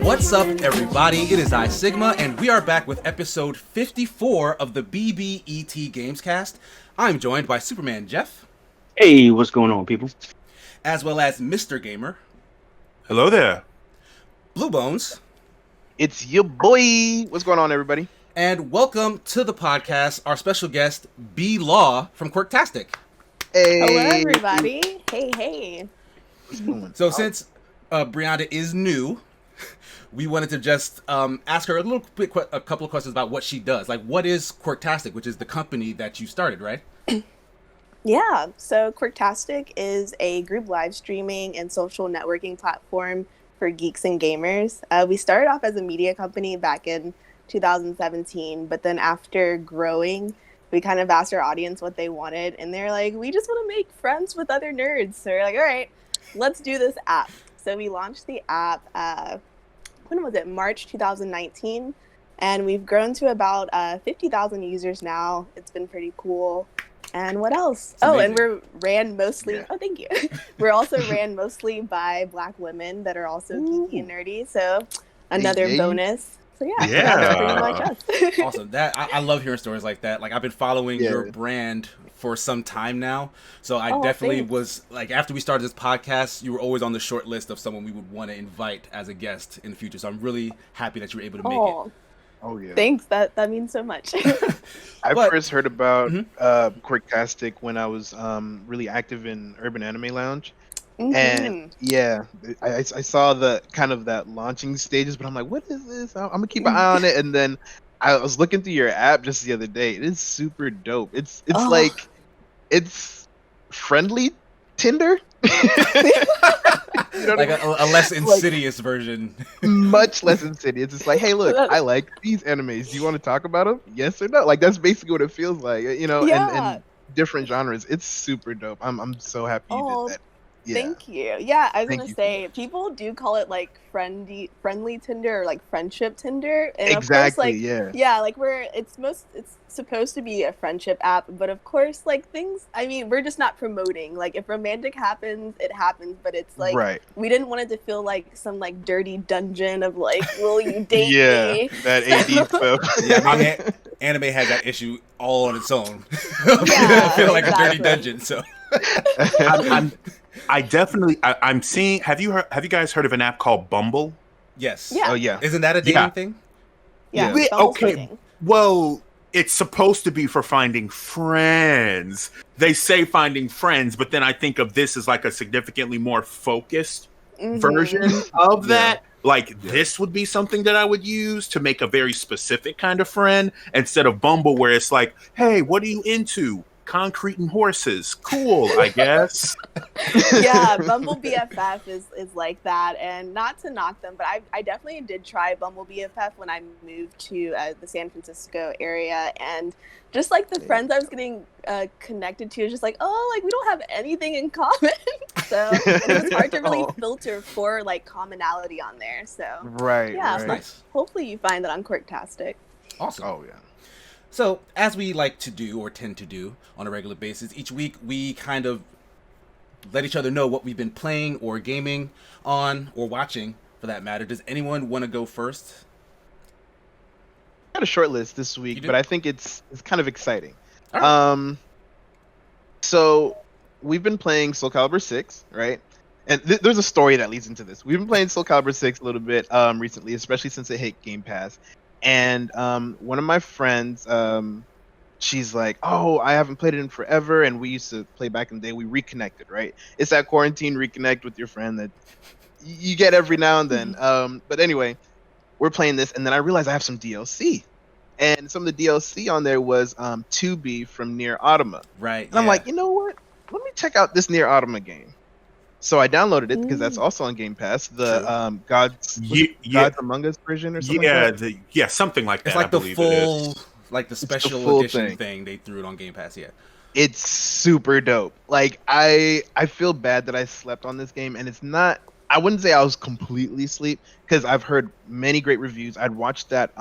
What's up, everybody? It is I, Sigma, and we are back with episode 54 of the BBET GamesCast. I'm joined by Superman Jeff. Hey, what's going on, people? As well as Mr. Gamer. Hello there. Blue Bones. It's your boy. What's going on, everybody? And welcome to the podcast, our special guest, B Law from Quirktastic. Hey. Hello, everybody. Hey. So since Bryanda is new, we wanted to just ask her a couple of questions about what she does. Like, what is Quirktastic, which is the company that you started, right? Yeah, so Quirktastic is a group live streaming and social networking platform for geeks and gamers. We started off as a media company back in 2017, but then after growing, we kind of asked our audience what they wanted, and they're like, we just want to make friends with other nerds. So we're like, all right, let's do this app. So we launched the app, when was it? March 2019, and we've grown to about 50,000 users now. It's been pretty cool. And what else? And we're ran mostly. Yeah. Oh, thank you. We're also ran mostly by Black women that are also geeky and nerdy. So another bonus. So yeah, that's pretty much us. Awesome. I love hearing stories like that. Like, I've been following your brand for some time now. So I definitely was like, after we started this podcast, you were always on the short list of someone we would want to invite as a guest in the future. So I'm really happy that you were able to make it. Oh yeah. Thanks. That means so much. I first heard about Quirktastic when I was really active in Urban Anime Lounge. And I saw the kind of that launching stages, but I'm like, what is this? I'm gonna keep an eye on it. And then I was looking through your app just the other day. It is super dope. It's like, it's friendly Tinder. You know, like a less insidious version. Much less insidious. It's like, hey, look, I like these animes. Do you want to talk about them? Yes or no? Like, that's basically what it feels like, you know, and different genres. It's super dope. I'm so happy you did that. Yeah. Thank you. Yeah, I was gonna say, people do call it like friendly Tinder or like friendship Tinder. And exactly. Of course, like, it's supposed to be a friendship app, but of course, like, things. I mean, we're just not promoting. Like, if romantic happens, it happens. But it's like we didn't want it to feel like some like dirty dungeon of like, will you date me? That AD stuff. Yeah, I mean, anime has that issue all on its own. I feel like a dirty dungeon. So. I'm seeing. Have you guys heard of an app called Bumble? Yes. Yeah. Oh yeah. Isn't that a dating thing? Yeah. Okay. Well, it's supposed to be for finding friends. They say finding friends, but then I think of this as like a significantly more focused version of that. Like, this would be something that I would use to make a very specific kind of friend, instead of Bumble, where it's like, hey, what are you into? Concrete and horses. Cool, I guess. Yeah, Bumble BFF is like that, and not to knock them, but I definitely did try Bumble BFF when I moved to the San Francisco area, and just like the friends I was getting connected to is just like, oh, like, we don't have anything in common. So it was hard to really filter for like commonality on there. So Nice. Hopefully you find that on Quirktastic. Awesome. Oh yeah. So, as we like to do, or tend to do, on a regular basis, each week we kind of let each other know what we've been playing or gaming on, or watching, for that matter. Does anyone want to go first? I got a short list this week, but I think it's kind of exciting. All right. So we've been playing Soul Calibur 6, right? And there's a story that leads into this. We've been playing Soul Calibur 6 a little bit recently, especially since it hit Game Pass. And one of my friends, she's like, oh, I haven't played it in forever, and we used to play back in the day. We reconnected, right? It's that quarantine reconnect with your friend that you get every now and then. But anyway, we're playing this, and then I realized I have some DLC. And some of the DLC on there was 2B from Nier Automata. Right. And I'm like, you know what? Let me check out this Nier Automata game. So I downloaded it because that's also on Game Pass. The Gods Among Us version or something. Something like that. It's like the full, like the special edition thing. They threw it on Game Pass. Yeah, it's super dope. Like, I feel bad that I slept on this game, and it's not. I wouldn't say I was completely asleep because I've heard many great reviews. I'd watched that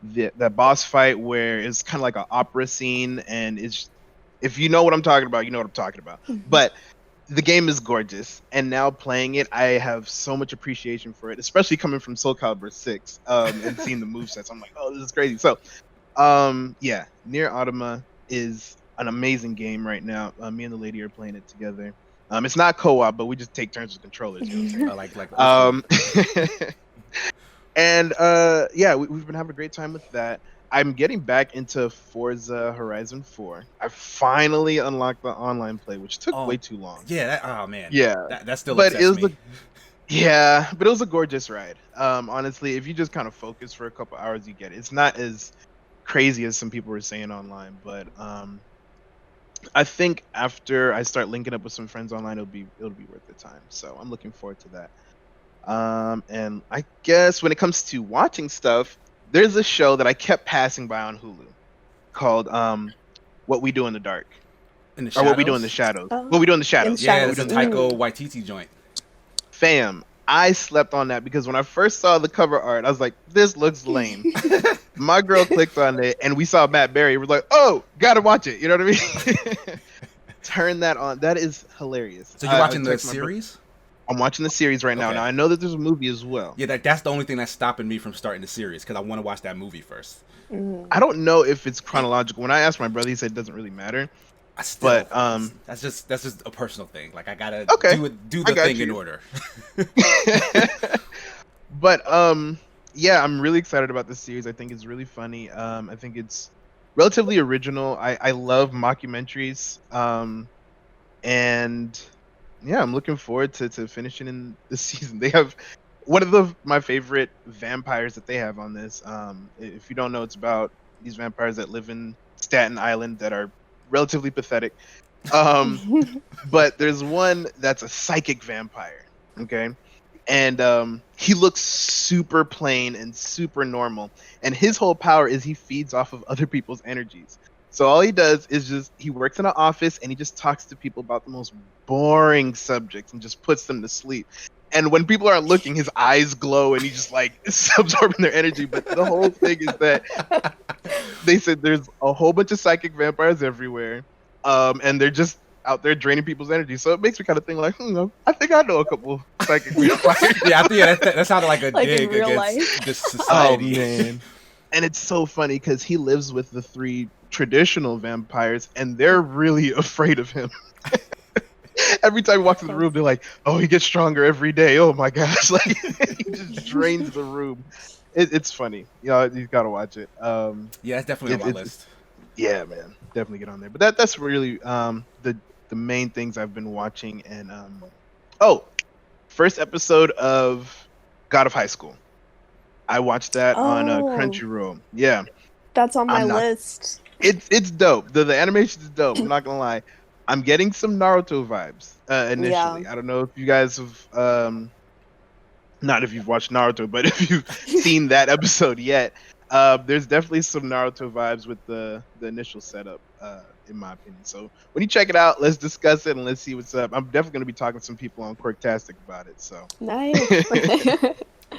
that boss fight where it's kind of like an opera scene, and it's, if you know what I'm talking about, you know what I'm talking about. But the game is gorgeous, and now playing it, I have so much appreciation for it, especially coming from Soul Calibur 6 and seeing the movesets. I'm like, oh, this is crazy. So, yeah, Nier Automata is an amazing game right now. Me and the lady are playing it together. It's not co-op, but we just take turns with controllers. You know what I'm saying? And yeah, we've been having a great time with that. I'm getting back into Forza Horizon 4. I finally unlocked the online play, which took way too long. Yeah. Oh man. Yeah. That still upsets me. Yeah, but it was a gorgeous ride. Honestly, if you just kind of focus for a couple hours, you get it. It's not as crazy as some people were saying online, but I think after I start linking up with some friends online, it'll be worth the time. So I'm looking forward to that. And I guess when it comes to watching stuff, there's a show that I kept passing by on Hulu called What We Do in the Dark. Or What We Do in the Shadows. What We Do in the Shadows. Yeah, it's a Taika Waititi joint. Fam, I slept on that because when I first saw the cover art, I was like, this looks lame. My girl clicked on it and we saw Matt Berry. We're like, oh, gotta watch it. You know what I mean? Turn that on. That is hilarious. So you're watching the series? I'm watching the series right now. Okay. Now I know that there's a movie as well. Yeah, that's the only thing that's stopping me from starting the series because I want to watch that movie first. I don't know if it's chronological. When I asked my brother, he said it doesn't really matter. But that's just a personal thing. Like I gotta do the thing in order. But yeah, I'm really excited about this series. I think it's really funny. I think it's relatively original. I love mockumentaries. And yeah, I'm looking forward to finishing in this season. They have one of my favorite vampires that they have on this. If you don't know, it's about these vampires that live in Staten Island that are relatively pathetic. But there's one that's a psychic vampire. Okay. And he looks super plain and super normal. And his whole power is he feeds off of other people's energies. So all he does is he works in an office and he just talks to people about the most boring subjects and just puts them to sleep. And when people aren't looking, his eyes glow and he just like is absorbing their energy. But the whole thing is that they said there's a whole bunch of psychic vampires everywhere. And they're just out there draining people's energy. So it makes me kind of think like, I think I know a couple psychic vampires. Yeah, that sounded like a dig against this society. Oh, man. And it's so funny because he lives with the 3 traditional vampires and they're really afraid of him. Every time he walks in the room, they're like, oh, he gets stronger every day. Oh my gosh. Like he just drains the room. It's funny. You gotta watch it. Yeah, it's definitely on my list. Yeah, man. Definitely get on there. But that's really the main things I've been watching. And first episode of God of High School. I watched that on Crunchyroll. Yeah. That's on my list. It's dope. The animation is dope. I'm not gonna lie. I'm getting some Naruto vibes initially. Yeah. I don't know if you guys have not if you've watched Naruto, but if you've seen that episode yet, there's definitely some Naruto vibes with the initial setup, in my opinion. So when you check it out, let's discuss it and let's see what's up. I'm definitely gonna be talking to some people on Quirktastic about it. So nice.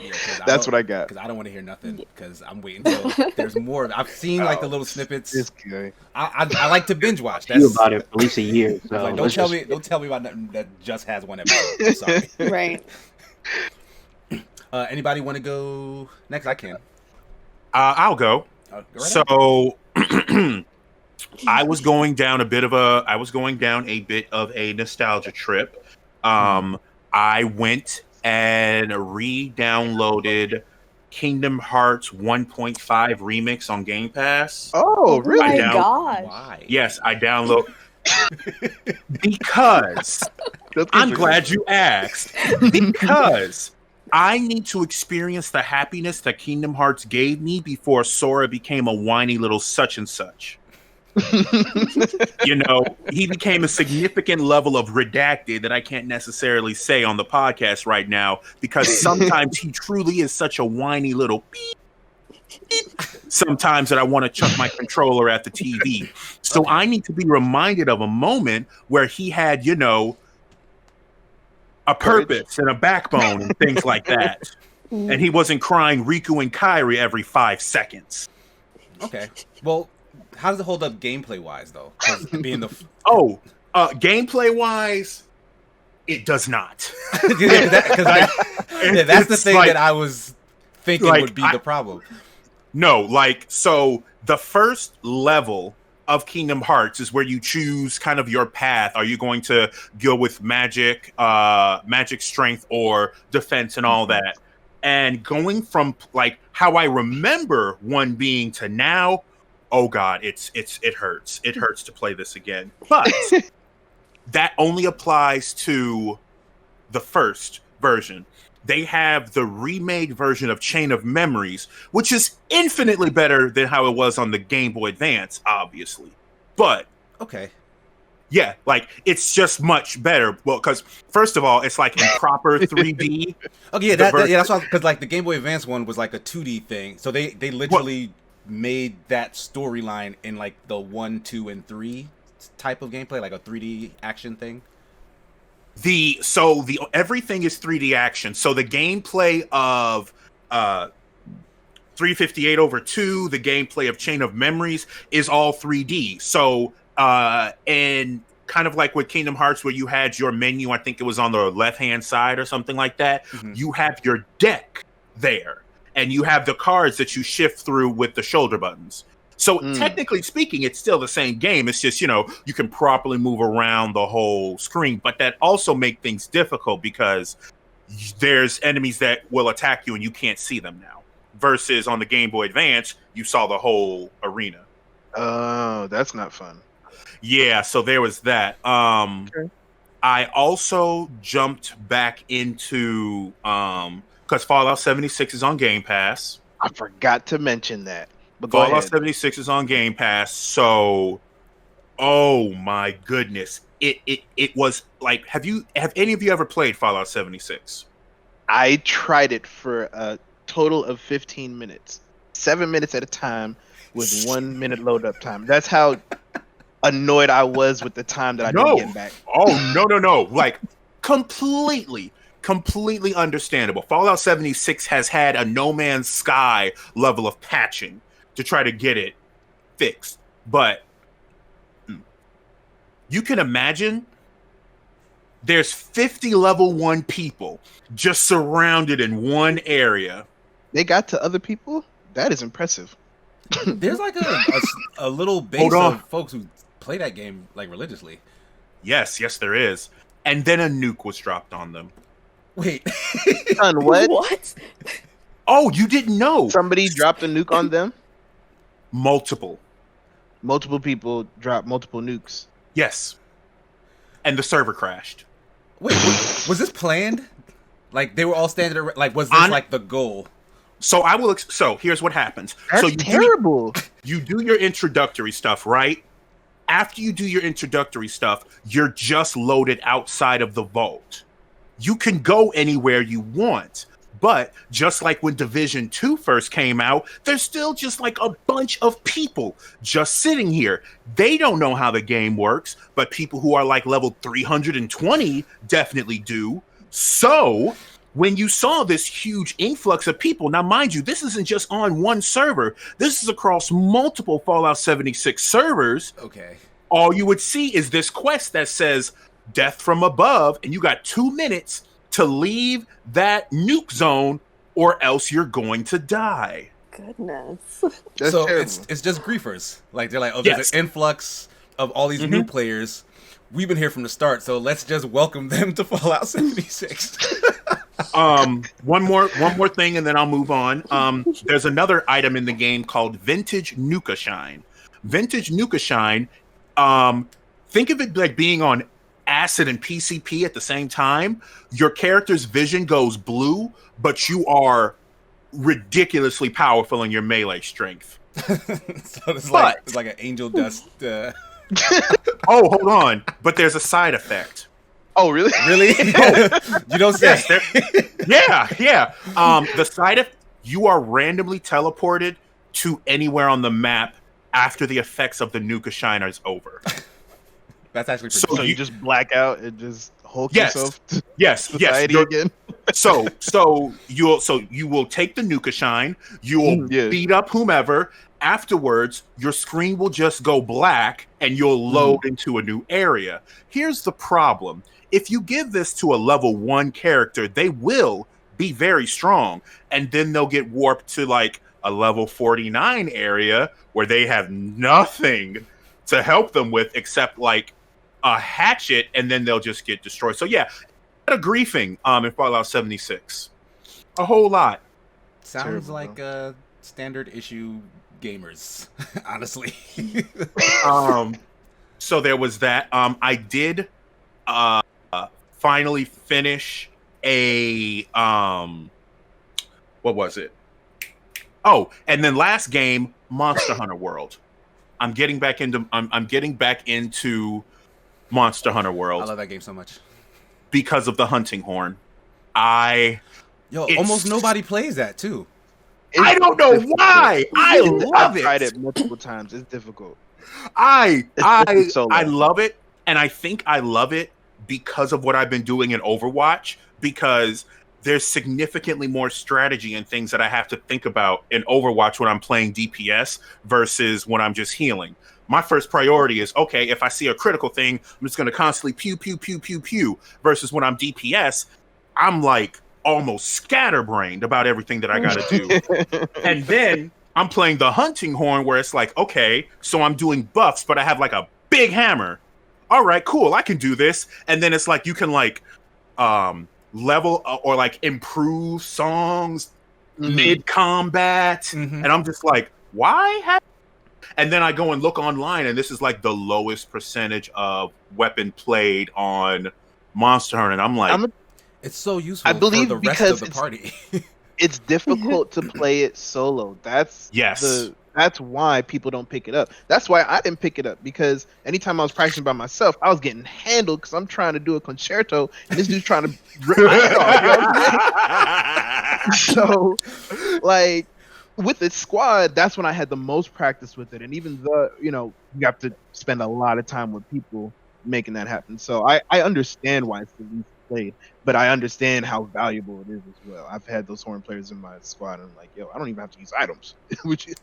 Yeah, that's what I got. Because I don't want to hear nothing. Because I'm waiting till there's more. I've seen like the little snippets. It's good. I like to binge watch. That's about it for at least a year. So like, don't tell me about nothing that just has one episode. I'm sorry. Right. Anybody want to go next? I can. I'll go. Go right So I was going down a bit of a nostalgia trip. I went and re-downloaded Kingdom Hearts 1.5 Remix on Game Pass. Oh, really? Oh my gosh. Why? Yes, I download because I'm glad you asked. Because I need to experience the happiness that Kingdom Hearts gave me before Sora became a whiny little such and such. He became a significant level of redacted that I can't necessarily say on the podcast right now because sometimes he truly is such a whiny little beep. Sometimes that I want to chuck my controller at the TV. So I need to be reminded of a moment where he had, a purpose and a backbone and things like that. And he wasn't crying Riku and Kairi every 5 seconds. Okay. Well, how does it hold up gameplay wise though? Being the gameplay wise, It does not. That's the thing that I was thinking would be the problem. No, like, so the first level of Kingdom Hearts is where you choose kind of your path. Are you going to go with magic, magic strength, or defense and all that? And going from like how I remember one being to now, oh God, it hurts. It hurts to play this again. But that only applies to the first version. They have the remade version of Chain of Memories, which is infinitely better than how it was on the Game Boy Advance, obviously. But okay, yeah, like it's just much better. Well, because first of all, it's like in proper 3D. Okay, yeah, that's why, because like the Game Boy Advance one was like a 2D thing, so they literally made that storyline in like the 1, 2, and 3 type of gameplay, like a 3D action thing. The everything is 3D action. So the gameplay of 358/2, the gameplay of Chain of Memories is all 3D. So and kind of like with Kingdom Hearts, where you had your menu, I think it was on the left hand side or something like that. Mm-hmm. You have your deck there, and you have the cards that you shift through with the shoulder buttons. So technically speaking, it's still the same game. It's just, you can properly move around the whole screen, but that also make things difficult because there's enemies that will attack you and you can't see them now. Versus on the Game Boy Advance, you saw the whole arena. Oh, that's not fun. Yeah, so there was that. Okay. I also jumped back into because Fallout 76 is on Game Pass. I forgot to mention that. But Fallout 76 is on Game Pass, so oh my goodness. It was like, have any of you ever played Fallout 76? I tried it for a total of 15 minutes. 7 minutes at a time with 1 minute load up time. That's how annoyed I was with the time that I didn't get back. Oh, no. Like completely understandable. Fallout 76 has had a No Man's Sky level of patching to try to get it fixed. But you can imagine there's 50 level 1 people just surrounded in one area. They got to other people? That is impressive. There's like a little base of folks who play that game like religiously. Yes, there is. And then a nuke was dropped on them. Wait. On what? What? Oh, you didn't know. Somebody dropped a nuke on them? Multiple people dropped multiple nukes. Yes. And the server crashed. Wait, was this planned? Like they were all standing around, like was this like the goal? So so here's what happens. That's so terrible. You do your introductory stuff, right? After you do your introductory stuff, you're just loaded outside of the vault. You can go anywhere you want. But just like when Division 2 first came out, there's still just like a bunch of people just sitting here. They don't know how the game works, but people who are like level 320 definitely do. So when you saw this huge influx of people, now mind you, this isn't just on one server. This is across multiple Fallout 76 servers. Okay. All you would see is this quest that says Death from Above, and you got 2 minutes to leave that nuke zone or else you're going to die. Goodness. So it's just griefers. Like they're like, there's an influx of all these new players. We've been here from the start, so let's just welcome them to Fallout 76. One more thing and then I'll move on. There's another item in the game called Vintage Nuka Shine. Vintage Nuka Shine, think of it like being on acid and PCP at the same time. Your character's vision goes blue, but you are ridiculously powerful in your melee strength. So it's like an angel dust. Oh, hold on. But there's a side effect. Oh, really? Really? You don't say. Yes, yeah. The side effect, you are randomly teleported to anywhere on the map after the effects of the Nuka Shiner is over. That's actually pretty so you just black out and just Hulk yourself to society again. So you will take the Nuka Shine, you will beat up whomever, afterwards, your screen will just go black and you'll load into a new area. Here's the problem. If you give this to a level 1 character, they will be very strong. And then they'll get warped to like a level 49 area where they have nothing to help them with except like a hatchet, and then they'll just get destroyed. So yeah, a griefing in Fallout 76. A whole lot. Sounds Terrible, like standard issue gamers, honestly. So there was that. I did finally finish a what was it? Oh, and then last game, Monster Hunter World. I'm getting back into Monster Hunter World. I love that game so much because of the hunting horn. Almost nobody plays that too. I don't know why. I love it. I've tried it multiple times. It's difficult. I love it, and I think I love it because of what I've been doing in Overwatch, because there's significantly more strategy and things that I have to think about in Overwatch when I'm playing DPS versus when I'm just healing. My first priority is, okay, if I see a critical thing, I'm just going to constantly pew, pew, pew, pew, pew, versus when I'm DPS, I'm like almost scatterbrained about everything that I got to do. And then I'm playing the hunting horn where it's like, okay, so I'm doing buffs, but I have like a big hammer. All right, cool, I can do this. And then it's like you can like level or like improve songs mid combat, and I'm just like, why? And then I go and look online, and this is like the lowest percentage of weapon played on Monster Hunter, and I'm like, it's so useful. I believe for the rest because of the party. It's difficult to play it solo. That's why people don't pick it up. That's why I didn't pick it up, because anytime I was practicing by myself, I was getting handled because I'm trying to do a concerto and this dude's trying to rip my head off. You know what I'm saying? So, like, with the squad, that's when I had the most practice with it. And even though, you have to spend a lot of time with people making that happen. So I understand why it's the least played, but I understand how valuable it is as well. I've had those horn players in my squad, and I'm like, yo, I don't even have to use items. which is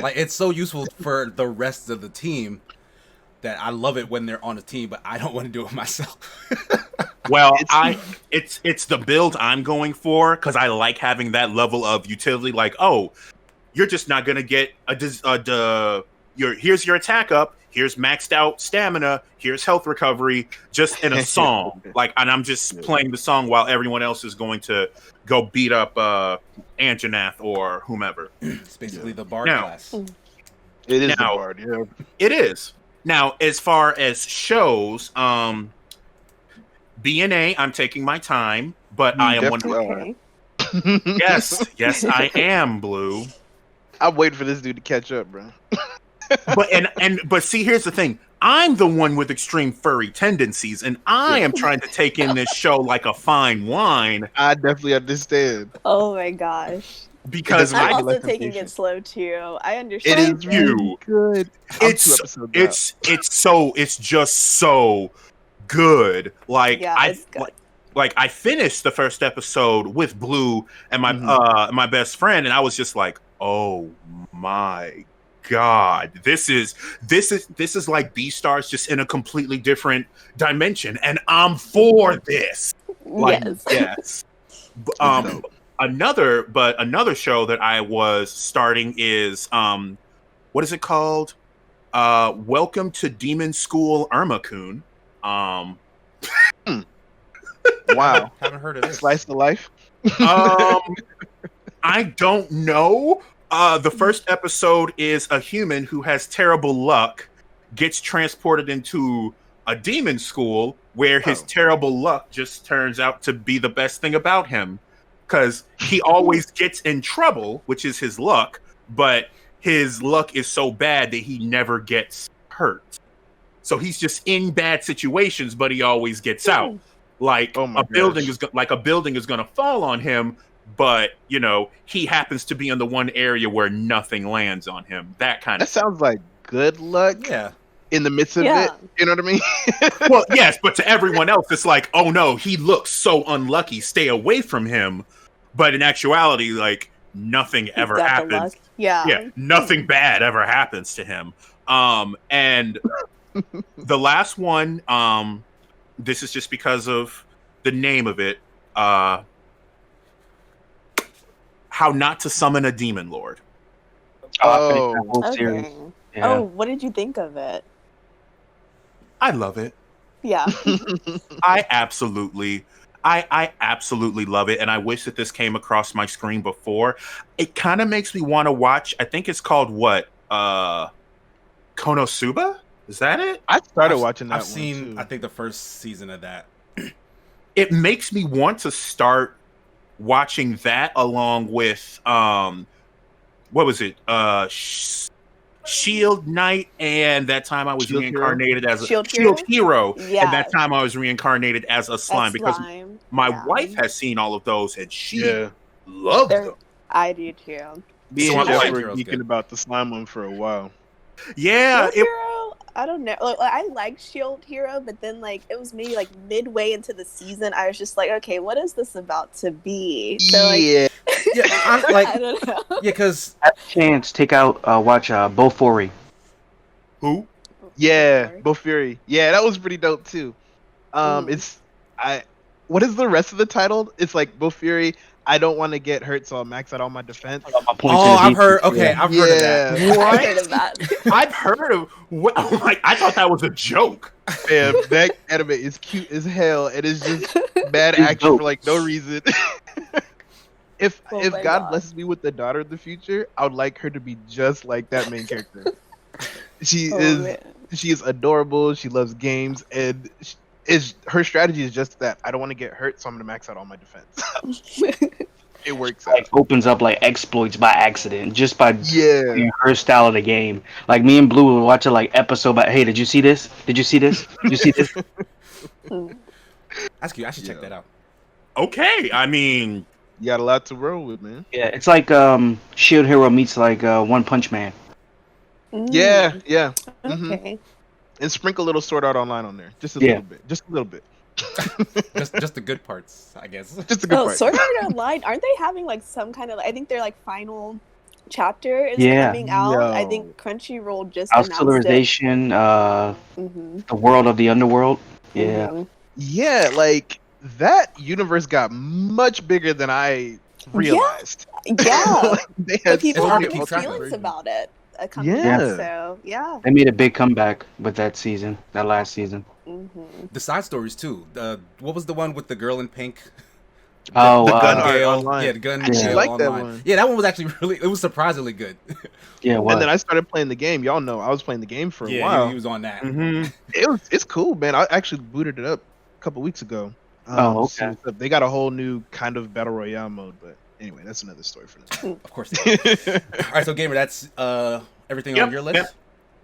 like it's so useful for the rest of the team that I love it when they're on a team, but I don't want to do it myself. Well, it's the build I'm going for, because I like having that level of utility. Like, oh, you're just not gonna get here's your attack up. Here's maxed out stamina. Here's health recovery, just in a song. And I'm just playing the song while everyone else is going to go beat up Anjanath or whomever. It's basically the bard class. It is the bard, yeah. It is. Now, as far as shows, BNA, I'm taking my time, but I am Okay. Yes, I am, Blue. I'm waiting for this dude to catch up, bro. But see, here's the thing. I'm the one with extreme furry tendencies, and I am trying to take in this show like a fine wine. I definitely understand. Oh my gosh. Because I'm also taking it slow too. I it understand. is you. Good. It's just so good. It's good. I finished the first episode with Blue and my my best friend, and I was just like, oh my God, this is like Beastars, just in a completely different dimension, and I'm for this. Yes. Another show that I was starting is what is it called? Welcome to Demon School, Irma-kun. Wow, Haven't heard of this. Slice of life. I don't know. The first episode is a human who has terrible luck, gets transported into a demon school where his terrible luck just turns out to be the best thing about him. Because he always gets in trouble, which is his luck, but his luck is so bad that he never gets hurt. So he's just in bad situations, but he always gets out. Like a building is going to fall on him, but he happens to be in the one area where nothing lands on him. That sounds like good luck. Yeah. In the midst of it, you know what I mean? Well, yes, but to everyone else, it's like, oh no, he looks so unlucky. Stay away from him. But in actuality, like, nothing ever got the happens. luck. Yeah. Nothing bad ever happens to him. And the last one, this is just because of the name of it. How Not to Summon a Demon Lord. Okay. Yeah. Oh, what did you think of it? I love it. Yeah. I absolutely love it, and I wish that this came across my screen before. It kind of makes me want to watch. I think it's called what? Konosuba? Is that it? I started watching that. I've seen, I think, the first season of that. It makes me want to start watching that along with what was it? Shield Knight, and that time I was Shield reincarnated as a Shield Hero. Yeah. And that time I was reincarnated as a slime because my wife has seen all of those and she loved them. I do too. Me So and I'm Jeff like, were geeking about the slime one for a while. Yeah, Shield Hero, I don't know. Like, I like Shield Hero, but then like it was maybe like midway into the season, I was just like, okay, what is this about to be? So like, yeah. I don't know. Yeah, because Have a chance, watch Bofuri. Who? Yeah, Bofuri. Yeah, that was pretty dope too. What is the rest of the title? It's like Bofuri. I don't want to get hurt, so I'll max out all my defense. I've heard. Okay, I've heard of that. What? I've heard of that. I've heard of what? Oh my! I thought that was a joke. Man, that anime is cute as hell. It is just bad action for like no reason. If God blesses me with the daughter of the future, I would like her to be just like that main character. She is adorable. She loves games, and her strategy is just that. I don't want to get hurt, so I'm gonna max out all my defense. It works out. Opens up like exploits by accident, just by her style of the game. Like me and Blue would watch it like episode by. Hey, did you see this? Did you see this? Did you see this? That's cute. I should check that out. Okay, I mean, you got a lot to roll with, man. Yeah, it's like Shield Hero meets like One Punch Man. Yeah. Okay. And sprinkle a little Sword Art Online on there, just a little bit, just a little bit. just the good parts, I guess. Just the good parts. Sword Art Online, aren't they having like some kind of? I think their like final chapter is coming out. No. I think Crunchyroll just House announced Civilization, the World of the Underworld. Yeah. Mm-hmm. Yeah, like that universe got much bigger than I realized. Yeah. Like, they had People hard have to keep track of feelings it. about it. Yeah. So yeah. They made a big comeback with that last season. Mm-hmm. The side stories too. What was the one with the girl in pink? The gun art Gale. online. Yeah, the gun. I actually Gale like online. that one. Yeah, that one was actually it was surprisingly good. Yeah, And then I started playing the game. Y'all know I was playing the game for a while. he was on that. mhm. It's cool, man. I actually booted it up a couple weeks ago. Okay. So they got a whole new kind of battle royale mode, but anyway, that's another story for now. Of course. All right, so Gamer, that's everything on your list.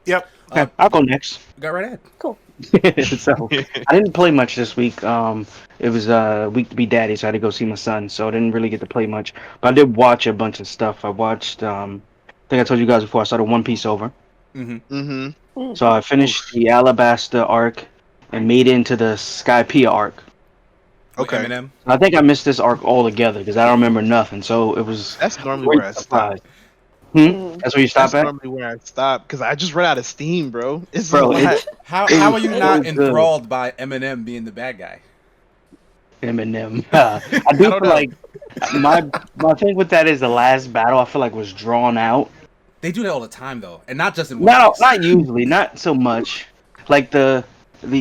Yep. Okay, I'll go next. Go right ahead. Cool. So I didn't play much this week. It was week to be daddy, so I had to go see my son. So I didn't really get to play much, but I did watch a bunch of stuff. I watched. I think I told you guys before. I started One Piece over. Mm-hmm. So I finished the Alabasta arc and made it into the Skypiea arc. Okay. Eminem. I think I missed this arc altogether because I don't remember nothing. So it was. That's normally where I stop. That's where you stop That's at? normally where I stop because I just run out of steam, bro. It's Bro, a lot. How are you was not good. enthralled by Eminem being the bad guy? Eminem. I do feel like my thing with that is the last battle I feel like was drawn out. They do that all the time though, and not just in No, One Piece. not usually, not so much. Like the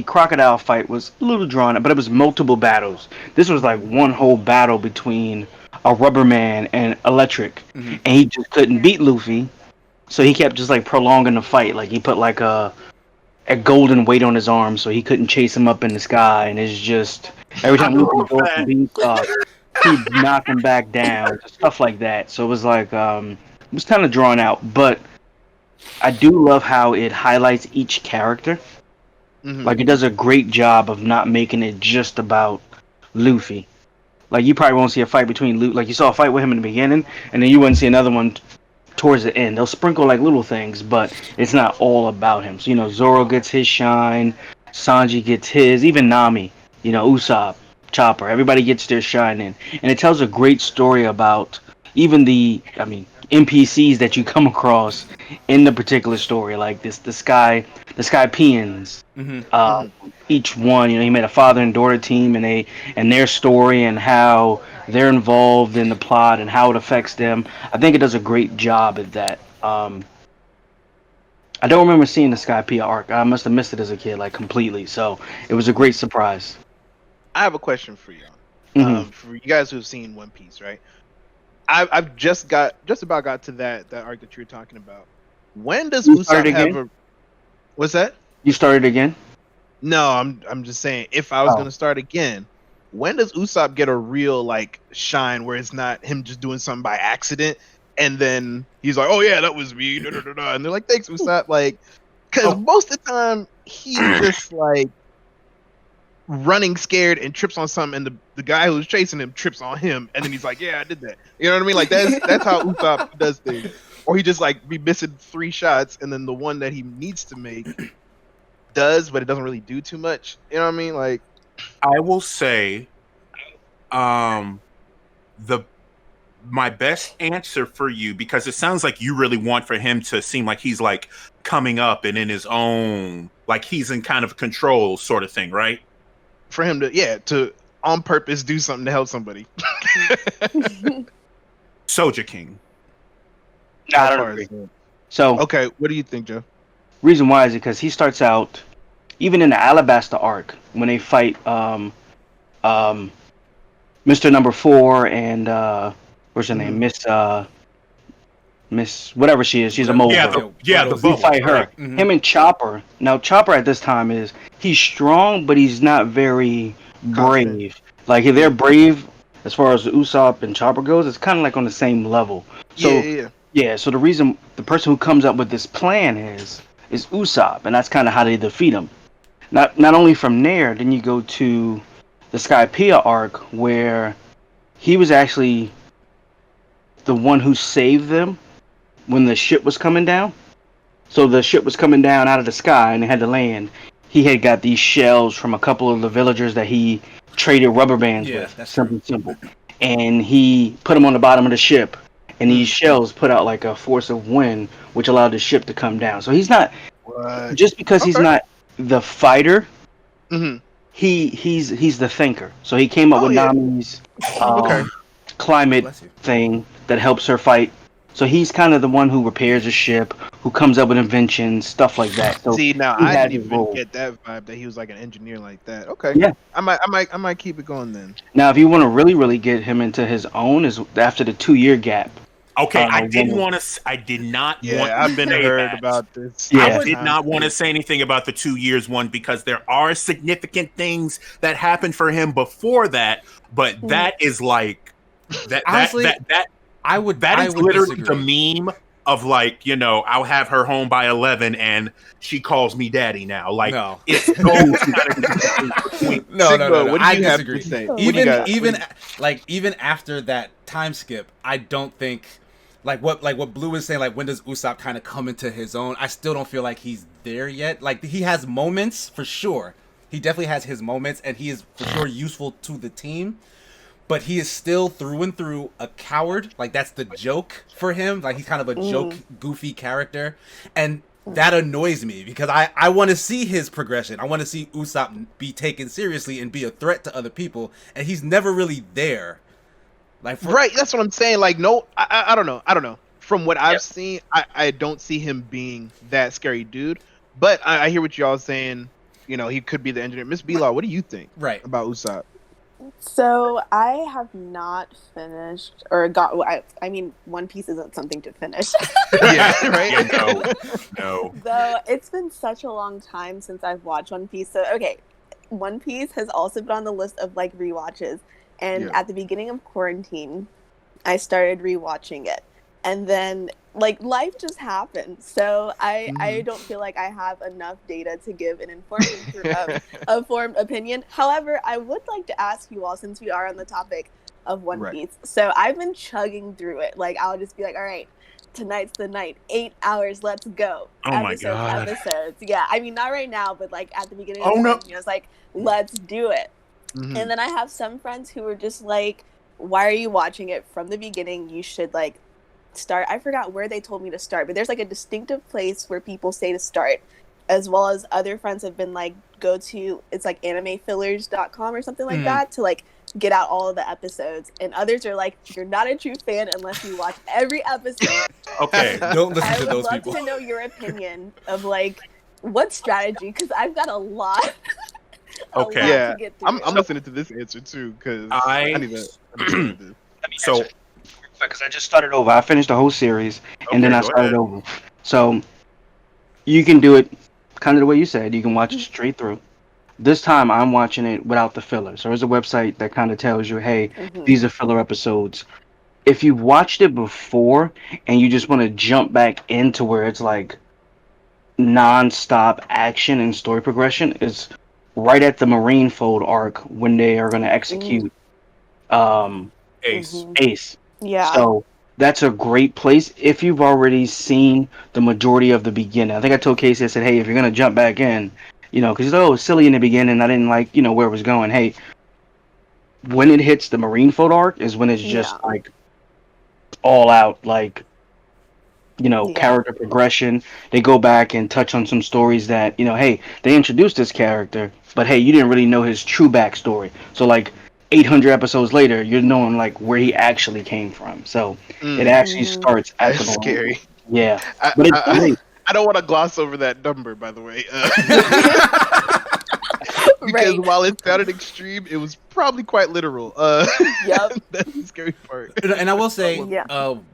crocodile fight was a little drawn out, but it was multiple battles. This was like one whole battle between a Rubber Man and Electric, and he just couldn't beat Luffy, so he kept just like prolonging the fight. Like he put like a golden weight on his arm, so he couldn't chase him up in the sky. And it's just every time Luffy goes to beat up, he'd knock him back down, stuff like that. So it was like it was kind of drawn out, but I do love how it highlights each character. Like it does a great job of not making it just about Luffy. Like you probably won't see a fight between Luffy. Like you saw a fight with him in the beginning, and then you wouldn't see another one towards the end. They'll sprinkle like little things, but it's not all about him. So Zoro gets his shine, Sanji gets his, even Nami, Usopp, Chopper. Everybody gets their shine in, and it tells a great story about even the NPCs that you come across in the particular story, like the Skypeans. Mm-hmm. Each one, he made a father and daughter team, and their story and how they're involved in the plot and how it affects them. I think it does a great job at that. I don't remember seeing the Skypea arc. I must have missed it as a kid, like completely. So it was a great surprise. I have a question for you. Mm-hmm. For you guys who've seen One Piece, right? I've just about got to that arc that you were talking about. When does Usopp have a? What's that? You started again? No, I'm just saying, if I was gonna start again, when does Usopp get a real like shine where it's not him just doing something by accident and then he's like, oh yeah, that was me, and they're like, thanks Usopp, like, because most of the time he's just like running scared and trips on something, and the guy who's chasing him trips on him, and then he's like, yeah, I did that. You know what I mean? Like that's how Usopp does things. Or he just like be missing 3 shots, and then the one that he needs to make does, but it doesn't really do too much. You know what I mean? Like, I will say, my best answer for you, because it sounds like you really want for him to seem like he's like coming up and in his own, like he's in kind of control sort of thing, right? For him to on purpose do something to help somebody. Soja King. No, I don't agree. So okay, what do you think, Joe? Reason why is because he starts out, even in the Alabasta arc, when they fight Mr. Number 4 and what's her name? Miss whatever she is. She's a mole. The we fight her. Mm-hmm. Him and Chopper. Now Chopper at this time he's strong, but he's not very brave. Like if they're brave as far as Usopp and Chopper goes, it's kind of like on the same level. So so the person who comes up with this plan is Usopp, and that's kind of how they defeat him. Not only from there, then you go to the Skypea arc where he was actually the one who saved them when the ship was coming down. So the ship was coming down out of the sky and they had to land. He had got these shells from a couple of the villagers that he traded rubber bands with. That's simple. And he put them on the bottom of the ship. And these shells put out like a force of wind, which allowed the ship to come down. So he's not just because he's not the fighter. Mm-hmm. He's the thinker. So he came up with Nami's climate thing that helps her fight. So he's kind of the one who repairs a ship, who comes up with inventions, stuff like that. So see, now I didn't even get that vibe that he was like an engineer like that. Okay, yeah, I might keep it going then. Now, if you want to really get him into his own, is after the 2-year gap. Okay, I did not. I've been heard about this. Yeah. I did not want to say anything about the 2 years one because there are significant things that happened for him before that, but that is like that. Honestly, I would literally disagree. the meme of like, I'll have her home by 11 and she calls me daddy now. Like, no. It's No. What do I you have disagree. to say? Even after that time skip, I don't think like what Blue is saying, like when does Usopp kind of come into his own? I still don't feel like he's there yet. Like he has moments for sure. He definitely has his moments and he is for sure useful to the team. But he is still through and through a coward. Like that's the joke for him. Like he's kind of a joke, goofy character. And that annoys me because I want to see his progression. I want to see Usopp be taken seriously and be a threat to other people. And he's never really there. Like right, that's what I'm saying. Like, no, I don't know. From what I've seen, I don't see him being that scary dude. But I hear what y'all saying. He could be the engineer. Miss B-Law, what do you think about Usopp? So I have not finished or One Piece isn't something to finish. Yeah, right? No. Though it's been such a long time since I've watched One Piece. So, okay, One Piece has also been on the list of like rewatches. And at the beginning of quarantine, I started rewatching it. And then like life just happened. So I don't feel like I have enough data to give an informed opinion. However, I would like to ask you all, since we are on the topic of One Piece. So I've been chugging through it. Like I'll just be like, all right, tonight's the night, 8 hours, let's go. My God. Episodes. Yeah, I mean not right now, but like at the beginning of no. I was like, let's do it. And then I have some friends who were just like, why are you watching it from the beginning? You should like start. I forgot where they told me to start, but there's like a distinctive place where people say to start, as well as other friends have been like, go to, it's like animefillers.com or something like that to like get out all of the episodes. And others are like, you're not a true fan unless you watch every episode. Okay, don't listen to those people. I would love to know your opinion of like what strategy, because I've got a lot. Okay. Yeah, I'm listening to this answer too because I need to understand this. So, because I just started over. I finished the whole series and then I started over. So you can do it kind of the way you said. You can watch it straight through. This time I'm watching it without the filler. So there's a website that kind of tells you, hey, these are filler episodes. If you've watched it before and you just want to jump back into where it's like non-stop action and story progression, is right at the Marinefold arc when they are going to execute Ace. Yeah. So that's a great place if you've already seen the majority of the beginning. I think I told Casey, I said, hey, if you're going to jump back in, you know, because it was silly in the beginning. I didn't like, you know, where it was going. Hey, when it hits the Marinefold arc is when it's just like all out, like, you know, character progression. They go back and touch on some stories that, you know, hey, they introduced this character, but hey, you didn't really know his true backstory. So like 800 episodes later, you're knowing like where he actually came from. So it actually starts at the scary. Yeah, I don't want to gloss over that number, by the way. Because while it sounded extreme, it was probably quite literal. That's the scary part. And I will say,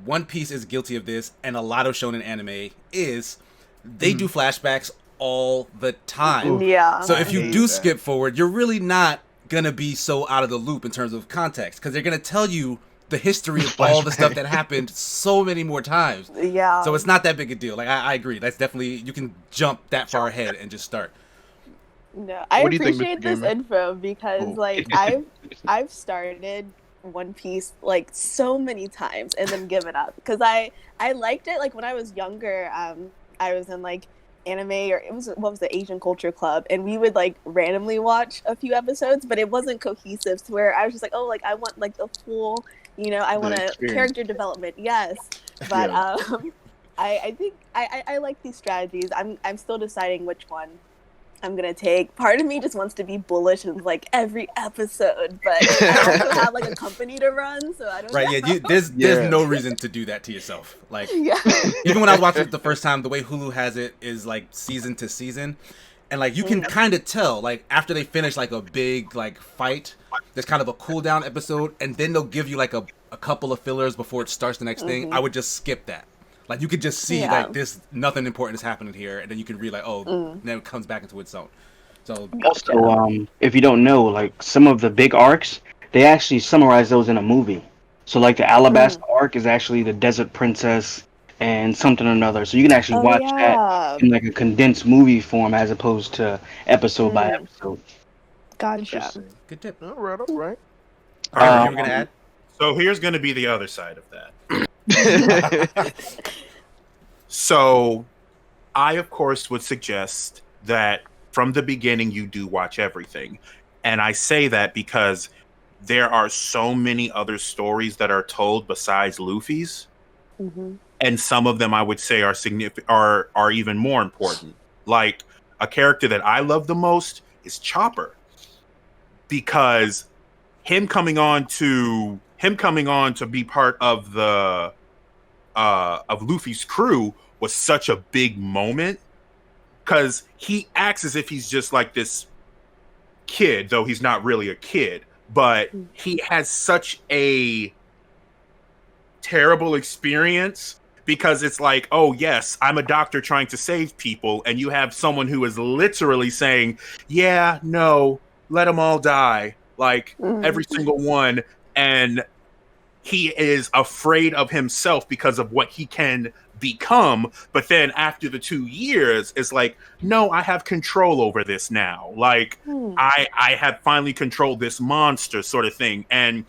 One Piece is guilty of this, and a lot of shonen anime is they do flashbacks all the time. Yeah. So if you do skip forward, you're really not gonna be so out of the loop in terms of context, because they're gonna tell you the history of all the stuff that happened so many more times. Yeah. So it's not that big a deal. Like I agree. That's definitely, you can jump that far ahead and just start. No, I appreciate this info because like I've started One Piece like so many times and then given up because I liked it like when I was younger. I was in like anime, or what was the Asian Culture Club, and we would like randomly watch a few episodes, but it wasn't cohesive to where I was just like, oh, like I want like the full, you know, I want a character development. Yes, but I think I like these strategies. I'm still deciding which one I'm gonna take. Part of me just wants to be bullish and like every episode, but I also have like a company to run, so I don't know. Yeah, there's no reason to do that to yourself. Like even when I was watching it the first time, the way Hulu has it is like season to season, and like you can kind of tell like after they finish like a big like fight, there's kind of a cool down episode, and then they'll give you like a couple of fillers before it starts the next thing. I would just skip that. Like, you could just see, like, this, nothing important is happening here, and then you can read, like, then it comes back into its own. So, also, if you don't know, like, some of the big arcs, they actually summarize those in a movie. So, like, the Alabasta arc is actually the Desert Princess and something or another. So you can actually watch that in, like, a condensed movie form as opposed to episode by episode. Gotcha. Good tip. All right. All right, you were going to add? So, here's going to be the other side of that. So, I of course would suggest that from the beginning you do watch everything, and I say that because there are so many other stories that are told besides Luffy's, and some of them I would say are even more important. Like a character that I love the most is Chopper, because him coming on to be part of the of Luffy's crew was such a big moment, because he acts as if he's just like this kid, though he's not really a kid, but he has such a terrible experience, because it's like, oh yes, I'm a doctor trying to save people, and you have someone who is literally saying, yeah, no, let them all die, like every single one, and he is afraid of himself because of what he can become. But then after the 2 years, it's like, no, I have control over this now. Like, I have finally controlled this monster, sort of thing. And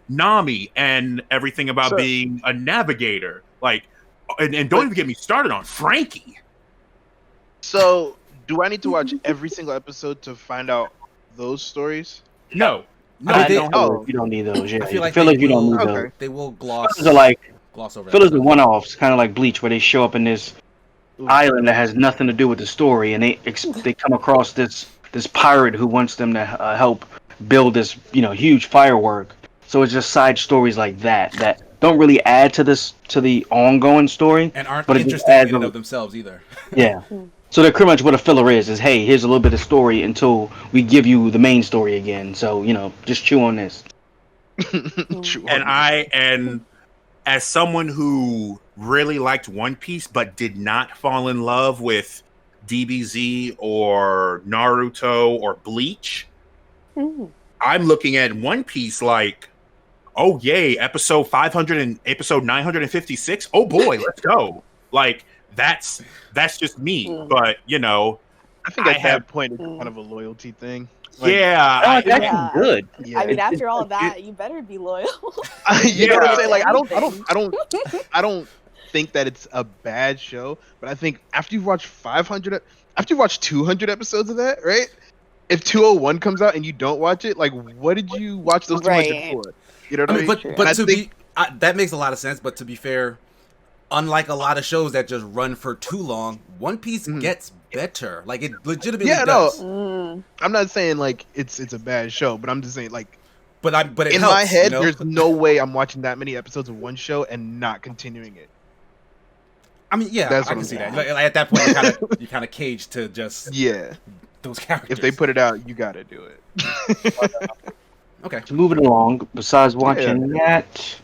Nami and everything about being a navigator. Like, and don't even get me started on Frankie. So, do I need to watch every single episode to find out those stories? No. No, I they don't know. You don't need those. Yeah, I feel like fillers they you don't will, need those. they will gloss Fillers are like over fillers that. are one-offs, kind of like Bleach, where they show up in this island that has nothing to do with the story, and they come across this pirate who wants them to help build this huge firework. So it's just side stories like that don't really add to the ongoing story, and aren't but interesting in and of themselves either. Yeah. So they're pretty much what a filler is hey, here's a little bit of story until we give you the main story again. So just chew on this. And as someone who really liked One Piece but did not fall in love with DBZ or Naruto or Bleach, I'm looking at One Piece like, oh yay, episode 500 and episode 956. Oh boy, let's go. Like that's just me. But I think at that point it's kind of a loyalty thing. Like, it's actually good. I mean, after all that, you better be loyal. You know what I'm saying? Like, I don't think that it's a bad show, but I think after you've watched 200 episodes of that, right? If 201 comes out and you don't watch it, like, what did you watch those 200 for? You know what I mean? But that makes a lot of sense. But to be fair, unlike a lot of shows that just run for too long, One Piece gets better. Like it legitimately does. No, I'm not saying like it's a bad show, but I'm just saying like. But it in helps, my head, there's no way I'm watching that many episodes of one show and not continuing it. I mean, yeah, I can see that. Like, at that point, you kind of caged to just those characters. If they put it out, you got to do it. Okay. So moving along. Besides watching that,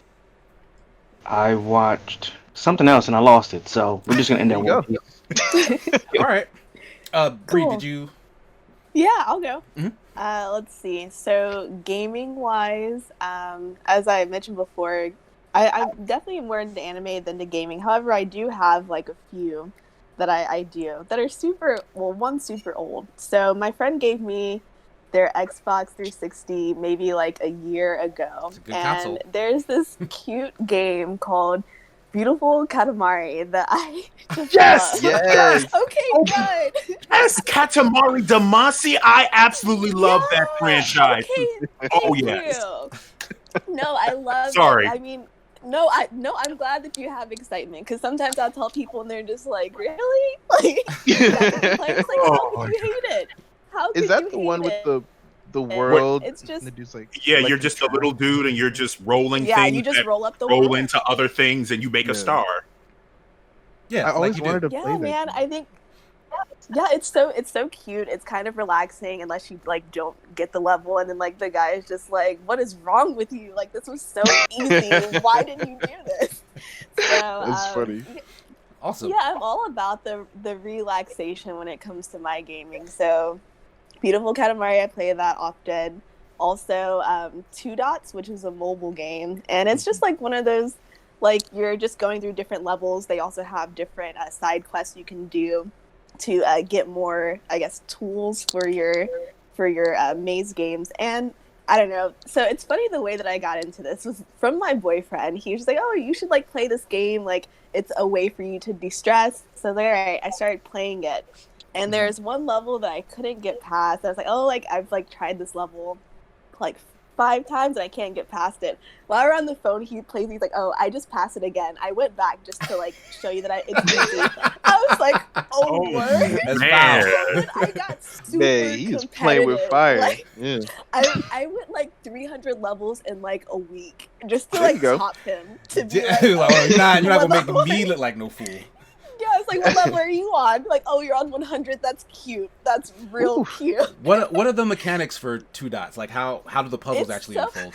I watched something else and I lost it. So we're just gonna end there. All right. Bree, Cool. did you? Yeah, I'll go. Let's see. So gaming-wise, as I mentioned before, I'm definitely more into anime than to gaming. However, I do have like a few that I do that are one's super old. So my friend gave me their Xbox 360 maybe like a year ago. It's a good and console. There's this cute game called Beautiful Katamari that I just Yes! love. Yes! Okay, good. Yes, Katamari Damacy. I absolutely love that franchise. Okay, Oh thank yes. you. No, I love Sorry. it. I mean, no, I'm glad that you have excitement because sometimes I'll tell people and they're just like, really? Like, it's like how could you hate it? How could Is that you the one hate with the world? It's just the dude's like, Yeah, you're just a little dude and you're just rolling things you just that roll up the roll wall. into other things and you make a star. Yeah, I always like you wanted do. to play Yeah, that. man. I think. Yeah, it's so cute. It's kind of relaxing unless you like don't get the level, and then like the guy is just like, "What is wrong with you? Like this was so easy. Why didn't you do this?" So That's funny. Awesome. Yeah, I'm all about the relaxation when it comes to my gaming. So, Beautiful Katamari, I play that often. Also, Two Dots, which is a mobile game, and it's just like one of those, like you're just going through different levels. They also have different side quests you can do to get more, I guess, tools for your maze games. And I don't know. So it's funny the way that I got into this was from my boyfriend. He was just like, "Oh, you should like play this game. Like it's a way for you to de-stress." So there, I started playing it. And there's one level that I couldn't get past. I was like, "Oh, like I've like tried this level like 5 times and I can't get past it." While we're on the phone, he plays. He's like, "Oh, I just passed it again." I went back just to like show you that it's easy. I was like, "Oh, word!" That's Man. foul. I got super Man, he was playing with competitive. fire. Like, Yeah. I went like 300 levels in like a week just to There you like go. top him. To be Like, like, oh, you're not what gonna level make me are look like no fool. Yeah, it's like, what level are you on? Like, oh, you're on 100. That's cute. That's real cute. What are the mechanics for Two Dots? Like how do the puzzles It's actually so- unfold?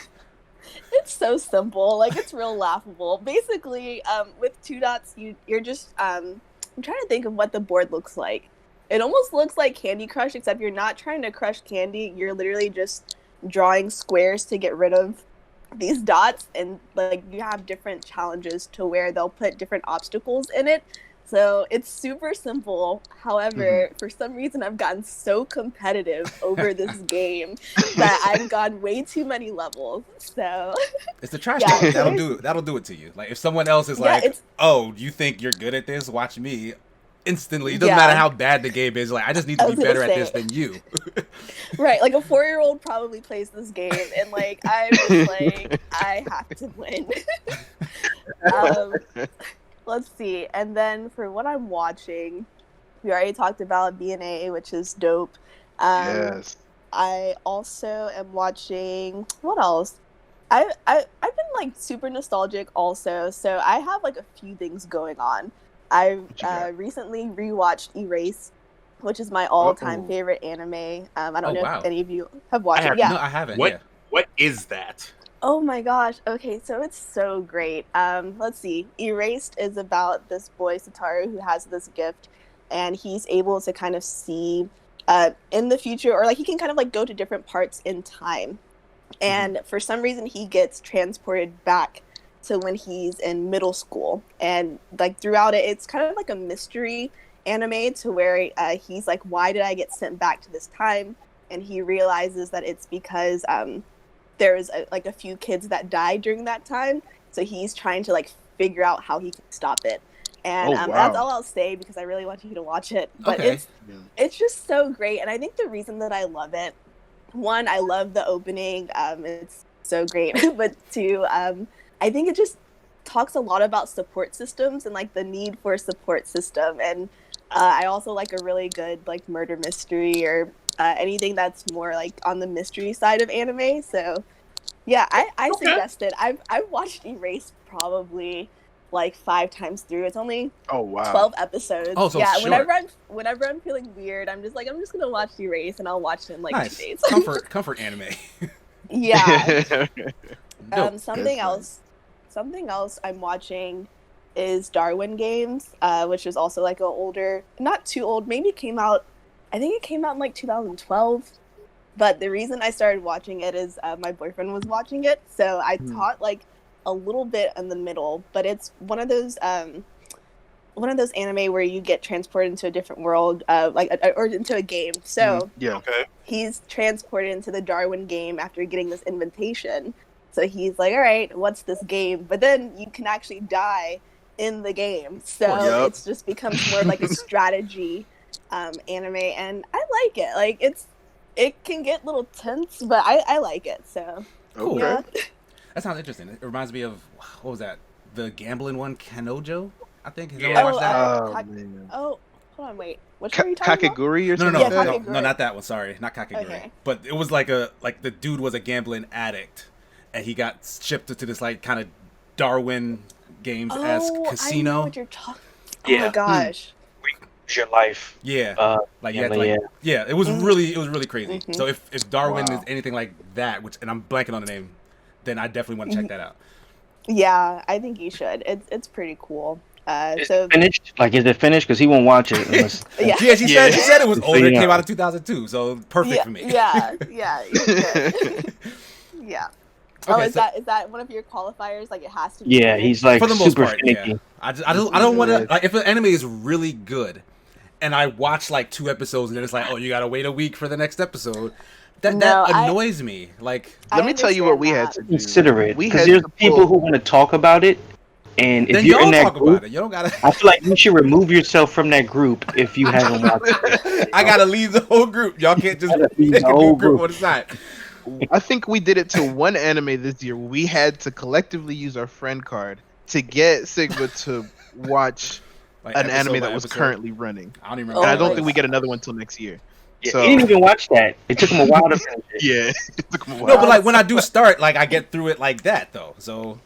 It's so simple. Like, it's real laughable. Basically, with Two Dots, you're just I'm trying to think of what the board looks like. It almost looks like Candy Crush, except you're not trying to crush candy. You're literally just drawing squares to get rid of these dots, and like you have different challenges to where they'll put different obstacles in it. So it's super simple. However, for some reason, I've gotten so competitive over this game that I've gone way too many levels. So It's the trash Yeah, talk. That'll do it to you. Like if someone else is Yeah, like, it's- "Oh, you think you're good at this? Watch me." instantly. It doesn't matter how bad the game is. Like, I just need to be better at this than you. Right, like a 4-year-old probably plays this game, and like I'm just like, I have to win. Let's see. And then for what I'm watching, we already talked about BNA, which is dope. Yes. I also am watching, what else? I've been like super nostalgic also, so I have like a few things going on. I recently rewatched Erase, which is my all-time favorite anime. I don't know if any of you have watched it. No, I haven't. What is that? Oh my gosh. Okay, so it's so great. Let's see. Erased is about this boy, Satoru, who has this gift, and he's able to kind of see in the future, or like he can kind of like go to different parts in time. And for some reason, he gets transported back to when he's in middle school. And like throughout it, it's kind of like a mystery anime to where he's like, why did I get sent back to this time? And he realizes that it's because there's like a few kids that died during that time. So he's trying to like figure out how he can stop it. And that's all I'll say because I really want you to watch it. But it's just so great. And I think the reason that I love it, one, I love the opening. It's so great. But two, I think it just talks a lot about support systems and like the need for a support system. And I also like a really good like murder mystery or anything that's more like on the mystery side of anime. So yeah, I suggest it. I've watched Erase probably like 5 times through. It's only 12 episodes. Oh, so yeah, short. whenever I'm feeling weird, I'm just gonna watch Erase and I'll watch it in like 2 days. comfort anime. Yeah. Something else I'm watching is Darwin Games, which is also like a older, not too old, maybe it came out in like 2012. But the reason I started watching it is my boyfriend was watching it, so I taught like a little bit in the middle. But it's one of those anime where you get transported into a different world, or into a game. So he's transported into the Darwin game after getting this invitation. So he's like, all right, what's this game? But then you can actually die in the game. So it's just becomes more like a strategy anime, and I like it. Like it can get a little tense, but I like it. So cool. Yeah. That sounds interesting. It reminds me of, what was that? The gambling one, Kanojo, I think. Have you Oh, ever watched that? Hold on, wait. Which one are you talking about? Kakegurui or something? No, not that one. Sorry, not Kakegurui. Okay. But it was like the dude was a gambling addict, and he got shipped to this like kind of Darwin Games-esque casino. I know what you're talking. Oh my gosh. Your life. Yeah. It was really crazy. Mm-hmm. So if Darwin is anything like that, and I'm blanking on the name, then I definitely want to check that out. Yeah, I think you should. It's pretty cool. Is it finished? Like, is it finished? Because he won't watch it. Unless... She said it was older. It came out in 2002, so perfect for me. Yeah. Yeah. Okay, is that one of your qualifiers? Like, it has to be. Yeah, he's like for the most super part. finicky. Yeah. I don't want to. Like, if an anime is really good, and I watch like 2 episodes, and then it's like, oh, you gotta wait a week for the next episode. That annoys me. Like, let me tell you what we had to do. Consider it. Because there's people who want to talk about it, and if you're in that group, you don't gotta. I feel like you should remove yourself from that group if you haven't watched it. I gotta leave the whole group. Y'all can't just pick a whole group on the side. I think we did it to one anime this year. We had to collectively use our friend card to get Sigma to watch an anime that was currently running. I don't even remember. And I don't think we get another one till next year. Yeah, so, he didn't even watch that. It took him a while to finish it. Yeah, it took him a while. No, but like when I do start, like I get through it like that though. So,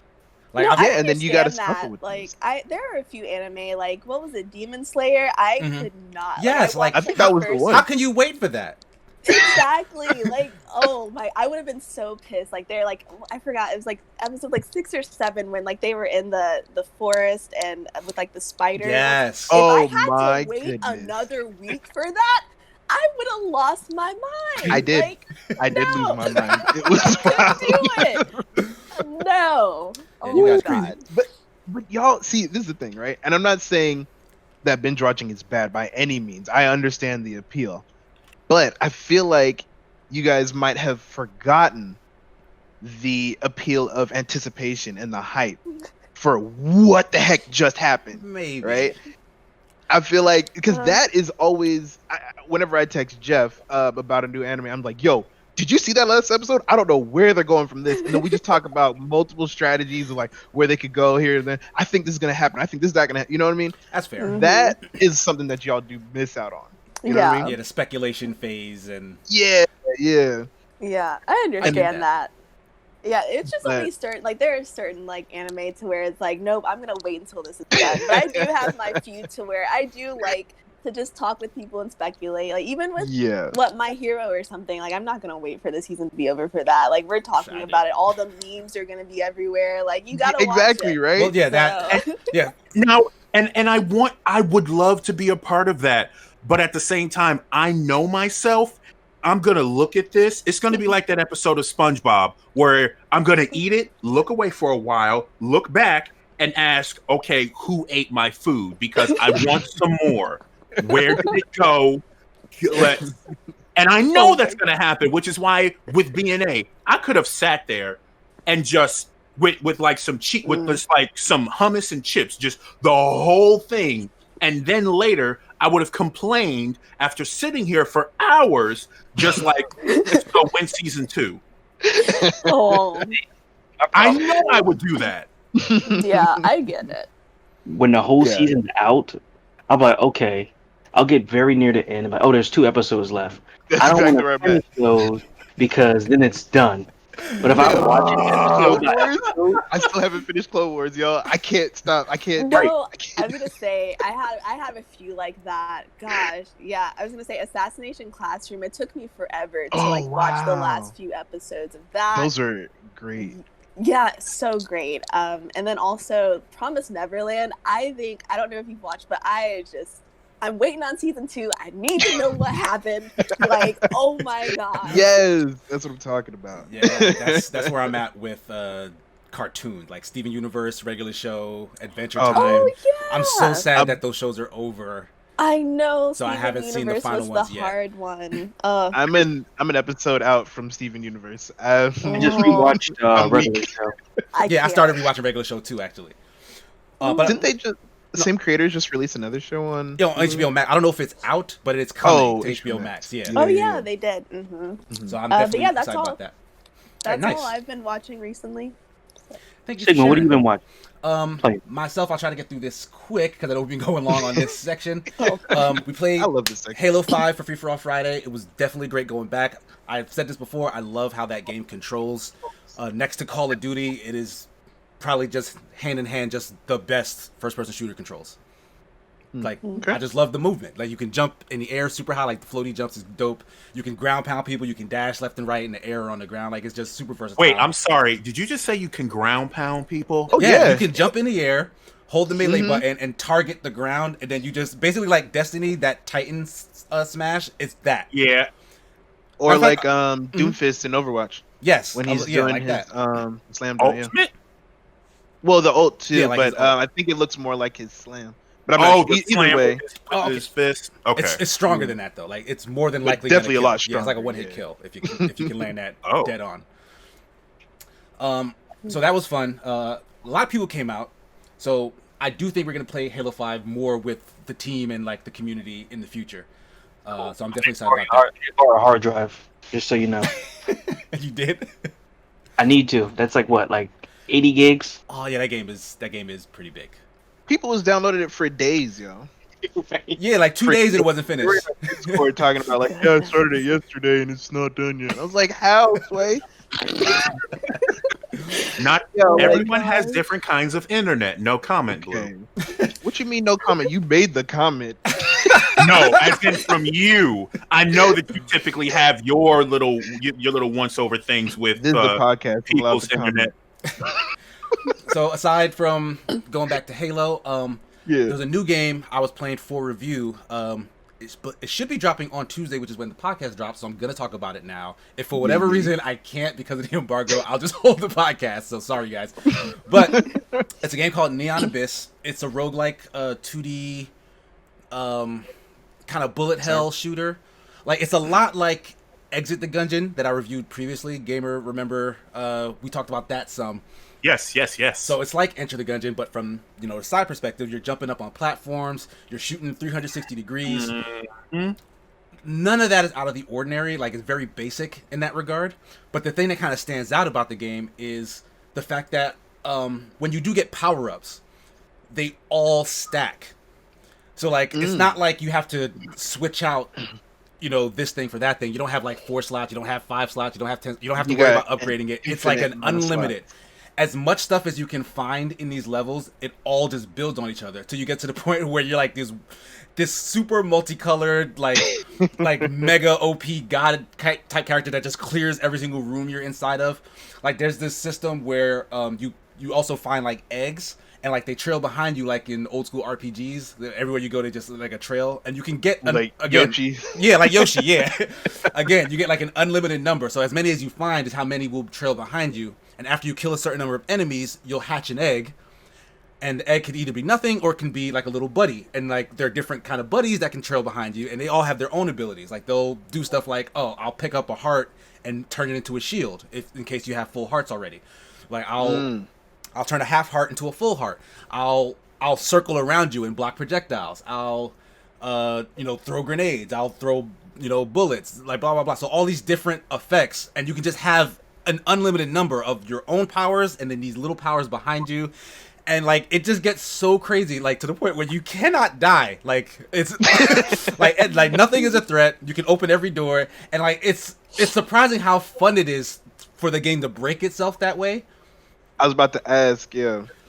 like, and then you got to suffer with like there are a few anime, like what was it, Demon Slayer? I could not. Yes, I think that was the one. How can you wait for that? Exactly. Like, oh my, I would have been so pissed. Like, they're like, I forgot, it was like episode like 6 or 7 when like they were in the forest and with like the spiders. Yes. If I had to wait another week for that, I would have lost my mind. I did. Like, I did lose my mind. It was wild. Do it. No. Yeah, you guys crazy. But y'all see, this is the thing, right? And I'm not saying that binge watching is bad by any means. I understand the appeal. But I feel like you guys might have forgotten the appeal of anticipation and the hype for what the heck just happened. Maybe. Right? I feel like because that is always whenever I text Jeff about a new anime, I'm like, "Yo, did you see that last episode? I don't know where they're going from this." And then we just talk about multiple strategies of like where they could go here and then. I think this is gonna happen. I think this is not gonna. You know what I mean? That's fair. Mhm. That is something that y'all do miss out on. You know what I mean? Yeah, the speculation phase and Yeah. Yeah, I understand that. Yeah, it's just only certain, like, there are certain, like, anime to where it's like, nope, I'm gonna wait until this is done. But I do have my few to where I do like to just talk with people and speculate. Like, even with what My Hero or something, like, I'm not gonna wait for the season to be over for that. Like, we're talking about it. All the memes are gonna be everywhere. Like, you gotta watch it. Right? Well, yeah, that. Yeah. Now, and I would love to be a part of that, but at the same time, I know myself. I'm going to look at this. It's going to be like that episode of SpongeBob where I'm going to eat it, look away for a while, look back, and ask, okay, who ate my food? Because I want some more. Where did it go? And I know that's going to happen, which is why with BNA, I could have sat there and just with like some with just like some hummus and chips, just the whole thing. And then later, I would have complained after sitting here for hours, just like, let's go win season 2. Oh. I know I would do that. Yeah, I get it. When the whole season's out, I'm like, okay, I'll get very near the end. I'm like, oh, there's 2 episodes left. I don't want to finish those because then it's done. But if I watch it episode by episode, I still haven't finished Clone Wars, y'all. I can't stop. I can't. No, I was gonna say I have a few like that. Gosh, yeah. I was gonna say Assassination Classroom. It took me forever to watch the last few episodes of that. Those are great. Yeah, so great. And then also Promised Neverland. I don't know if you've watched, but I'm waiting on season 2. I need to know what happened. Like, oh my god. Yes, that's what I'm talking about. Yeah, that's where I'm at with cartoons like Steven Universe, regular show, Adventure Time. Oh, yeah. I'm so sad that those shows are over. I know. So Steven I haven't seen the final ones yet. Hard one. I'm an episode out from Steven Universe. I just rewatched regular show. I started rewatching regular show too, actually. But didn't they just? The same creators just released another show on HBO Max. I don't know if it's out, but it's coming to HBO Max. Yeah. Oh yeah, they did. Mm-hmm. So I'm definitely excited about that. That's all I've been watching recently. Thank you. Sigma, what have you been watching? Myself, I'll try to get through this quick because I know we've been going long on this section. We played I love this section. Halo 5 for Free For All Friday. It was definitely great going back. I've said this before. I love how that game controls. Next to Call of Duty, it is probably just hand in hand, just the best first-person shooter controls. Like, I just love the movement. Like, you can jump in the air super high, like the floaty jumps is dope. You can ground pound people, you can dash left and right in the air or on the ground. Like, it's just super versatile. Wait, I'm sorry. Did you just say you can ground pound people? Oh, yeah. You can jump in the air, hold the melee button, and target the ground, and then you just, basically like Destiny, that Titan smash, it's that. Yeah. Or like Doomfist in Overwatch. Yes. When he's doing like his that. slam down. Yeah. Well, the ult too, Yeah, like but I think it looks more like his slam. But either way, his fist. Okay, it's stronger than that though. Like it's more than likely definitely a lot stronger. Yeah, it's like a one-hit kill if you can land that dead on. So that was fun. A lot of people came out, so I do think we're gonna play Halo 5 more with the team and like the community in the future. So I'm definitely excited about that. Or a hard drive, just so you know. You did? I need to. That's like what, like 80 gigs? Oh yeah, that game is pretty big. People was downloading it for days, yo. Yeah, like 2 days and it wasn't finished. We're talking about like, I started it yesterday and it's not done yet. I was like, how, Sway? Not everyone has different kinds of internet. No comment, Blue. What you mean no comment? You made the comment. No, as in from you. I know that you typically have your little once over things with this is the podcast people's internet. So aside from going back to Halo, there's a new game I was playing for review. It should be dropping on Tuesday, which is when the podcast drops, so I'm going to talk about it now. If for whatever reason I can't because of the embargo, I'll just hold the podcast, so sorry guys. But it's a game called Neon Abyss. It's a roguelike 2D kind of bullet hell shooter. Like, it's a lot like Exit the Gungeon that I reviewed previously. Gamer, remember, we talked about that some. Yes. So it's like Enter the Gungeon, but from the side perspective, you're jumping up on platforms, you're shooting 360 degrees. Mm-hmm. None of that is out of the ordinary. Like, it's very basic in that regard. But the thing that kind of stands out about the game is the fact that when you do get power-ups, they all stack. So, like, it's not like you have to switch out, this thing for that thing. You don't have, like, 4 slots. You don't have 5 slots. You don't have 10. You don't have to worry about upgrading it. It's like an unlimited. As much stuff as you can find in these levels, it all just builds on each other till you get to the point where you're like this super multicolored, like mega OP god type character that just clears every single room you're inside of. Like, there's this system where you also find like eggs, and like they trail behind you, like in old school RPGs. Everywhere you go, they just like a trail, and you can get Yoshi. Yeah, like Yoshi. Yeah. Again, you get like an unlimited number. So as many as you find is how many will trail behind you. And after you kill a certain number of enemies, you'll hatch an egg. And the egg could either be nothing or it can be like a little buddy. And like there are different kind of buddies that can trail behind you, and they all have their own abilities. Like they'll do stuff like, oh, I'll pick up a heart and turn it into a shield in case you have full hearts already. Like I'll turn a half heart into a full heart. I'll circle around you and block projectiles. I'll throw grenades. I'll throw bullets. Like blah blah blah. So all these different effects, and you can just have an unlimited number of your own powers and then these little powers behind you. And like it just gets so crazy, like to the point where you cannot die. Like it's like nothing is a threat. You can open every door, and like it's surprising how fun it is for the game to break itself that way. I was about to ask,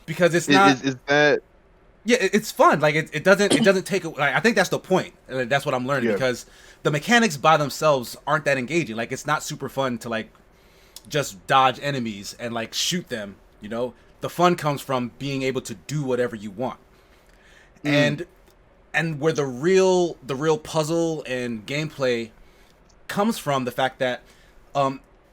because it's not. Is that? Yeah, it's fun. Like it doesn't take. Like, I think that's the point. That's what I'm learning because the mechanics by themselves aren't that engaging. Like it's not super fun to like just dodge enemies and like shoot them. The fun comes from being able to do whatever you want. And where the real puzzle and gameplay comes from the fact that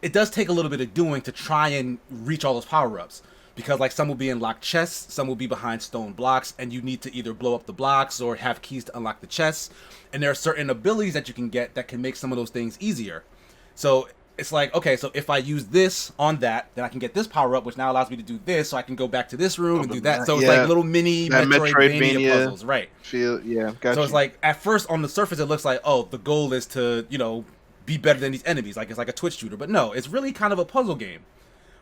it does take a little bit of doing to try and reach all those power-ups, because like some will be in locked chests, some will be behind stone blocks, and you need to either blow up the blocks or have keys to unlock the chests. And there are certain abilities that you can get that can make some of those things easier. So it's like, okay, so if I use this on that, then I can get this power up, which now allows me to do this, so I can go back to this room and do that. So it's like little mini Metroidvania puzzles, right? Gotcha. So it's like, at first on the surface, it looks like, oh, the goal is to, be better than these enemies. Like it's like a Twitch shooter. But no, it's really kind of a puzzle game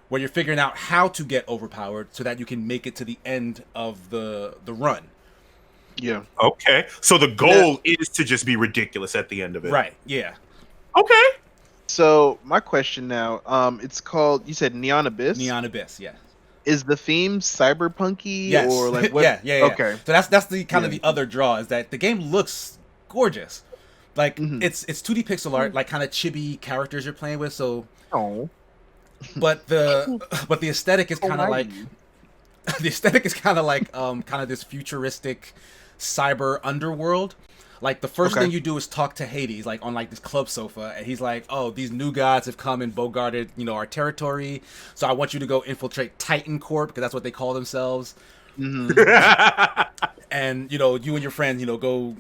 where you're figuring out how to get overpowered so that you can make it to the end of the run. Yeah. Okay. So the goal is to just be ridiculous at the end of it. Right. Yeah. Okay. So my question now, it's called, you said Neon Abyss? Neon Abyss, yeah. Is the theme cyberpunky? Yes. Or like what? Yeah. Okay. So that's the kind of the other draw, is that the game looks gorgeous. Like it's 2D pixel art, like kind of chibi characters you're playing with. So, but the aesthetic is kind of like kind of this futuristic cyber underworld. Like the first thing you do is talk to Hades, like on like this club sofa, and he's like, "Oh, these new gods have come and bogarted, our territory. So I want you to go infiltrate Titan Corp, because that's what they call themselves." And you and your friends, go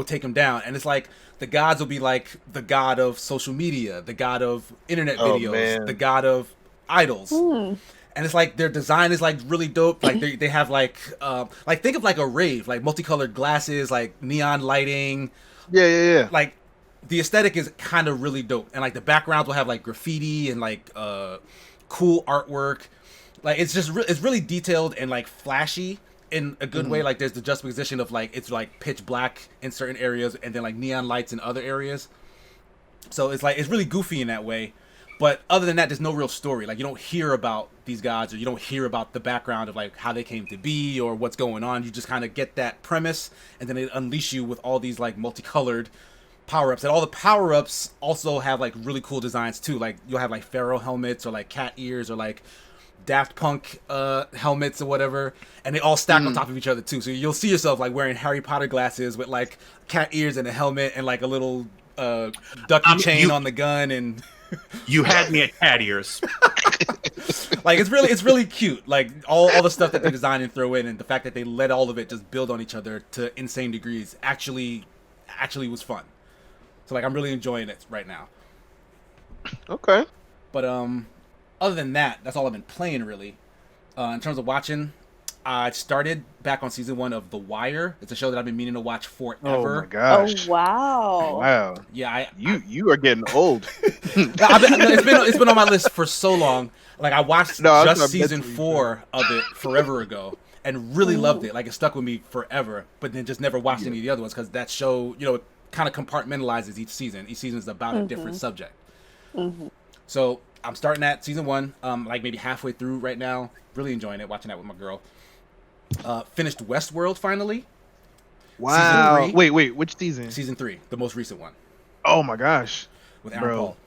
take them down. And it's like the gods will be like the god of social media, the god of internet videos, the god of idols. And it's like their design is like really dope. Like they have like think of like a rave, like multicolored glasses, like neon lighting. Yeah. Like the aesthetic is kind of really dope. And like the backgrounds will have like graffiti and like cool artwork. Like it's just it's really detailed and like flashy in a good way. Like there's the juxtaposition of like it's like pitch black in certain areas and then like neon lights in other areas. So it's like it's really goofy in that way. But other than that, there's no real story. Like you don't hear about these gods, or you don't hear about the background of like how they came to be or what's going on. You just kind of get that premise, and then they unleash you with all these like multicolored power-ups. And all the power-ups also have like really cool designs too. Like you'll have like pharaoh helmets or like cat ears or like Daft Punk helmets or whatever, and they all stack on top of each other too. So you'll see yourself like wearing Harry Potter glasses with like cat ears and a helmet and like a little ducky chain on the gun. And you had me at cat ears. Like it's really cute. Like all the stuff that they design and throw in, and the fact that they let all of it just build on each other to insane degrees actually was fun. So like I'm really enjoying it right now. Okay. But other than that, that's all I've been playing really. In terms of watching, I started back on season 1 of The Wire. It's a show that I've been meaning to watch forever. Oh my gosh! Oh wow! Wow! Yeah, you are getting old. it's been on my list for so long. Like I watched just season 4 of it forever ago, and really loved it. Like it stuck with me forever. But then just never watched any of the other ones because that show, it kind of compartmentalizes each season. Each season is about a different subject. So I'm starting at season 1, like maybe halfway through right now. Really enjoying it, watching that with my girl. Finished Westworld finally. Wow! Wait, which season? Season 3, the most recent one. Oh my gosh! With Aaron Paul.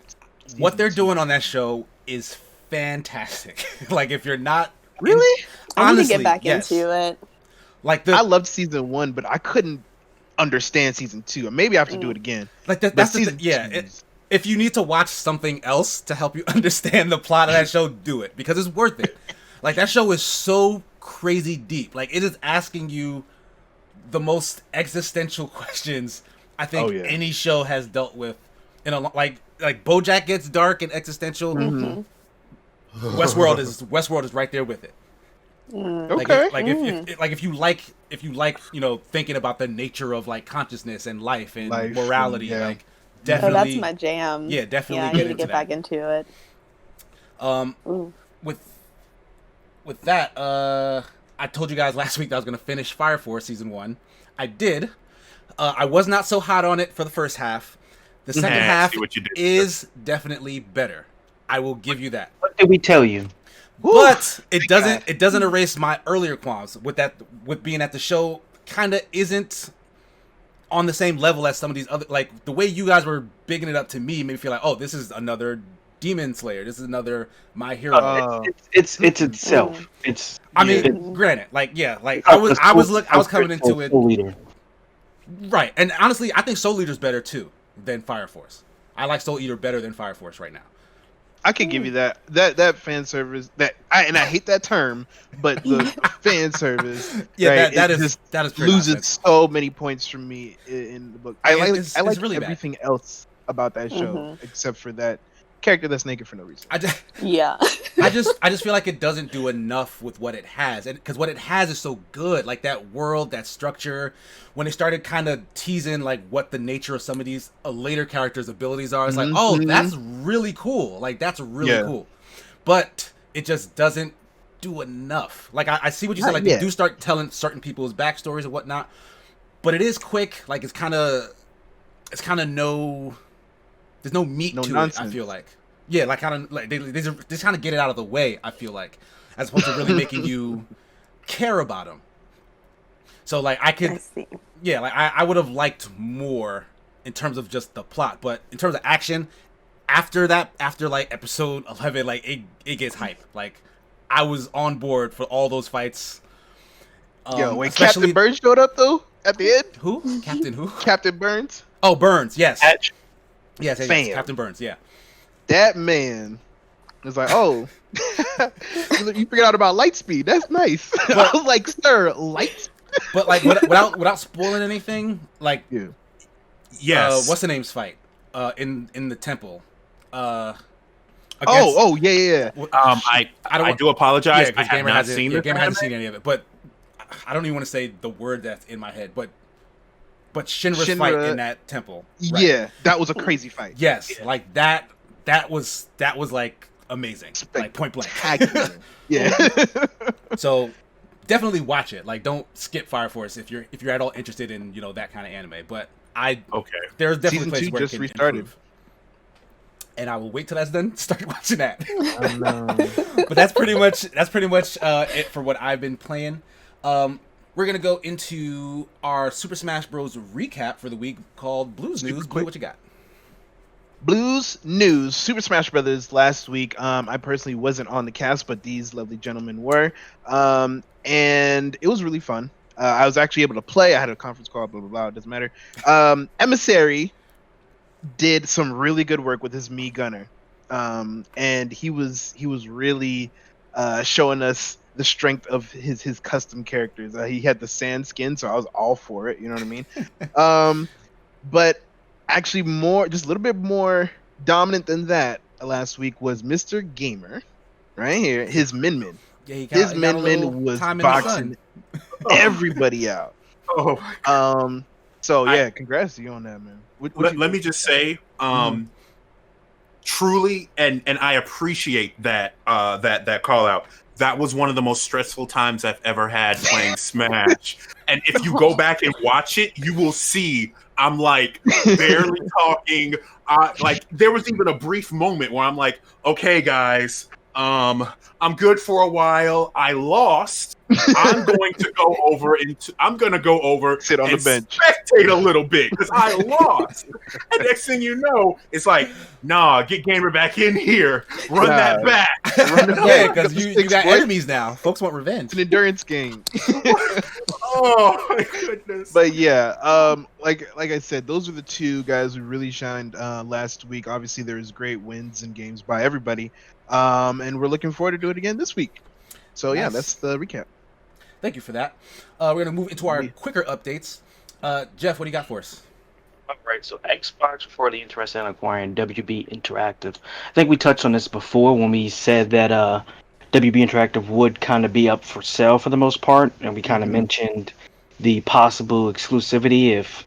What they're doing on that show is fantastic. Like if you're not really, I need to get back into it. Like I loved season 1, but I couldn't understand season 2. Maybe I have to do it again. Like that's season. If you need to watch something else to help you understand the plot of that show, do it because it's worth it. Like that show is so crazy deep. Like it is asking you the most existential questions I think any show has dealt with in a like BoJack gets dark and existential. Westworld is right there with it. Okay. If you like thinking about the nature of like consciousness and life and morality, like definitely. Oh, that's my jam. Yeah, definitely. Yeah, I need to get back into it. With that, I told you guys last week that I was going to finish Fire Force season 1. I did. I was not so hot on it for the first half. The second half is definitely better. I will give you that. What did we tell you? But it doesn't erase my earlier qualms with being at the show kind of isn't on the same level as some of these other, like the way you guys were bigging it up to me made me feel like, oh, this is another Demon Slayer. This is another My Hero. It's itself. It's. I mean, granted, I was coming into it. Right, and honestly, I think Soul Eater's better too than Fire Force. I like Soul Eater better than Fire Force right now. I could give you that fan service I hate that term, but the fan service that is loses nonsense. So many points from me in the book. I like really everything else about that show except for that character that's naked for no reason. I just feel like it doesn't do enough with what it has, and because what it has is so good, like that world, that structure. When they started kind of teasing like what the nature of some of these later characters' abilities are, it's like, oh, that's really cool. Like that's really cool, but it just doesn't do enough. Like I see what you said. Like they do start telling certain people's backstories and whatnot, but it is quick. Like it's kind of no. There's no meat to nonsense. It. I feel like, like kind of like they just kind of get it out of the way. I feel like, as opposed to really making you care about them. So like I would have liked more in terms of just the plot, but in terms of action, after like episode 11, like it gets hype. Like I was on board for all those fights. When Captain Burns showed up though at the end. Who? Captain who? Captain Burns. Oh, Burns. Yes. Yes, Captain Burns, yeah. That man was like, oh, you figured out about light speed. That's nice. But, I was like, sir, light speed? But, like, without spoiling anything, like, yes. What's the name's fight? In the temple. I do apologize. I have not seen it. Gamer hasn't seen any of it, but I don't even want to say the word that's in my head, but Shinra's fight in that temple. Right? Yeah, that was a crazy fight. Yes, like that was like amazing. Like point blank. Yeah. So definitely watch it. Like don't skip Fire Force if you're at all interested in, that kind of anime. But there's definitely places where it can improve. And I will wait till that's done to start watching that. But that's pretty much it for what I've been playing. We're going to go into our Super Smash Bros. Recap for the week called Blues News. Blue, what you got? Blues News. Super Smash Brothers last week. I personally wasn't on the cast, but these lovely gentlemen were. And it was really fun. I was actually able to play. I had a conference call, blah, blah, blah. It doesn't matter. Emissary did some really good work with his Mii Gunner. And he was really showing us the strength of his custom characters. He had the sand skin, so I was all for it. You know what I mean? But actually, just a little bit more dominant than that last week was Mr. Gamer, right here. His Min Min. Yeah, his Min was boxing everybody out. Oh my God. So yeah, congrats to you on that, man. Let me just say, truly, and I appreciate that that call out. That was one of the most stressful times I've ever had playing Smash. And if you go back and watch it, you will see I'm like barely talking. Like there was even a brief moment where I'm like, okay, guys, I'm good for a while. I lost. I'm going to go over sit on the bench, spectate a little bit because I lost. And next thing you know, it's like, nah, get Gamer back in here, run that back. Yeah, because you got enemies now. Folks want revenge. It's an endurance game. Oh my goodness. But yeah, like I said, those are the two guys who really shined last week. Obviously, there's great wins and games by everybody, and we're looking forward to do it again this week. So yeah, that's the recap. Thank you for that. We're going to move into our quicker updates. Jeff, what do you got for us? All right, so Xbox reportedly interested in acquiring WB Interactive. I think we touched on this before when we said that WB Interactive would kind of be up for sale for the most part, and we kind of mentioned the possible exclusivity if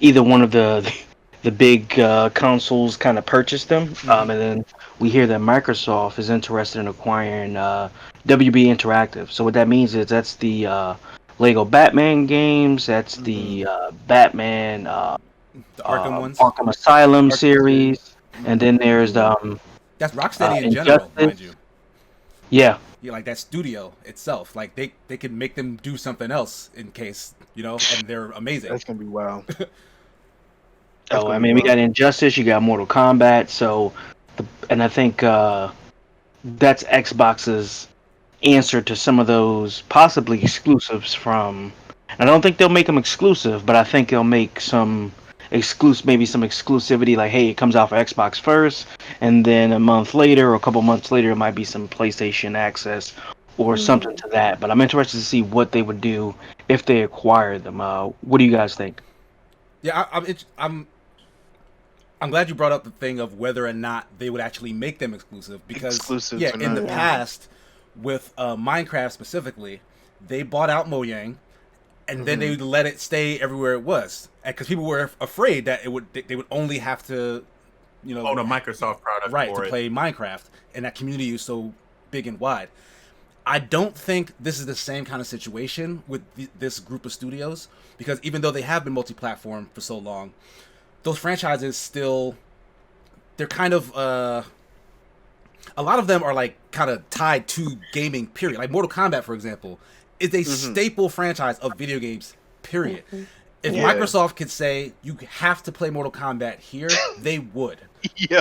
either one of the big consoles kind of purchased them. And then we hear that Microsoft is interested in acquiring WB Interactive. So what that means is that's the Lego Batman games, that's the Batman the Arkham ones, Arkham Asylum series, and then there's that's Rocksteady in general, mind you. Yeah, like that studio itself, like they could make them do something else in case, and they're amazing. That's gonna be wild. So I mean, we got Injustice, you got Mortal Kombat, and I think that's Xbox's answer to some of those possibly exclusives from. I don't think they'll make them exclusive, but I think they'll make some exclusivity. Like, hey, it comes out for Xbox first, and then a month later or a couple months later, it might be some PlayStation access or something to that. But I'm interested to see what they would do if they acquire them. What do you guys think? Yeah, I'm glad you brought up the thing of whether or not they would actually make them exclusive, because in the past with Minecraft specifically, they bought out Mojang and then they would let it stay everywhere it was, because people were afraid that they would only have to own a Microsoft product to play Minecraft, and that community is so big and wide. I don't think this is the same kind of situation with this group of studios, because even though they have been multi-platform for so long, those franchises still, they're kind of, a lot of them are like kind of tied to gaming, period. Like Mortal Kombat, for example, is a staple franchise of video games, period. If Microsoft could say, you have to play Mortal Kombat here, they would. Yo.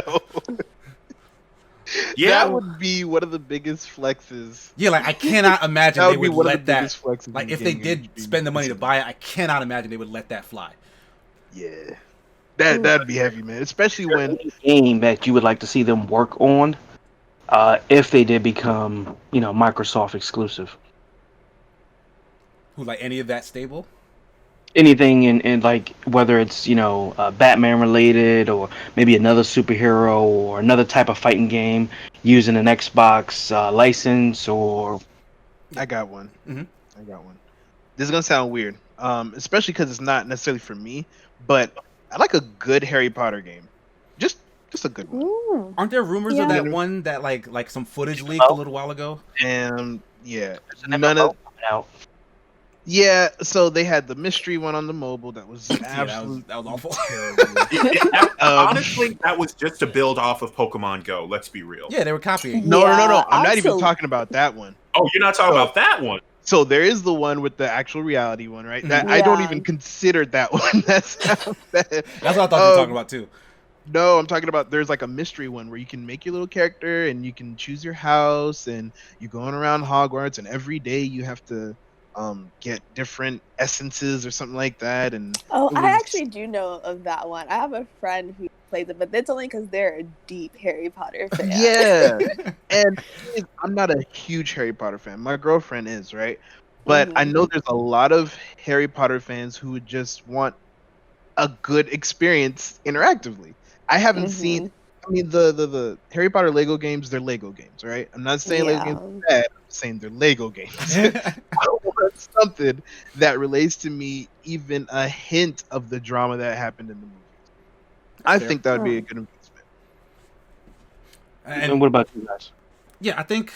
Yeah, that would be one of the biggest flexes. Yeah, like I cannot imagine they would let that. Like if they did spend the money to buy it, I cannot imagine they would let that fly. Yeah, that'd be heavy, man. Especially when game that you would like to see them work on, if they did become, Microsoft exclusive. Who, like any of that stable? Anything in like whether it's Batman related or maybe another superhero or another type of fighting game using an Xbox license or. I got one. I got one. This is gonna sound weird, especially because it's not necessarily for me, but I like a good Harry Potter game. Just a good one. Ooh. Aren't there rumors of that one that like some footage leaked a little while ago? And yeah, so they had the mystery one on the mobile that was absolute. That was awful. Honestly, that was just to build off of Pokemon Go. Let's be real. Yeah, they were copying. No. I'm not even talking about that one. Oh, you're not talking about that one. So there is the one with the actual reality one, right? That I don't even consider that one. That's what I thought you were talking about too. No, I'm talking about there's like a mystery one where you can make your little character and you can choose your house and you're going around Hogwarts and every day you have to get different essences or something like that. And I actually do know of that one. I have a friend who plays it, but that's only because they're a deep Harry Potter fan. Yeah, and I'm not a huge Harry Potter fan. My girlfriend is, right? But I know there's a lot of Harry Potter fans who would just want a good experience interactively. I haven't seen I mean, the Harry Potter Lego games, they're Lego games, right? I'm not saying Lego games are bad. I'm saying they're Lego games. I want something that relates to me, even a hint of the drama that happened in the movies. I think that would be a good investment. And what about you guys? Yeah, I think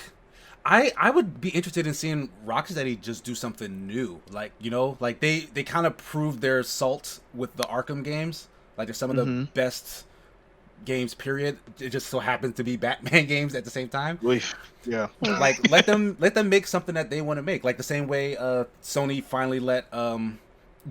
I would be interested in seeing Rocksteady just do something new. Like, you know, like they kind of proved their salt with the Arkham games. Like, they're some of the best games, period. It just so happens to be Batman games at the same time. Yeah. Like, let them make something that they want to make. Like the same way Sony finally let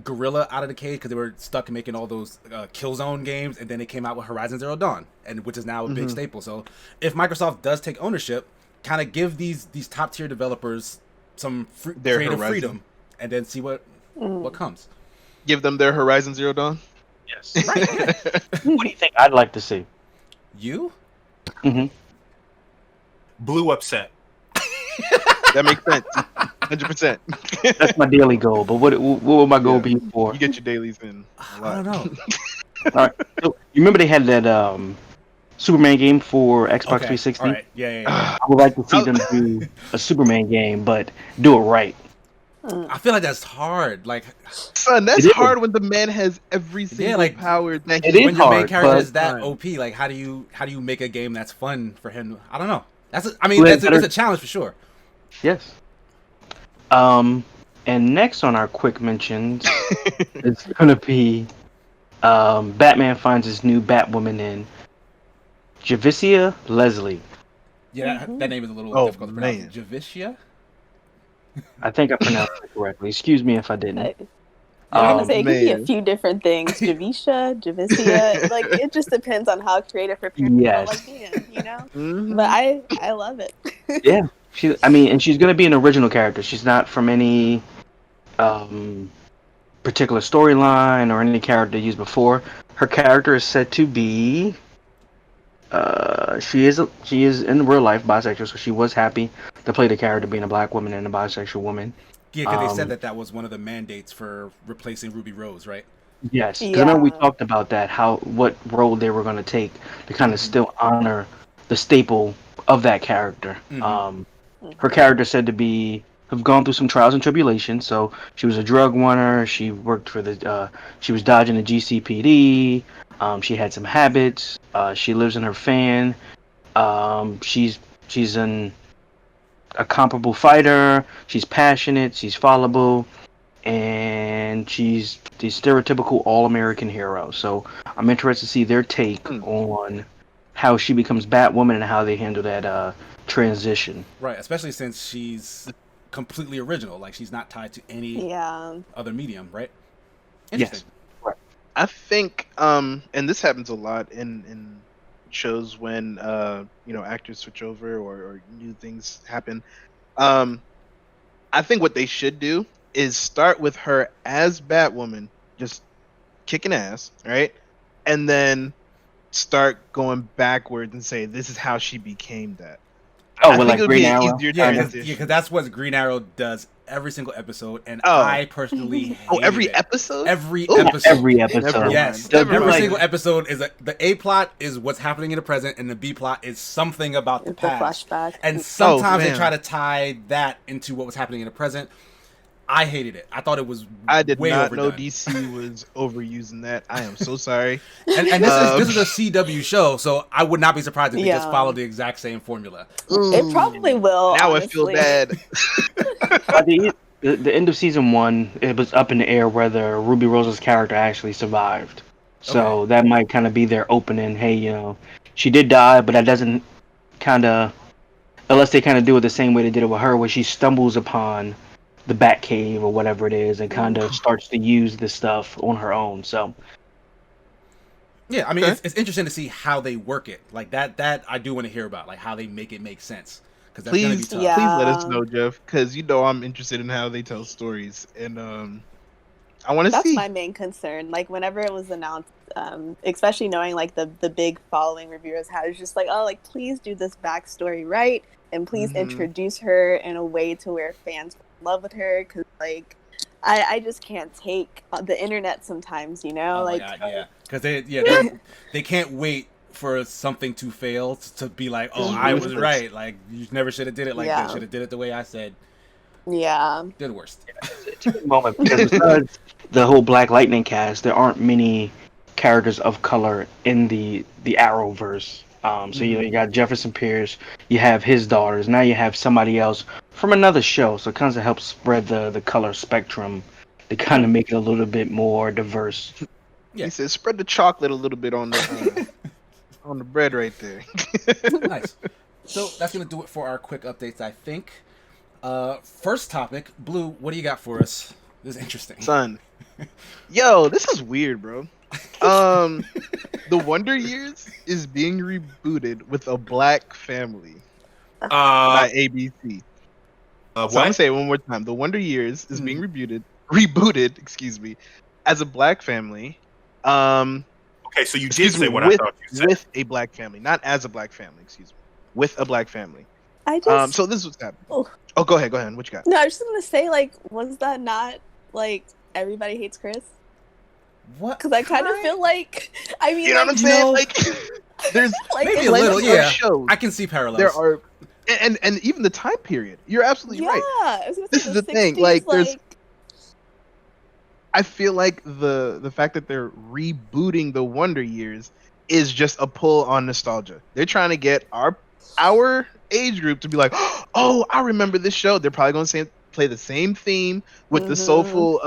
Guerrilla out of the cage because they were stuck in making all those Killzone games, and then they came out with Horizon Zero Dawn, and which is now a big staple. So if Microsoft does take ownership, kind of give these top tier developers some creative freedom, and then see what comes. Give them their Horizon Zero Dawn. Yes. Right. Yeah. What do you think I'd like to see? You? Blue upset. That makes sense. 100%. That's my daily goal. But what would my goal be for? You get your dailies in. I don't know. All right. So, you remember they had that Superman game for Xbox 360? All right. Yeah. I would like to see them do a Superman game, but do it right. I feel like that's hard. Like, son, that's hard when the man has every single power. That it is when your main character is that OP. Like, how do you make a game that's fun for him? I don't know. That's a challenge for sure. Yes. And next on our quick mentions is gonna be Batman finds his new Batwoman in Javicia Leslie. Yeah, that name is a little difficult to pronounce. Javicia? I think I pronounced it correctly. Excuse me if I didn't. I was gonna say it could be a few different things. Javicia, like it just depends on how creative her parents like being, you know. But I love it. Yeah, she's gonna be an original character. She's not from any particular storyline or any character used before. Her character is said to be. She is in real life bisexual, so she was happy to play the character being a black woman and a bisexual woman. Yeah, because they said that was one of the mandates for replacing Ruby Rose, right? Yes, because I know we talked about that, what role they were going to take to kind of still honor the staple of that character. Her character said to have gone through some trials and tribulations. So she was a drug runner. She worked for she was dodging the GCPD. She had some habits. She lives in her fan. She's a comparable fighter. She's passionate. She's fallible, and she's the stereotypical all-American hero. So I'm interested to see their take on how she becomes Batwoman and how they handle that transition. Right, especially since she's completely original. Like, she's not tied to any other medium, right? Yes. I think, and this happens a lot in shows when actors switch over or new things happen. I think what they should do is start with her as Batwoman, just kicking ass, right? And then start going backwards and say this is how she became that. Oh, well, like Green Arrow? Yeah, because that's what Green Arrow does every single episode, and I personally hate every episode? Every episode. Yes. Every single episode is the A plot is what's happening in the present, and the B plot is something about the past. Flashback. And sometimes they try to tie that into what was happening in the present. I hated it. I thought it was I did way not overdone. know DC was overusing that. I am so sorry. And this is a CW show, so I would not be surprised if they just followed the exact same formula. It probably will. Now honestly. I feel bad. By the end of season 1, it was up in the air whether Ruby Rose's character actually survived. So that might kind of be their opening. Hey, she did die, but that doesn't unless they kind of do it the same way they did it with her, where she stumbles upon the Batcave or whatever it is and kind of starts to use this stuff on her own. So yeah, I mean, it's interesting to see how they work it. Like that I do want to hear about, like how they make it make sense. Because that's gonna be tough. Yeah. Please let us know, Jeff, because I'm interested in how they tell stories, and I want to see. That's my main concern. Like whenever it was announced, especially knowing like the big following reviewers had, it's just like, oh, like please do this backstory right, and please introduce her in a way to where fans fall in love with her, because like I just can't take the internet sometimes, Oh like my God, yeah, because they can't wait for something to fail to be like, oh, I was right. Like you never should have did it like this. Should have did it the way I said. Yeah. Did the worst. It's a good moment because besides the whole Black Lightning cast, there aren't many characters of color in the Arrowverse. So you got Jefferson Pierce, you have his daughters. Now you have somebody else from another show. So it kind of helps spread the color spectrum to kind of make it a little bit more diverse. Yeah. He says, spread the chocolate a little bit on the on the bread right there. Nice. So that's gonna do it for our quick updates, I think. First topic, Blue. What do you got for us? This is interesting. Son, yo, this is weird, bro. The Wonder Years is being rebooted with a black family by ABC. So I'm gonna say it one more time. The Wonder Years is being rebooted, excuse me, as a black family. Okay, so you did say what I thought you said. With a black family, not as a black family, excuse me. With a black family. I just so this is what's happening. Oh, go ahead. What you got? No, I was just gonna say, like, was that not like Everybody Hates Chris? What? Because I kind of feel like, I mean, you know what I'm saying? Like, there's like, maybe a little, yeah. Shows. I can see parallels. There are, and even the time period. You're absolutely right. I was gonna say this is the 60s, thing. Like, there's. I feel like the fact that they're rebooting the Wonder Years is just a pull on nostalgia. They're trying to get our age group to be like, oh, I remember this show. They're probably going to play the same theme with the soulful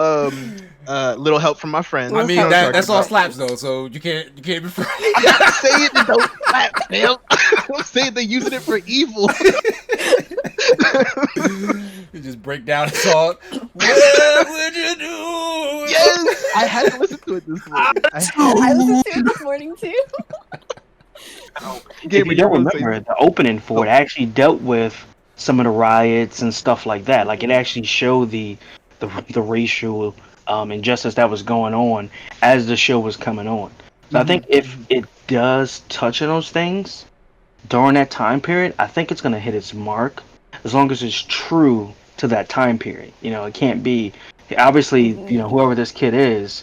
Little Help from My Friends. I mean, that's all slaps though, so you can't be. I'm not saying it don't slap, man. I'm saying they're using it for evil. You just break down the song. What would you do? Yes, I had to listen to it this morning. I listened to it this morning too. If you don't remember, the opening for it actually dealt with some of the riots and stuff like that. Like, it actually showed the racial injustice that was going on as the show was coming on. So I think if it does touch on those things during that time period, I think it's going to hit its mark as long as it's true to that time period. You know, it can't be, obviously, you know, whoever this kid is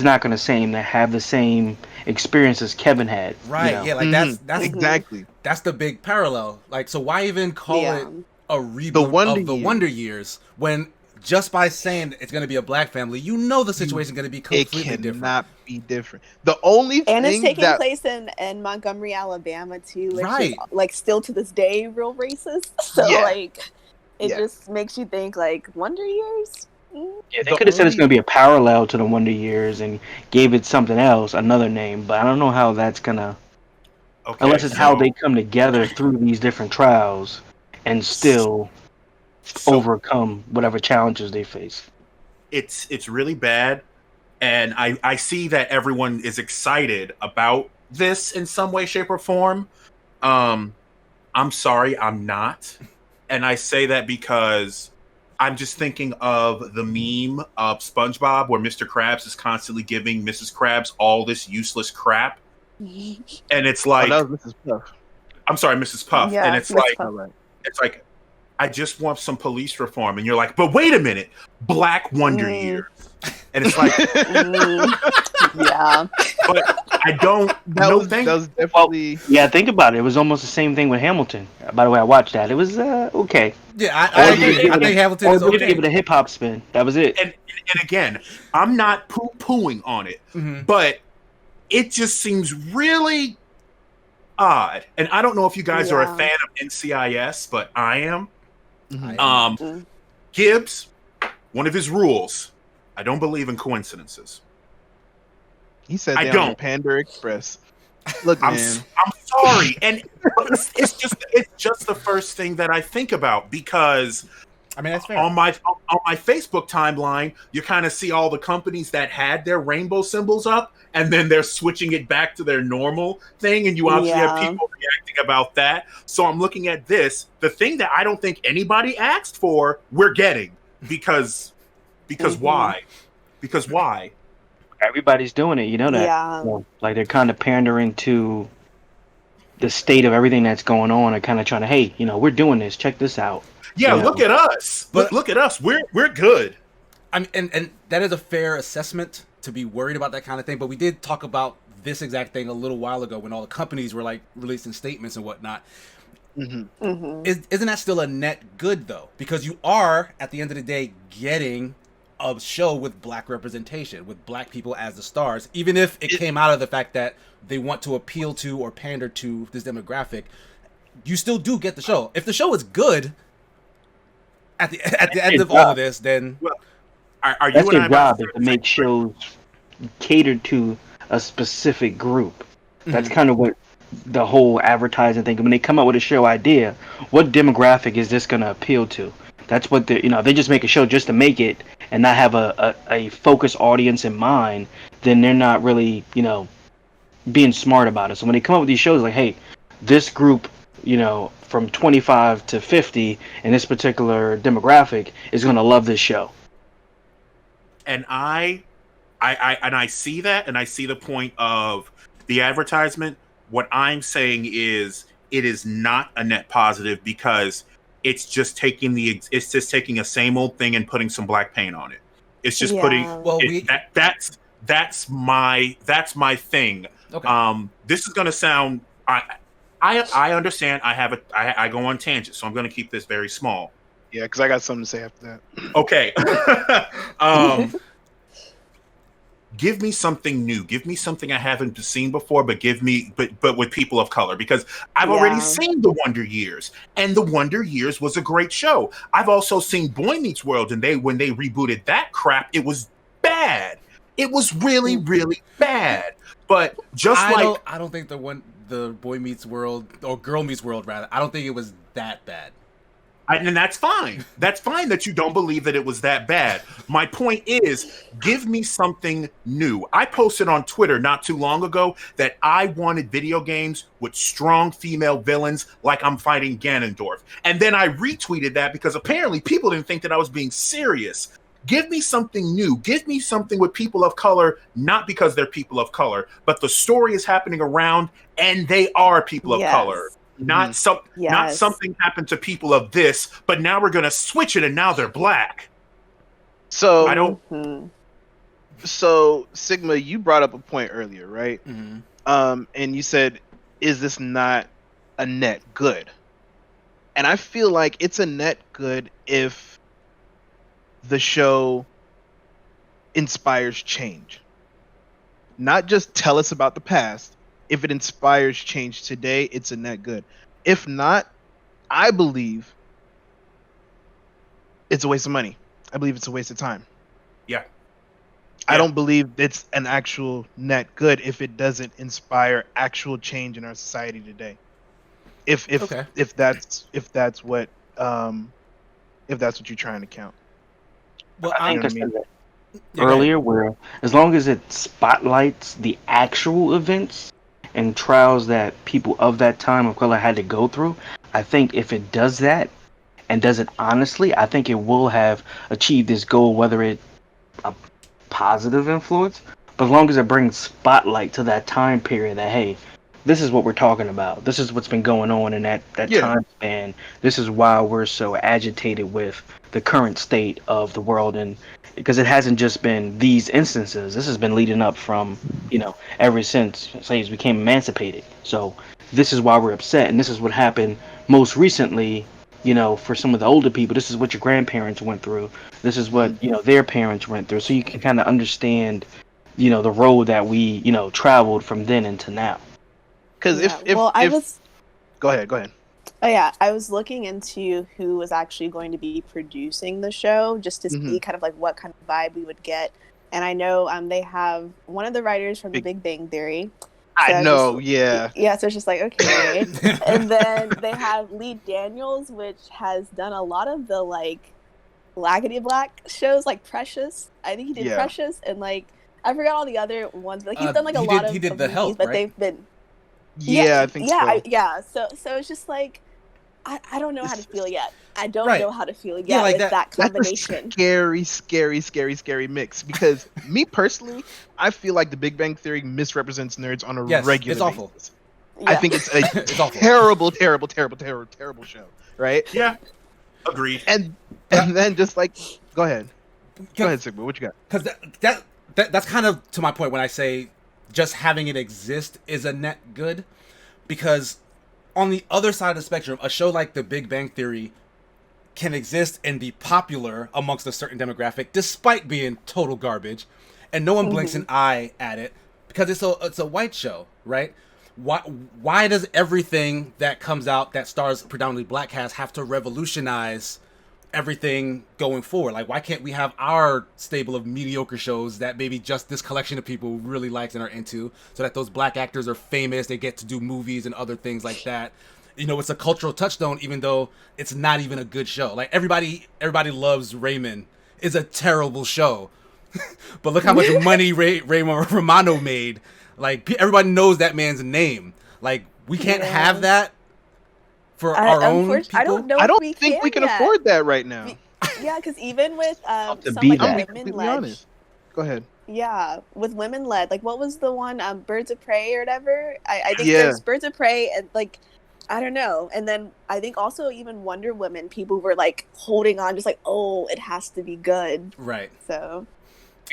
not going to have the same experience as Kevin had. Right, you know? yeah, like that's exactly. That's the big parallel. Like, so why even call it a reboot of the Wonder Years when just by saying it's going to be a black family, you know the situation is going to be completely different. It cannot be different. The only thing and it's taking place in Montgomery, Alabama too, which is, like, still to this day real racist. So like, it just makes you think, like, Wonder Years. Yeah, they could have said it's going to be a parallel to the Wonder Years and gave it something else, another name, but I don't know how that's going to... unless it's how they come together through these different trials and still overcome whatever challenges they face. It's really bad, and I see that everyone is excited about this in some way, shape, or form. I'm sorry, I'm not. And I say that because... I'm just thinking of the meme of SpongeBob where Mr. Krabs is constantly giving Mrs. Krabs all this useless crap. And it's like... that was Mrs. Puff. I'm sorry, Mrs. Puff. Yeah, and it's like, I just want some police reform. And you're like, but wait a minute, Black Wonder Years. And it's like... yeah. But I don't... That was definitely... yeah, think about it. It was almost the same thing with Hamilton. By the way, I watched that. It was okay. Yeah, I think Hamilton is okay. Give it a hip-hop spin. That was it. And again, I'm not poo-pooing on it, but it just seems really odd. And I don't know if you guys are a fan of NCIS, but I am. Gibbs, one of his rules, I don't believe in coincidences. He said that on Panda Express. Look, man. I'm sorry, and it's just the first thing that I think about, because I mean, that's fair. On my Facebook timeline, you kind of see all the companies that had their rainbow symbols up, and then they're switching it back to their normal thing, and you obviously have people reacting about that. So I'm looking at this, the thing that I don't think anybody asked for, we're getting, because why? Because why? Everybody's doing it, you know that. Yeah. You know, like, they're kind of pandering to the state of everything that's going on and kind of trying to, hey, you know, we're doing this. Check this out. Yeah, look at us. Look at us. We're good. I mean, and that is a fair assessment to be worried about that kind of thing. But we did talk about this exact thing a little while ago when all the companies were like releasing statements and whatnot. Isn't that still a net good though? Because you are at the end of the day getting a show with black representation, with black people as the stars, even if it came out of the fact that they want to appeal to or pander to this demographic. You still do get the show. If the show is good at the end of all of this, then are you that's and their I about job, is to make shows catered to a specific group. That's kind of what the whole advertising thing. When they come up with a show idea, what demographic is this going to appeal to? That's what they, they just make a show just to make it and not have a focused audience in mind. Then they're not really, being smart about it. So when they come up with these shows, like, hey, this group, from 25 to 50 in this particular demographic is going to love this show. And I see that, and I see the point of the advertisement. What I'm saying is, it is not a net positive because it's just taking a same old thing and putting some black paint on it. It's just that's my thing. Okay. This is going to sound. I understand. I go on tangents, so I'm going to keep this very small. Yeah, because I got something to say after that. Okay. Give me something new. Give me something I haven't seen before, but but with people of color, because I've already seen The Wonder Years, and The Wonder Years was a great show. I've also seen Boy Meets World, and when they rebooted that crap, it was bad. It was really, really bad. But I don't think the Boy Meets World, or Girl Meets World rather, I don't think it was that bad. And that's fine. That's fine that you don't believe that it was that bad. My point is, give me something new. I posted on Twitter not too long ago that I wanted video games with strong female villains like I'm fighting Ganondorf. And then I retweeted that because apparently people didn't think that I was being serious. Give me something new. Give me something with people of color, not because they're people of color, but the story is happening around and they are people of color. Not something happened to people of this, but now we're gonna switch it and now they're black. So I don't. So Sigma, you brought up a point earlier, right? And you said, "Is this not a net good?" And I feel like it's a net good if the show inspires change. Not just tell us about the past. If it inspires change today, it's a net good. If not, I believe it's a waste of money. I believe it's a waste of time. Yeah. I don't believe it's an actual net good if it doesn't inspire actual change in our society today. If that's what you're trying to count. Well, I think I said that earlier, where as long as it spotlights the actual events and trials that people of that time of color had to go through, I think if it does that and does it honestly, I think it will have achieved this goal, whether it a positive influence, but as long as it brings spotlight to that time period that, hey, this is what we're talking about. This is what's been going on in that time span. This is why we're so agitated with the current state of the world, and because it hasn't just been these instances. This has been leading up from, ever since slaves became emancipated. So this is why we're upset, and this is what happened most recently, for some of the older people. This is what your grandparents went through. This is what, their parents went through. So you can kind of understand, the road that we, traveled from then into now. Because Go ahead. Oh yeah, I was looking into who was actually going to be producing the show just to see kind of like what kind of vibe we would get. And I know they have one of the writers from The Big Bang Theory. So I know, yeah. Yeah, so it's just like, okay. And then they have Lee Daniels, which has done a lot of the like Blackity Black shows, like Precious. I think he did Precious, and like I forgot all the other ones. Like he's done like a lot of he did The Help, but right? they've been I think so. So it's just like I don't know how to feel yet. I don't know how to feel yet like with that combination. That's a scary mix. Because me personally, I feel like The Big Bang Theory misrepresents nerds on a regular it's awful. basis. Yeah. I think it's a terrible show. Right? Yeah. Agreed. And then just like, go ahead, Sigma. What you got? Because that's kind of to my point when I say just having it exist is a net good, because on the other side of the spectrum, a show like The Big Bang Theory can exist and be popular amongst a certain demographic despite being total garbage, and no one blinks an eye at it because it's a white show, right? Why does everything that comes out that stars predominantly black cast have to revolutionize everything going forward? Like, why can't we have our stable of mediocre shows that maybe just this collection of people really likes and are into, so that those black actors are famous, they get to do movies and other things like that? You know, it's a cultural touchstone, even though it's not even a good show. Like, Everybody Loves Raymond is a terrible show. But look how much money Raymond Romano made. Like, everybody knows that man's name. Like, we can't have that for our own people. I don't think we can afford that right now. Yeah, because even with some be like that. women-led. Go ahead. Yeah, with women-led. Like, what was the one? Birds of Prey or whatever? I think there's Birds of Prey and, like, I don't know. And then I think also even Wonder Woman, people were, like, holding on, just like, oh, it has to be good. Right. So...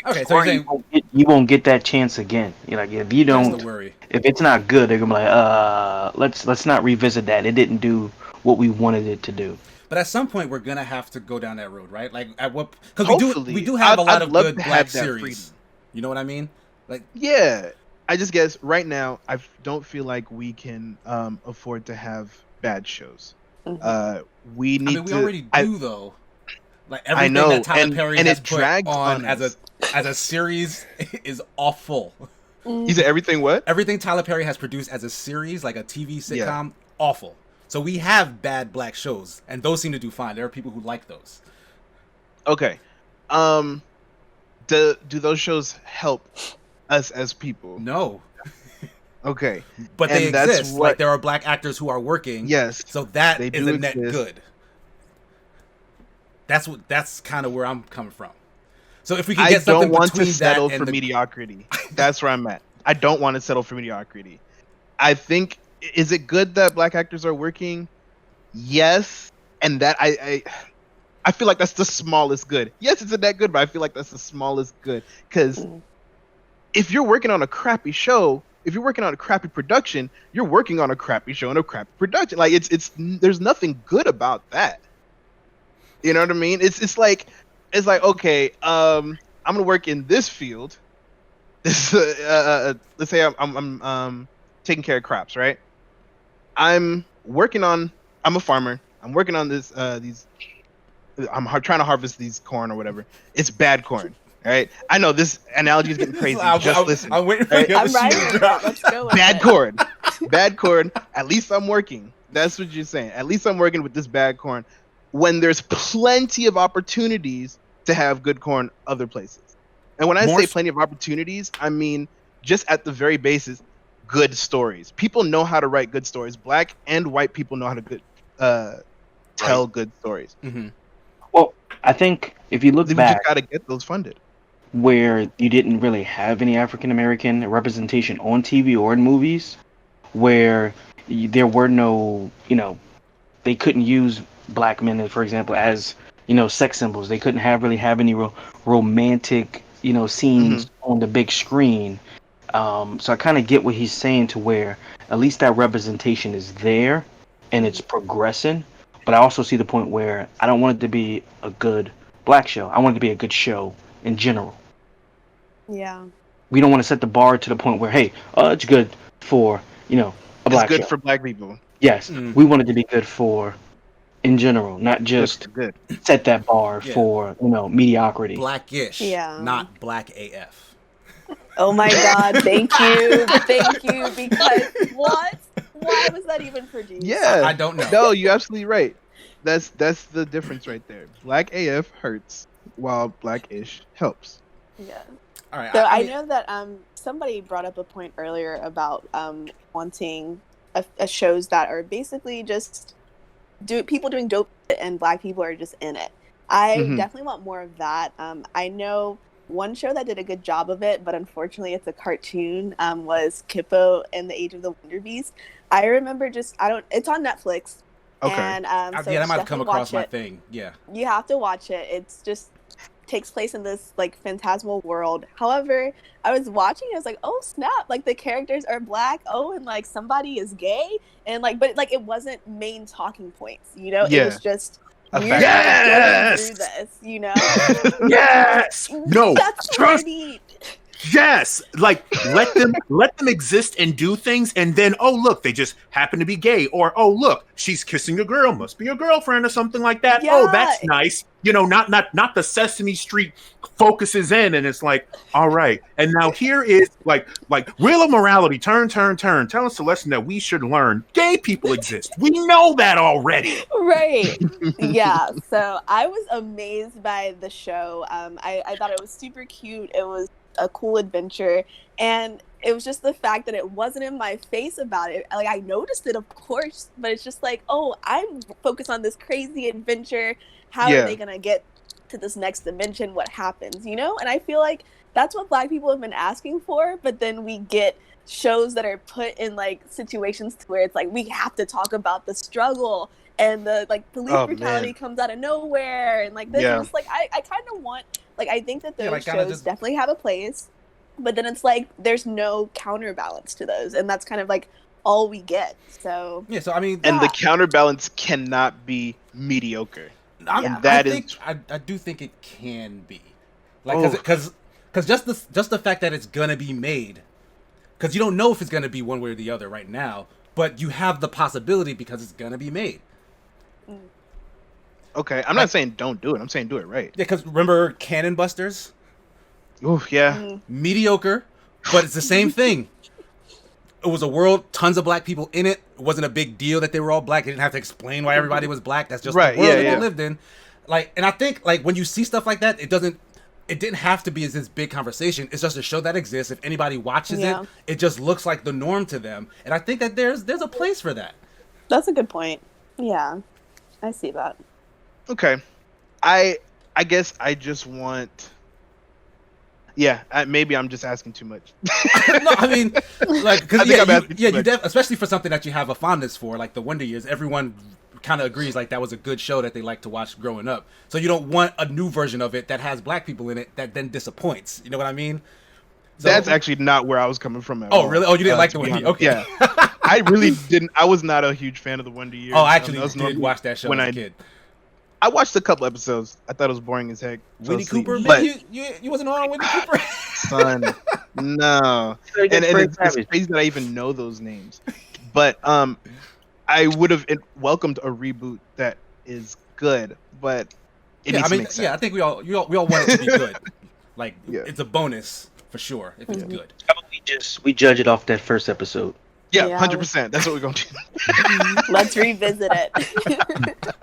Okay, so you won't get that chance again. You're like, if you don't, if it's not good, they're gonna be like, let's not revisit that. It didn't do what we wanted it to do. But at some point, we're gonna have to go down that road, right? Like, at what? Because we do have a lot of good black series. Freedom. You know what I mean? Like, yeah. I just guess right now I don't feel like we can afford to have bad shows. We need. We already do though. Like, everything I know, that Tyler Perry has it put on as a series is awful. You said everything what? Everything Tyler Perry has produced as a series, like a TV sitcom, awful. So we have bad black shows, and those seem to do fine. There are people who like those. Okay. Do those shows help us as people? No. Okay. But they exist. Like, there are black actors who are working. Yes. So that is a net good. That's kind of where I'm coming from. So if we can get something between that, I don't want to settle for mediocrity. That's where I'm at. I don't want to settle for mediocrity. I think, is it good that black actors are working? Yes, and that I feel like that's the smallest good. Yes, it's a net good, but I feel like that's the smallest good, because if you're working on a crappy show, if you're working on a crappy production, you're working on a crappy show and a crappy production. Like, it's there's nothing good about that. You know what I mean? It's like okay, I'm gonna work in this field. This let's say I'm taking care of crops, right? I'm a farmer. I'm working on this I'm trying to harvest these corn or whatever. It's bad corn, right? I know this analogy is getting crazy. Just listen. I'm waiting for you to shoot. Let's go with bad corn. Bad corn. At least I'm working. That's what you're saying. At least I'm working with this bad corn, when there's plenty of opportunities to have good corn other places. And when I say plenty of opportunities, I mean just at the very basis, good stories. People know how to write good stories. Black and white people know how to tell good stories. Mm-hmm. Well, I think if you look back, you got to get those funded. Where you didn't really have any African American representation on TV or in movies, where there were no, they couldn't use black men, for example, as sex symbols. They couldn't really have any romantic scenes on the big screen. So I kind of get what he's saying, to where at least that representation is there and it's progressing. But I also see the point where I don't want it to be a good black show. I want it to be a good show in general. Yeah. We don't want to set the bar to the point where, hey, it's good for a black show. It's good for black people. Yes, we want it to be good for, in general, not just set that bar for mediocrity. Blackish, not black AF. Oh my God! Thank you, because what? Why was that even produced? Yeah, I don't know. No, you're absolutely right. That's the difference right there. Black AF hurts, while blackish helps. Yeah. All right. So I know that somebody brought up a point earlier about wanting a shows that are basically just people doing dope shit and black people are just in it. I definitely want more of that. I know one show that did a good job of it, but unfortunately it's a cartoon, was Kippo and the Age of the Wonder Beast. I remember it's on Netflix. Okay. And, so that might have come across my thing. Yeah. You have to watch it. It's just takes place in this like phantasmal world. However, I was watching, I was like, oh snap, like the characters are black, oh, and like somebody is gay, and like, but like it wasn't main talking points, you know? Yeah. It was just we're Yes! going through this, you know? Yes! No, That's trust. neat. Yes, like let them exist and do things, and then oh look, they just happen to be gay, or oh look, she's kissing a girl, must be a girlfriend or something like that. Yeah. Oh, that's nice. You know, not the Sesame Street focuses in, and it's like, all right, and now here is like wheel of morality, turn, tell us a lesson that we should learn. Gay people exist. We know that already. Right. Yeah. So I was amazed by the show. I thought it was super cute. It was a cool adventure, and it was just the fact that it wasn't in my face about it. Like, I noticed it, of course, but it's just like, oh, I'm focused on this crazy adventure. How are they gonna get to this next dimension? What happens, you know? And I feel like that's what Black people have been asking for, but then we get shows that are put in like situations to where it's like we have to talk about the struggle, and the like police brutality comes out of nowhere, and like this is like I kind of want, like, I think that those shows definitely have a place, but then it's like there's no counterbalance to those, and that's kind of like all we get. So yeah, so I mean, and the counterbalance cannot be mediocre. I do think it can be, like, because just the fact that it's gonna be made, because you don't know if it's gonna be one way or the other right now, but you have the possibility because it's gonna be made. Okay, I'm not saying don't do it. I'm saying do it right. Yeah, because remember Cannon Busters? Oh, yeah. Mediocre, but it's the same thing. It was a world, tons of black people in it. It wasn't a big deal that they were all black. They didn't have to explain why everybody was black. That's just the world that they lived in. Like, and I think like when you see stuff like that, it didn't have to be this big conversation. It's just a show that exists. If anybody watches it, it just looks like the norm to them. And I think that there's a place for that. That's a good point. Yeah, I see that. Okay, I guess I just want. Yeah, maybe I'm just asking too much. No, I mean, like, because especially for something that you have a fondness for, like the Wonder Years. Everyone kind of agrees like that was a good show that they liked to watch growing up. So you don't want a new version of it that has black people in it that then disappoints. You know what I mean? So, that's actually not where I was coming from at all. Oh, really? Oh, you didn't like the Wonder Years? Okay. Yeah, I really didn't. I was not a huge fan of the Wonder Years. Oh, I actually did watch that show when as a kid. I watched a couple episodes. I thought it was boring as heck. Winnie Cooper? But you wasn't on Winnie Cooper? Son, no. And it's crazy that I even know those names. But I would have welcomed a reboot that is good, but it needs to make sense. Yeah, I think we all want it to be good. Like, it's a bonus for sure if it's good. How about we judge it off that first episode? Yeah, 100%. That's what we're going to do. Let's revisit it.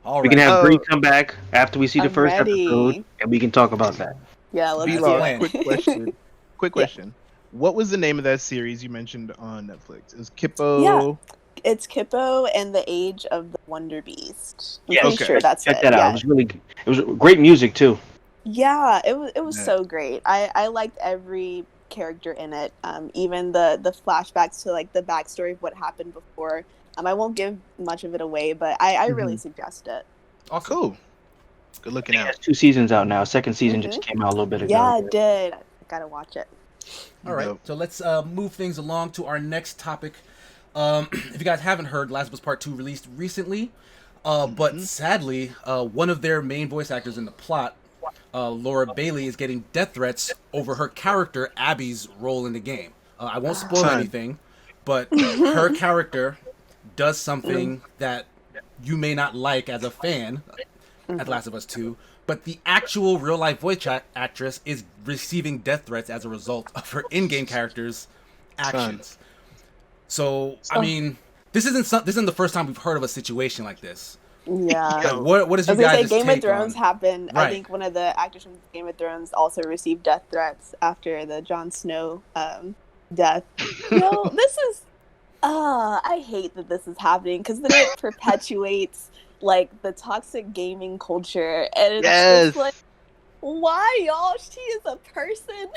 All right. We can have Bree come back after we see the first episode, and we can talk about that. Yeah, let's do it. Quick question. What was the name of that series you mentioned on Netflix? It was Kippo? Yeah, it's Kippo and the Age of the Wonder Beast. I'm pretty sure that's Check that out. It was great music too. Yeah, it was so great. I liked every character in it. Even the flashbacks to like the backstory of what happened before. I won't give much of it away, but I really suggest it. Awesome. Cool. Good looking out. It has 2 seasons out now. Second season just came out a little bit ago. Yeah, it did. I gotta watch it. All right, so let's move things along to our next topic. If you guys haven't heard, Last of Us Part 2 released recently, but sadly, one of their main voice actors in the plot, Laura Bailey, is getting death threats over her character Abby's role in the game. I won't spoil anything, but her character does something that you may not like as a fan at Last of Us 2, but the actual real-life voice actress is receiving death threats as a result of her in-game character's actions. So, I mean, this isn't the first time we've heard of a situation like this. Yeah. What is you guys' Game take of Thrones on? happened. Right. I think one of the actors from Game of Thrones also received death threats after the Jon Snow death. This is I hate that this is happening because then it perpetuates like the toxic gaming culture, and it's just like, why, y'all? She is a person.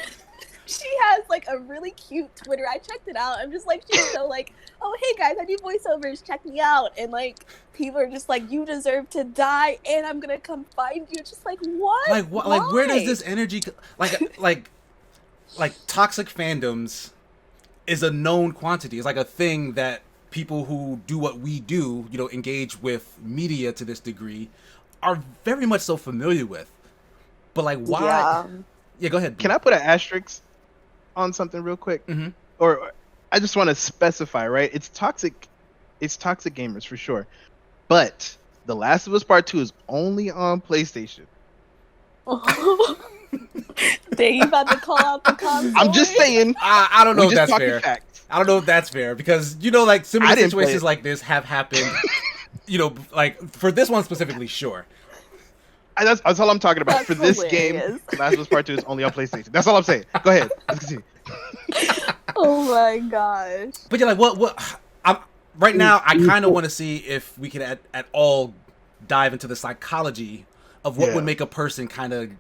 She has like a really cute Twitter. I checked it out. I'm just like, she's so like, oh hey guys, I do voiceovers. Check me out. And like people are just like, you deserve to die, and I'm gonna come find you. It's just like what? Like what? Like where does this energy? Like toxic fandoms is a known quantity. It's like a thing that people who do what we do, you know, engage with media to this degree, are very much so familiar with. But like, why? Yeah, go ahead. Can I put an asterisk on something real quick? Mm-hmm. Or I just want to specify, right? It's toxic gamers for sure. But The Last of Us Part 2 is only on PlayStation. Dang, you about to call out the console? I'm just saying. I don't know if that's fair. Facts. I don't know if that's fair because, you know, like similar situations like this have happened. You know, like for this one specifically, sure. That's all I'm talking about. That's For this hilarious. game, Last of Us Part 2 is only on PlayStation. That's all I'm saying. Go ahead. Let's continue. Oh my gosh. But you're like, what? Right now, I kind of want to see if we can at all dive into the psychology of what would make a person kind of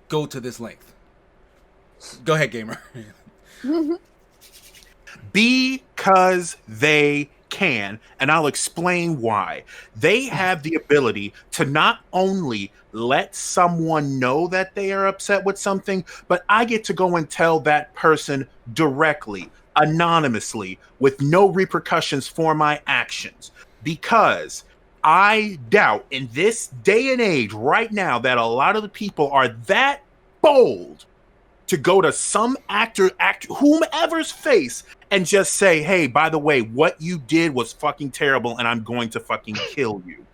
go to this length. Go ahead, gamer. Because they can, and I'll explain why. They have the ability to not only let someone know that they are upset with something, but I get to go and tell that person directly, anonymously, with no repercussions for my actions. Because I doubt in this day and age right now that a lot of the people are that bold to go to some actor, whomever's face and just say, hey, by the way, what you did was fucking terrible and I'm going to fucking kill you.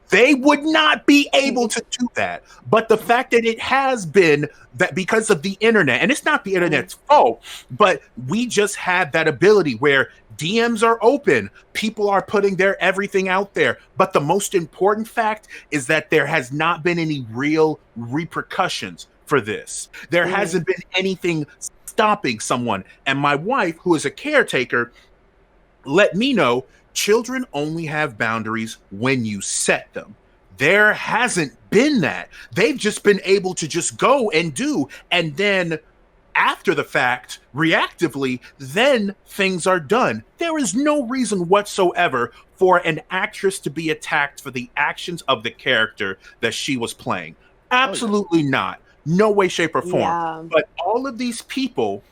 They would not be able to do that. But the fact that it has been that because of the internet, and it's not the internet's fault, but we just have that ability where DMs are open. People are putting their everything out there. But the most important fact is that there has not been any real repercussions for this. There hasn't been anything stopping someone. And my wife, who is a caretaker, let me know children only have boundaries when you set them. There hasn't been that. They've just been able to just go and do. And then after the fact, reactively, then things are done. There is no reason whatsoever for an actress to be attacked for the actions of the character that she was playing. Absolutely not. No way, shape, or form. Yeah. But all of these people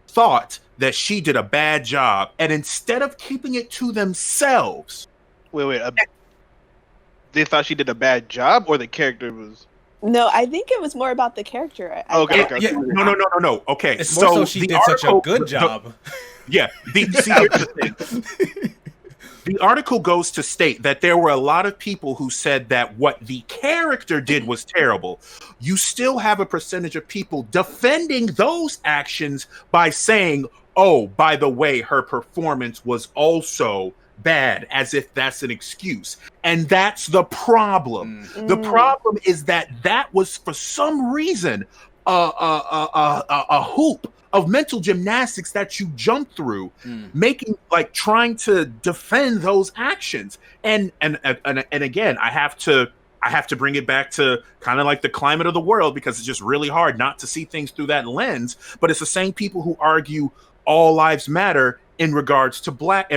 thought that she did a bad job, and instead of keeping it to themselves, they thought she did a bad job, or the character was. No, I think it was more about the character. Okay. No. Okay, it's more so she did such a good job. Here's the thing. The article goes to state that there were a lot of people who said that what the character did was terrible. You still have a percentage of people defending those actions by saying, oh, by the way, her performance was also bad, as if that's an excuse. And that's the problem. The problem is that was, for some reason, a hoop of mental gymnastics that you jump through, trying to defend those actions. And again, I have to bring it back to kind of like the climate of the world, because it's just really hard not to see things through that lens. But it's the same people who argue all lives matter in regards to Black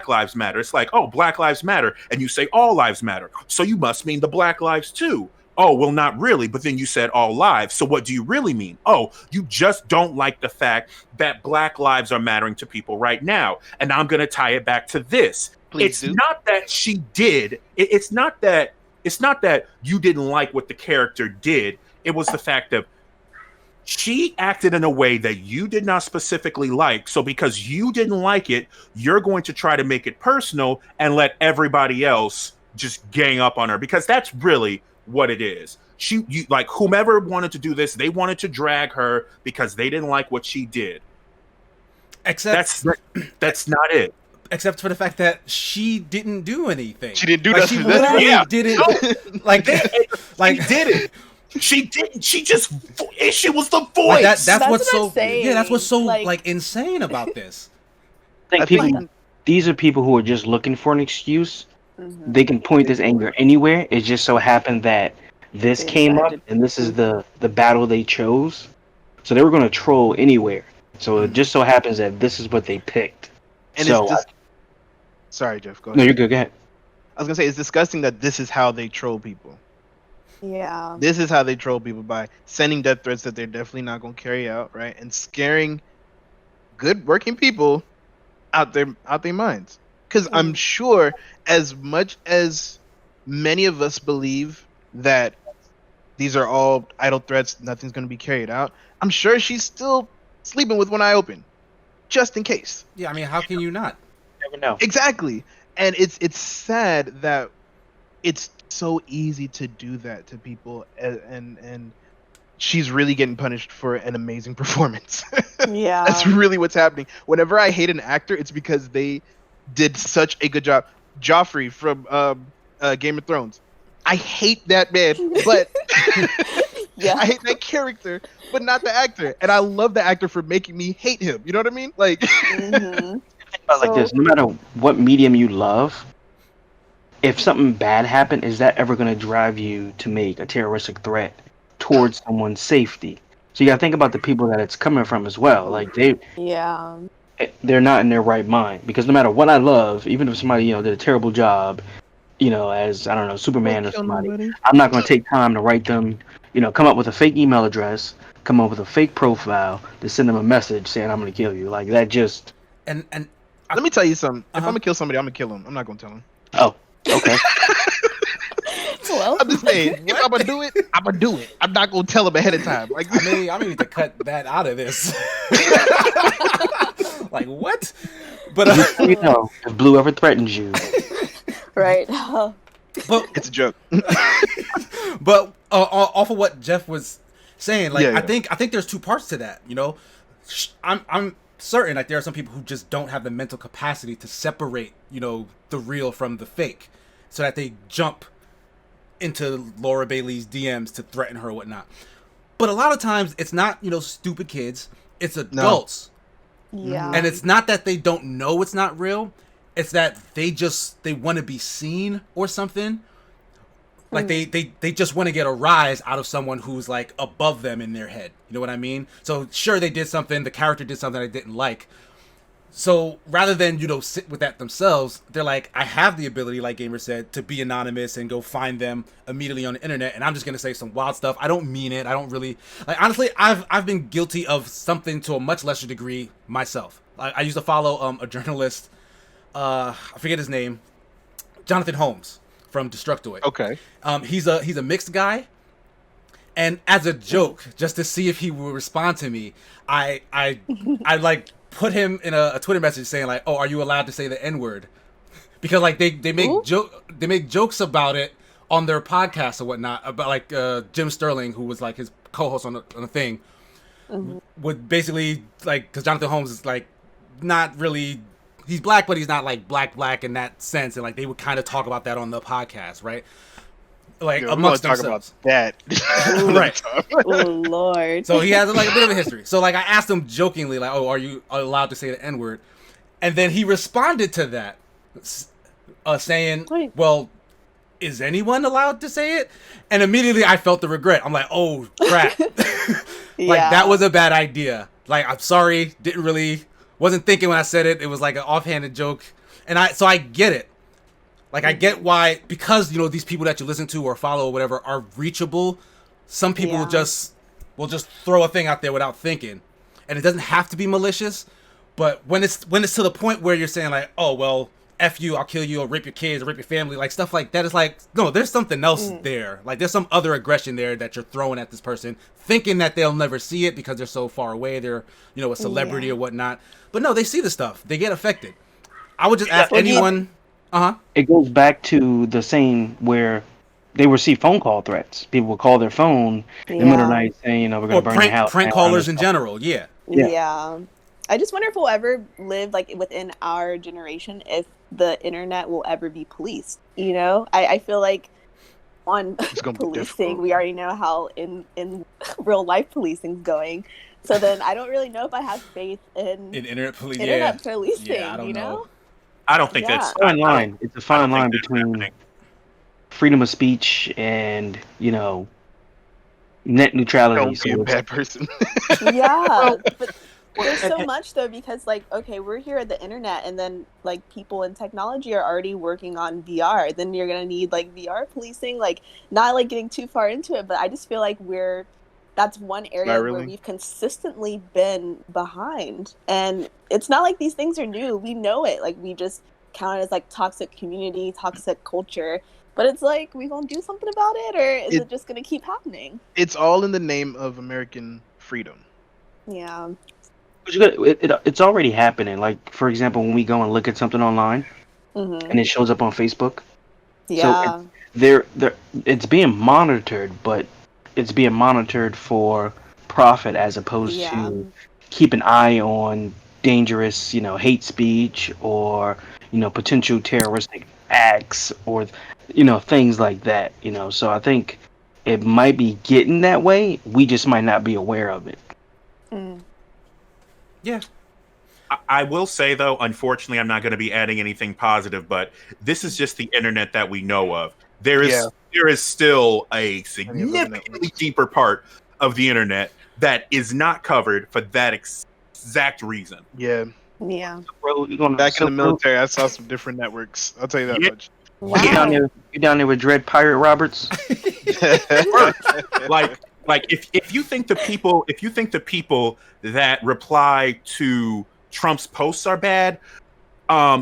Lives Matter. It's like, oh, Black Lives Matter, and you say all lives matter, so you must mean the Black lives too. Oh, well, not really, but then you said all lives. So what do you really mean? Oh, you just don't like the fact that Black lives are mattering to people right now. And I'm going to tie it back to this. It's not that she did. It's not that you didn't like what the character did. It was the fact that she acted in a way that you did not specifically like. So because you didn't like it, you're going to try to make it personal and let everybody else just gang up on her, because that's really what it is. Like whomever wanted to do this, they wanted to drag her because they didn't like what she did. Except that's not it. Except for the fact that she didn't do anything. She didn't do nothing. She literally didn't. She didn't. She didn't. She just. She was the voice. That's what's so. Yeah, that's what's so like insane about this. I think these are people who are just looking for an excuse. They can point this anger anywhere. It just so happened that this came up, and this is the battle they chose. So they were going to troll anywhere. So it just so happens that this is what they picked. And so, it's just sorry, Jeff. Go ahead. No, you're good. Go ahead. I was gonna say it's disgusting that this is how they troll people. Yeah. This is how they troll people, by sending death threats that they're definitely not going to carry out, right? And scaring good working people out their minds. Because I'm sure, as much as many of us believe that these are all idle threats, nothing's going to be carried out, I'm sure she's still sleeping with one eye open, just in case. Yeah, I mean, how can you not? Never know. Exactly. And it's sad that it's so easy to do that to people, and she's really getting punished for an amazing performance. Yeah. That's really what's happening. Whenever I hate an actor, it's because they did such a good job. Joffrey from Game of Thrones. I hate that man, but Yeah. I hate that character, but not the actor. And I love the actor for making me hate him. You know what I mean? Like, Mhm. Think about it like this: no matter what medium you love, if something bad happened, is that ever going to drive you to make a terroristic threat towards someone's safety? So you got to think about the people that it's coming from as well. Like Yeah. they're not in their right mind, because no matter what I love, even if somebody did a terrible job, as I don't know, Superman or somebody, I'm not going to take time to write them, come up with a fake email address, come up with a fake profile to send them a message saying I'm going to kill you. Like that just. And let me tell you something. If I'm Uh-huh. gonna kill somebody, I'm gonna kill him. I'm not gonna tell him. Oh, okay. Well, I'm just saying, if I'm gonna do it, I'm gonna do it. I'm not gonna tell him ahead of time. Like, I may need to cut that out of this. Like what? But if Blue ever threatens you, right. but it's a joke. but off of what Jeff was saying, like Yeah. I think there's two parts to that. I'm certain that there are some people who just don't have the mental capacity to separate, the real from the fake, so that they jump into Laura Bailey's DMs to threaten her or whatnot. But a lot of times it's not, stupid kids, it's adults. Yeah. And it's not that they don't know it's not real, it's that they want to be seen or something. Like they just want to get a rise out of someone who's like above them in their head. You know what I mean? So sure, they did something, the character did something I didn't like. So rather than, sit with that themselves, they're like, I have the ability, like Gamer said, to be anonymous and go find them immediately on the internet, and I'm just gonna say some wild stuff. I don't mean it. I don't really like. Honestly, I've been guilty of something to a much lesser degree myself. I used to follow a journalist, I forget his name, Jonathan Holmes from Destructoid. Okay. He's a mixed guy, and as a joke, just to see if he will respond to me, I like put him in a Twitter message saying like, "Oh, are you allowed to say the N-word?" Because like they make jokes about it on their podcast or whatnot, about like Jim Sterling, who was like his co-host on the thing, would basically like, because Jonathan Holmes is like not really. He's black, but he's not like black in that sense, and like they would kind of talk about that on the podcast, right? Like amongst themselves. Talk about that, right? Oh Lord. So he has like a bit of a history. So like I asked him jokingly, like, "Oh, are you allowed to say the N-word?" And then he responded to that, saying, "Well, is anyone allowed to say it?" And immediately I felt the regret. I'm like, "Oh crap!" Like that was a bad idea. Like I'm sorry, wasn't thinking when I said it. It was like an offhanded joke, and I get it. Like I get why, because these people that you listen to or follow or whatever are reachable. Some people will just throw a thing out there without thinking, and it doesn't have to be malicious. But when it's to the point where you're saying like, "Oh well, F you, I'll kill you, or rape your kids, or rape your family," like stuff like that, it's like, no, there's something else there. Like there's some other aggression there that you're throwing at this person, thinking that they'll never see it because they're so far away. They're a celebrity or whatnot. But no, they see the stuff. They get affected. I would just ask anyone. It goes back to the same where they receive phone call threats. People will call their phone in the middle of the night saying, "We're going to burn your house." Prank callers in general, yeah. I just wonder if we'll ever live like within our generation, if the internet will ever be policed. I feel like on policing, we already know how in real life policing's going. So then I don't really know if I have faith in internet policing. Yeah, I don't know. I don't think that's fine line. It's a fine line between freedom of speech and net neutrality. Don't be a bad person. Yeah, but there's so much though, because like, okay, we're here at the internet, and then like people in technology are already working on VR. Then you're gonna need like VR policing, like not like getting too far into it, but I just feel like that's one area where we've consistently been behind. And it's not like these things are new. We know it. Like, we just count it as like toxic community, toxic culture. But it's like, we gonna do something about it, or is it just gonna keep happening? It's all in the name of American freedom. Yeah. It's already happening. Like, for example, when we go and look at something online, and it shows up on Facebook. Yeah. So it's being monitored, but it's being monitored for profit as opposed to keep an eye on dangerous, hate speech or, potential terroristic acts or, things like that, So I think it might be getting that way. We just might not be aware of it. Yeah. I will say, though, unfortunately, I'm not going to be adding anything positive, but this is just the internet that we know of. There is still a significantly deeper part of the internet that is not covered for that exact reason. Yeah. Yeah. Bro, back in the military, I saw some different networks. I'll tell you that much. Wow. You down there with Dread Pirate Roberts? like if you think the people that reply to Trump's posts are bad,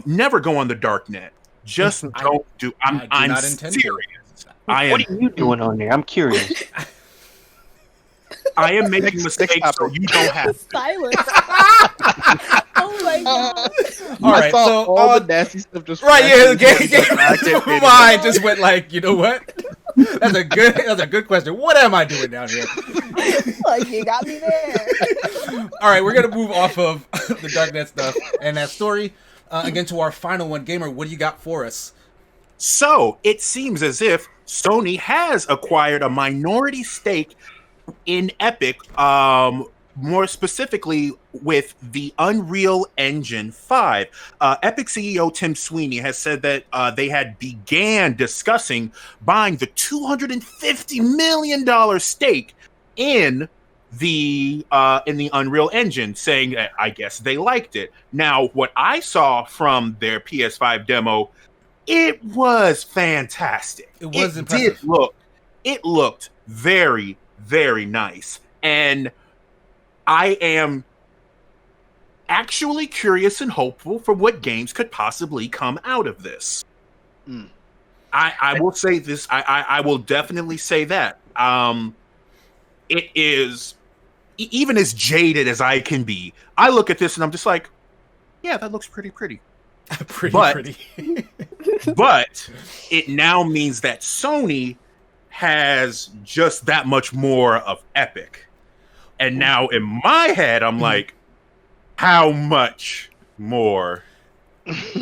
never go on the dark net. Just don't do. I'm not serious. What are you doing on there? I'm curious. I am making mistakes so you don't have to. Silence. Oh my god. All right, so all the nasty stuff just right. Yeah, mine just went like, you know what? That's a good question. What am I doing down here? Like, you got me there. All right, we're gonna move off of the darknet stuff and that story again to our final one. Gamer, what do you got for us? So it seems as if Sony has acquired a minority stake in Epic, more specifically with the Unreal Engine 5. Epic CEO Tim Sweeney has said that they had began discussing buying the $250 million stake in the Unreal Engine, saying that I guess they liked it. Now, what I saw from their PS5 demo, it was fantastic. It was impressive. It looked very, very nice. And I am actually curious and hopeful for what games could possibly come out of this. I will say this. I will definitely say that. It is, even as jaded as I can be, I look at this and I'm just like, yeah, that looks pretty. Pretty. But it now means that Sony has just that much more of Epic. And now in my head, I'm like, how much more?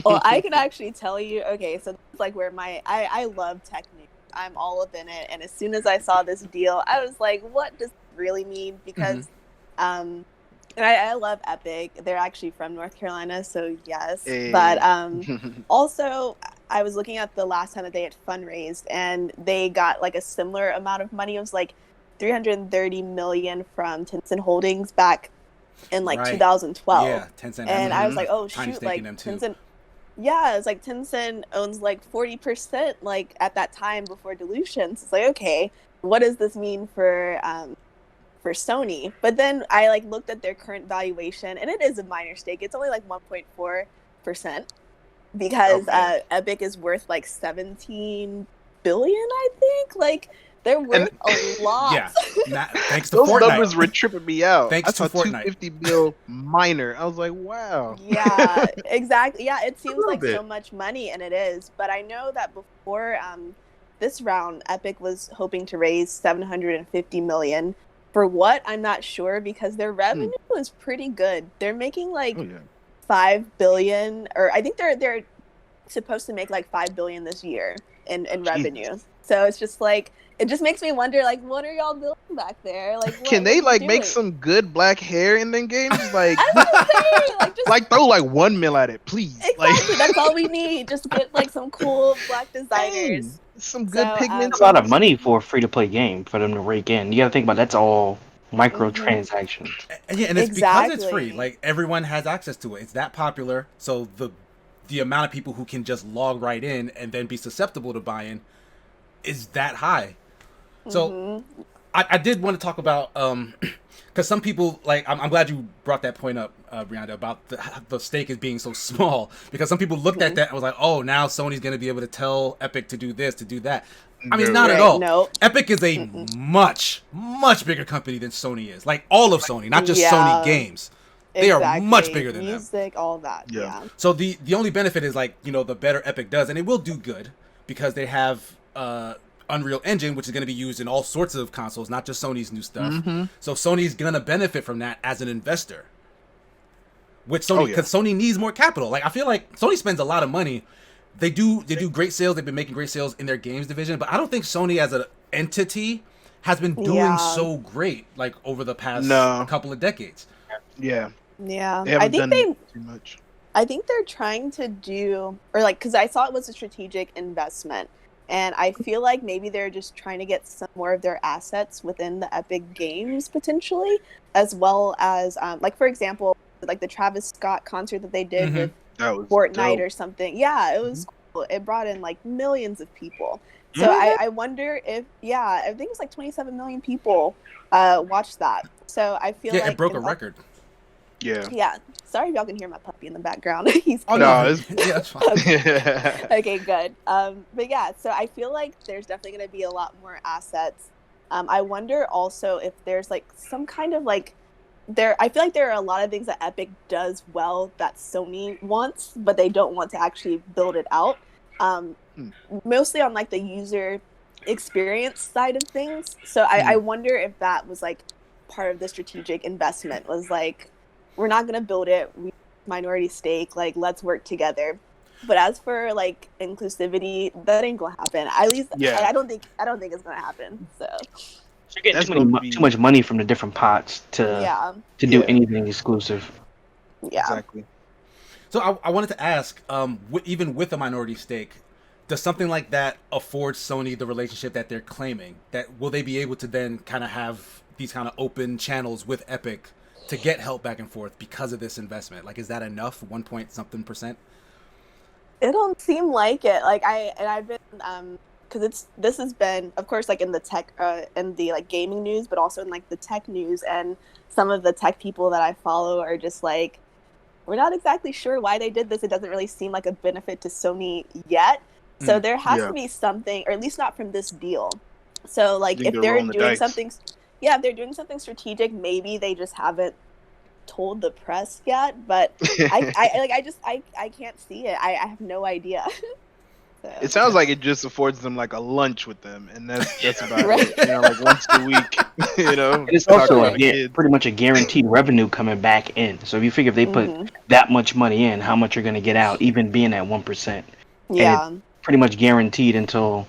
Well, I can actually tell you, okay, so this is like where I love tech news. I'm all up in it. And as soon as I saw this deal, I was like, what does it really mean? Because and I love Epic. They're actually from North Carolina, so yes. Hey. But also, I was looking at the last time that they had fundraised, and they got like a similar amount of money. It was like $330 million from Tencent Holdings back in like 2012. Yeah, Tencent. And I was like, oh shoot, like Tencent. Yeah, it's like Tencent owns like 40%, like at that time before dilution. So it's like, okay, what does this mean for Sony? But then I like looked at their current valuation, and it is a minor stake. It's only like 1.4%, because Epic is worth like 17 billion, I think. Like, they're worth a lot. Yeah, thanks to those Fortnite. numbers were tripping me out. Thanks to Fortnite. 250 mil minor. I was like, wow. Yeah, exactly. Yeah, it seems like so much money, and it is. But I know that before this round, Epic was hoping to raise 750 million. For what? I'm not sure, because their revenue is pretty good. They're making like 5 billion, or I think they're supposed to make like $5 billion this year in revenue. So it's just like, it just makes me wonder, like, what are y'all building back there? Like, can they like make some good black hair in them games? Like, just, like throw like 1 mil at it, please. Exactly, like, that's all we need. Just get like some cool black designers. Some good pigments. It's a lot of money for a free-to-play game for them to rake in. You got to think about that's all microtransactions. Yeah, and it's because it's free. Like, everyone has access to it. It's that popular, so the amount of people who can just log right in and then be susceptible to buying is that high. So I did want to talk about because some people, like, I'm glad you brought that point up, Bryanda, about the stake as being so small, because some people looked at that and was like, oh, now Sony's going to be able to tell Epic to do this, to do that. I mean, not at all. No. Epic is a much bigger company than Sony is. Like, all of Sony, not just Sony games. They are much bigger than music, all that. Yeah. So the only benefit is, like, you know, the better Epic does, and it will do good because they have Unreal Engine, which is going to be used in all sorts of consoles, not just Sony's new stuff. So Sony's going to benefit from that as an investor. Which Sony, because Sony needs more capital. Like, I feel like Sony spends a lot of money. They do great sales. They've been making great sales in their games division, but I don't think Sony as an entity has been doing so great, like, over the past couple of decades. Yeah. They haven't done too much. I think they're trying to do, or like, because I saw it was a strategic investment. And I feel like maybe they're just trying to get some more of their assets within the Epic Games potentially, as well as, like, for example, like the Travis Scott concert that they did with Fortnite or something. Yeah, it was cool. It brought in like millions of people. So I wonder if, I think it's like 27 million people watched that. So I feel like it broke a record. Yeah. Sorry if y'all can hear my puppy in the background. He's that's fine. Okay, good. But yeah, so I feel like there's definitely going to be a lot more assets. I wonder also if there's like some kind of like I feel like there are a lot of things that Epic does well that Sony wants, but they don't want to actually build it out. Mostly on like the user experience side of things. So I wonder if that was like part of the strategic investment, was like, we're not going to build it. We minority stake, like, let's work together. But as for like inclusivity, that ain't gonna happen. At least I don't think it's gonna happen. So you're getting too much money from the different pots to do anything exclusive. Yeah, exactly. So I wanted to ask, even with a minority stake, does something like that afford Sony the relationship that they're claiming? That will they be able to then kind of have these kind of open channels with Epic to get help back and forth because of this investment? Like, is that enough? 1 point something %? It don't seem like it. Like, I've been because this has been, of course, like in the tech in the like gaming news, but also in like the tech news, and some of the tech people that I follow are just like, we're not exactly sure why they did this. It doesn't really seem like a benefit to Sony yet. So there has to be something, or at least not from this deal. So like if they're doing something, if they're doing something strategic, maybe they just haven't told the press yet. But I can't see it. I have no idea. So. It sounds like it just affords them like a lunch with them, and that's about it. You know, like once a week. You know, and it's also pretty much a guaranteed revenue coming back in. So if you figure if they put that much money in, how much you're going to get out, even being at 1%. Yeah, pretty much guaranteed until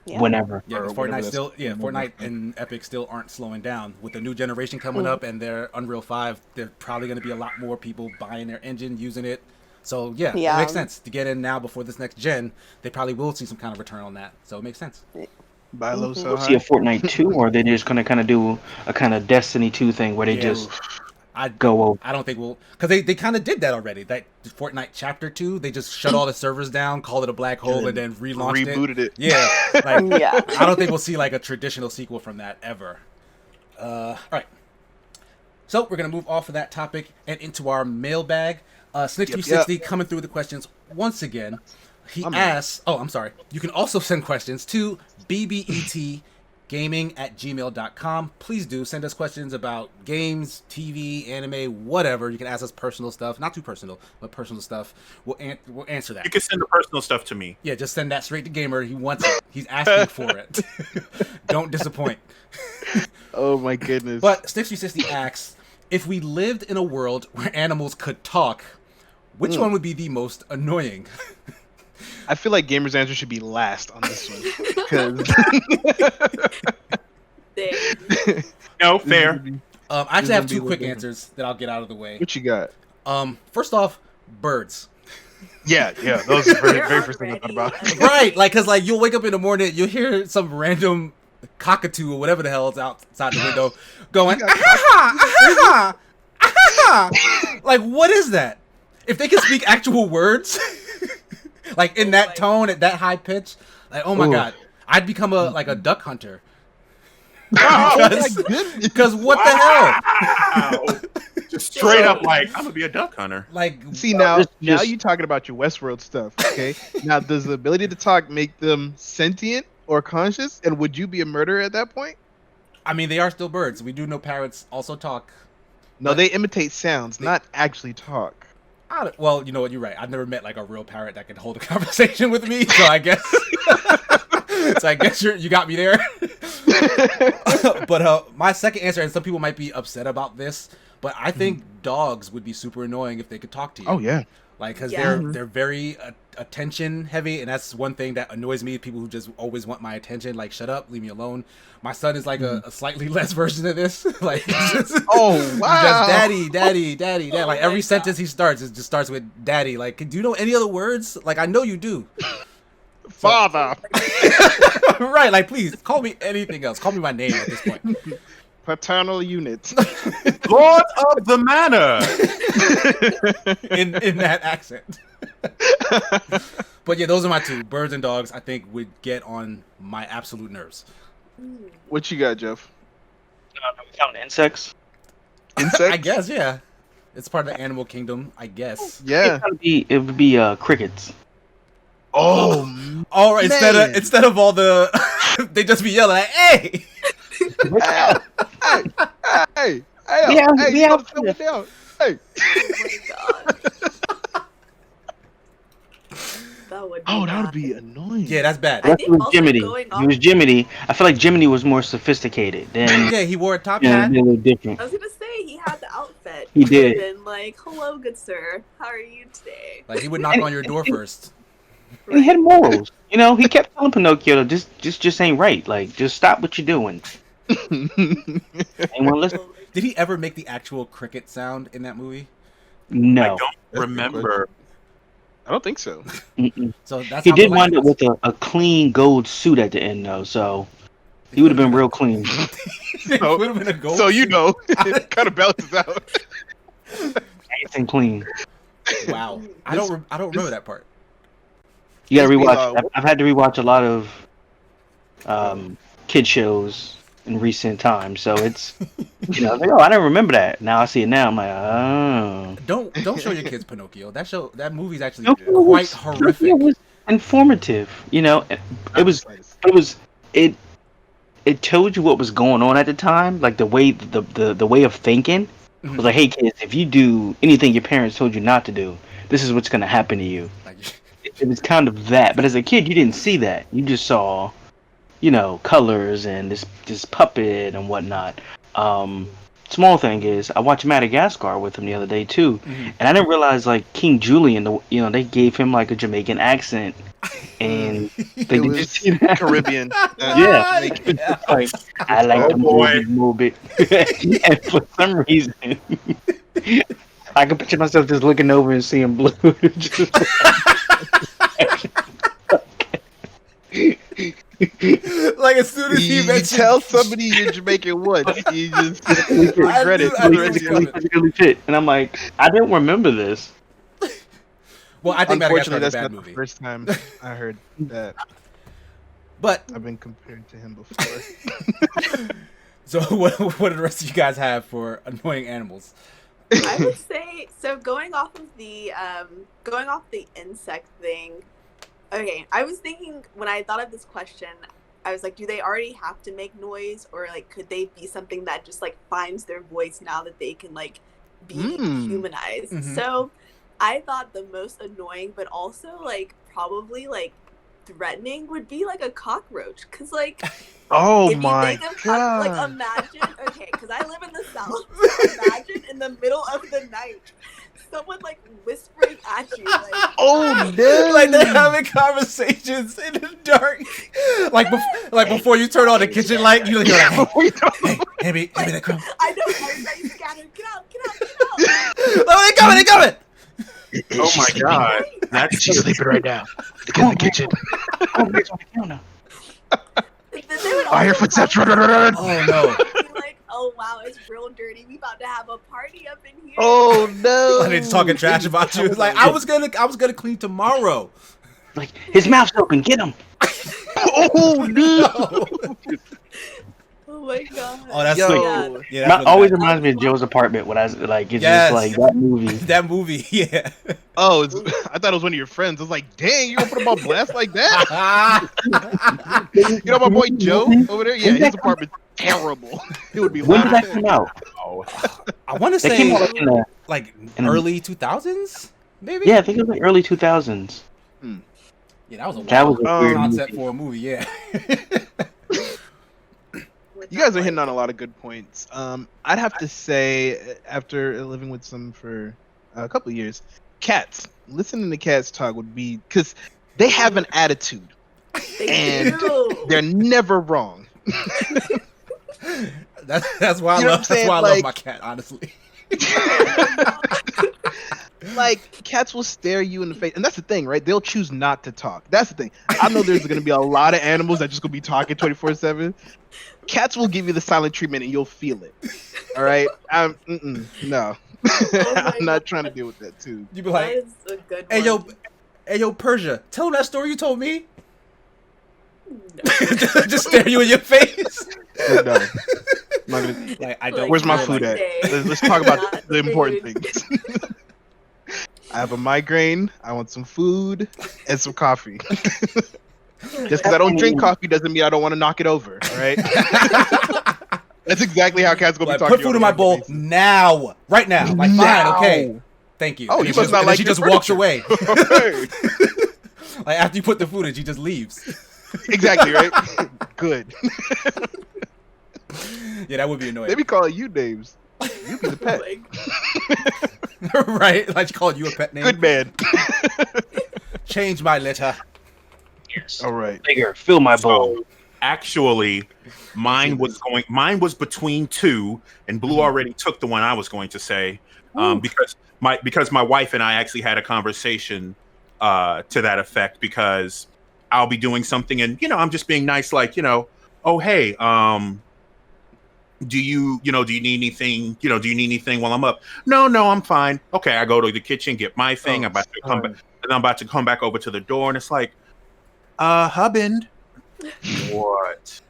whenever. Yeah, Fortnite and Epic still aren't slowing down. With the new generation coming up and their Unreal 5, there's probably going to be a lot more people buying their engine, using it. So it makes sense to get in now before this next gen. They probably will see some kind of return on that. So it makes sense. Buy low, so we'll see a Fortnite 2, or they're just going to kind of do a kind of Destiny 2 thing where they just go over. I don't think we'll, because they kind of did that already. That Fortnite Chapter 2, they just shut all the servers down, called it a black hole, and then rebooted it. Yeah, I don't think we'll see like a traditional sequel from that ever. All right. So we're gonna move off of that topic and into our mailbag. Snitch360 coming through the questions once again. He asks, I'm sorry. You can also send questions to BBETGaming@gmail.com. Please do send us questions about games, TV, anime, whatever. You can ask us personal stuff. Not too personal, but personal stuff. We'll answer that. You can send the personal stuff to me. Yeah, just send that straight to Gamer. He wants it. He's asking for it. Don't disappoint. Oh my goodness. But Snitch360 asks, if we lived in a world where animals could talk, Which one would be the most annoying? I feel like Gamer's answer should be last on this one. No, fair. I actually have 2 quick answers that I'll get out of the way. What you got? First off, birds. Yeah, those are very first thing I thought about. Right, like, cause like you'll wake up in the morning, you'll hear some random cockatoo or whatever the hell is outside the window going, ah-ha, ah-ha. Like, what is that? If they can speak actual words, like in that tone, at that high pitch, like, oh my god, I'd become a duck hunter. Because what the hell? Just straight up, like, I'm gonna be a duck hunter. Like, see now you talking about your Westworld stuff, okay? Now, does the ability to talk make them sentient or conscious? And would you be a murderer at that point? I mean, they are still birds. We do know parrots also talk. No, they imitate sounds, not actually talk. Well, you know what? You're right. I've never met like a real parrot that can hold a conversation with me, so I guess. So I guess you got me there. But my second answer, and some people might be upset about this, but I think dogs would be super annoying if they could talk to you. Oh yeah, like because they're very attention heavy, and that's one thing that annoys me. People who just always want my attention, like shut up, leave me alone. My son is like a slightly less version of this. Like, oh wow, just daddy. Like every sentence he starts, it just starts with daddy. Like, do you know any other words? Like, I know you do. Father. Right, like please call me anything else. Call me my name at this point. Paternal unit. Lord of the Manor. in that accent. But yeah, those are my 2. Birds and dogs, I think, would get on my absolute nerves. What you got, Jeff? We count insects. Insects? I guess, yeah. It's part of the animal kingdom, I guess. Yeah. It would be crickets. Oh, all right. Instead of all the, they just be yelling, like, "Hey, hey, down. Hey." Oh my god. That would be annoying. Yeah, that's bad. That was Jiminy. He was Jiminy. I feel like Jiminy was more sophisticated than. Yeah, he wore a top Yeah, hat. a little different. I was gonna say he had the outfit. He did. Been like, "Hello, good sir. How are you today?" Like he would knock on your door first. And he had morals. You know, he kept telling Pinocchio, just ain't right. Like, just stop what you're doing. Anyone listen? Did he ever make the actual cricket sound in that movie? No. I don't remember. I don't think so. So that's He how did the wind up language- with a clean gold suit at the end, though, so he would have been real clean. It would have been a gold. So you know, it kind of balances out. Nice and clean. Wow, I don't remember that part. You gotta This be, rewatch. I've had to rewatch a lot of kid shows in recent times, so it's I was like, oh, I don't remember that. Now I see it now. I'm like, oh. Don't show your kids Pinocchio. That movie's actually Pinocchio quite horrific. Pinocchio was informative. It told you what was going on at the time, like the way of thinking. It was like, hey kids, if you do anything your parents told you not to do, this is what's gonna happen to you. It was kind of that, but as a kid, you didn't see that. You just saw, colors and this puppet and whatnot. Small thing is, I watched Madagascar with him the other day too, and I didn't realize like King Julian, they gave him like a Jamaican accent, and they It was Caribbean. Yeah. Like, I like to move it. And for some reason, I can picture myself just looking over and seeing blue. Like as soon as he You mentioned, tell somebody you're Jamaican once, you just regret it. I knew it was coming. Fit. And I'm like, I didn't remember this. Well, I think Madagascar Unfortunately, is a that's bad not movie. the first time I heard that. But I've been compared to him before. so what do the rest of you guys have for annoying animals? I would say so. Going off the insect thing. Okay, I was thinking when I thought of this question, I was like, do they already have to make noise, or like could they be something that just like finds their voice now that they can like be humanized? So I thought the most annoying, but also like probably like threatening would be like a cockroach, because like Oh if my you think of god! like imagine, okay, because I live in the South, so imagine in the middle of the night someone like whispering at you like, Oh no! Like they're having conversations in the dark. Like before you turn on the kitchen light, you're like, hey, hand me that crumb. I know everybody's scattered. Get out! Oh, they coming! Oh my god. That's She's sleeping right now. Get in the kitchen. They would I hear also footsteps. probably Run. Oh no. be like, oh wow, it's real dirty. We about to have a party up in here. Oh no! Like, they're just talking trash about you. It's like I was gonna clean tomorrow. Like his mouth's open. Get him. Oh no! Oh my god. Oh, that's Yo. like, yeah. That's Always bad. reminds me of Joe's Apartment when I was like, it's Yes. just like that movie. That movie, yeah. Oh, I thought it was one of your friends. I was like, dang, you gonna put him on blast like that? You know my boy Joe over there? Yeah, his apartment's terrible. It would be When did that loud. come out? I want to That came say out in the, like in- early 2000s, maybe. yeah, I think it was like early 2000s. Yeah, that was a That wild was a weird concept movie. for a movie. Yeah. You guys are hitting on a lot of good points. I'd have to say, after living with some for a couple of years, cats. Listening to cats talk would be because they have an attitude and they're never wrong. That's why You know I what I'm love. That's saying? why I love Like- my cat. Honestly. Like cats will stare you in the face, and that's the thing, right? They'll choose not to talk. That's the thing. I know there's going to be a lot of animals that just gonna be talking 24/7. Cats will give you the silent treatment, and you'll feel it. All right, no, I'm not trying to deal with that too. You be That like, is a good hey one. yo, Persia, tell him that story you told me. Just stare you in your face. No. I'm not gonna- Like, I don't. Where's my feel food like at? Day. Let's talk about Not the important food. things. I have a migraine. I want some food and some coffee. Just because I don't drink coffee doesn't mean I don't want to knock it over. All right. That's exactly how cats gonna Like, be talking. put food in my bowl now, right now. Like, fine, okay, thank you. Oh, And you then must not like she your just walks furniture. away. Like after you put the food in, she just leaves. Exactly right. Good. Yeah, that would be They annoying. be calling you names. You be the pet. Right? Like she called you a pet name. Good man. Change my litter. Yes. All right. Bigger. Fill my bowl. So actually, mine was between two, and Blue already took the one I was going to say, because my wife and I actually had a conversation to that effect, because I'll be doing something and I'm just being nice, like oh hey, do you need anything? Do you need anything while I'm up? No, I'm fine. Okay, I go to the kitchen, get my thing. I'm about to come back, and I'm about to come back over to the door, and it's like, husband, what?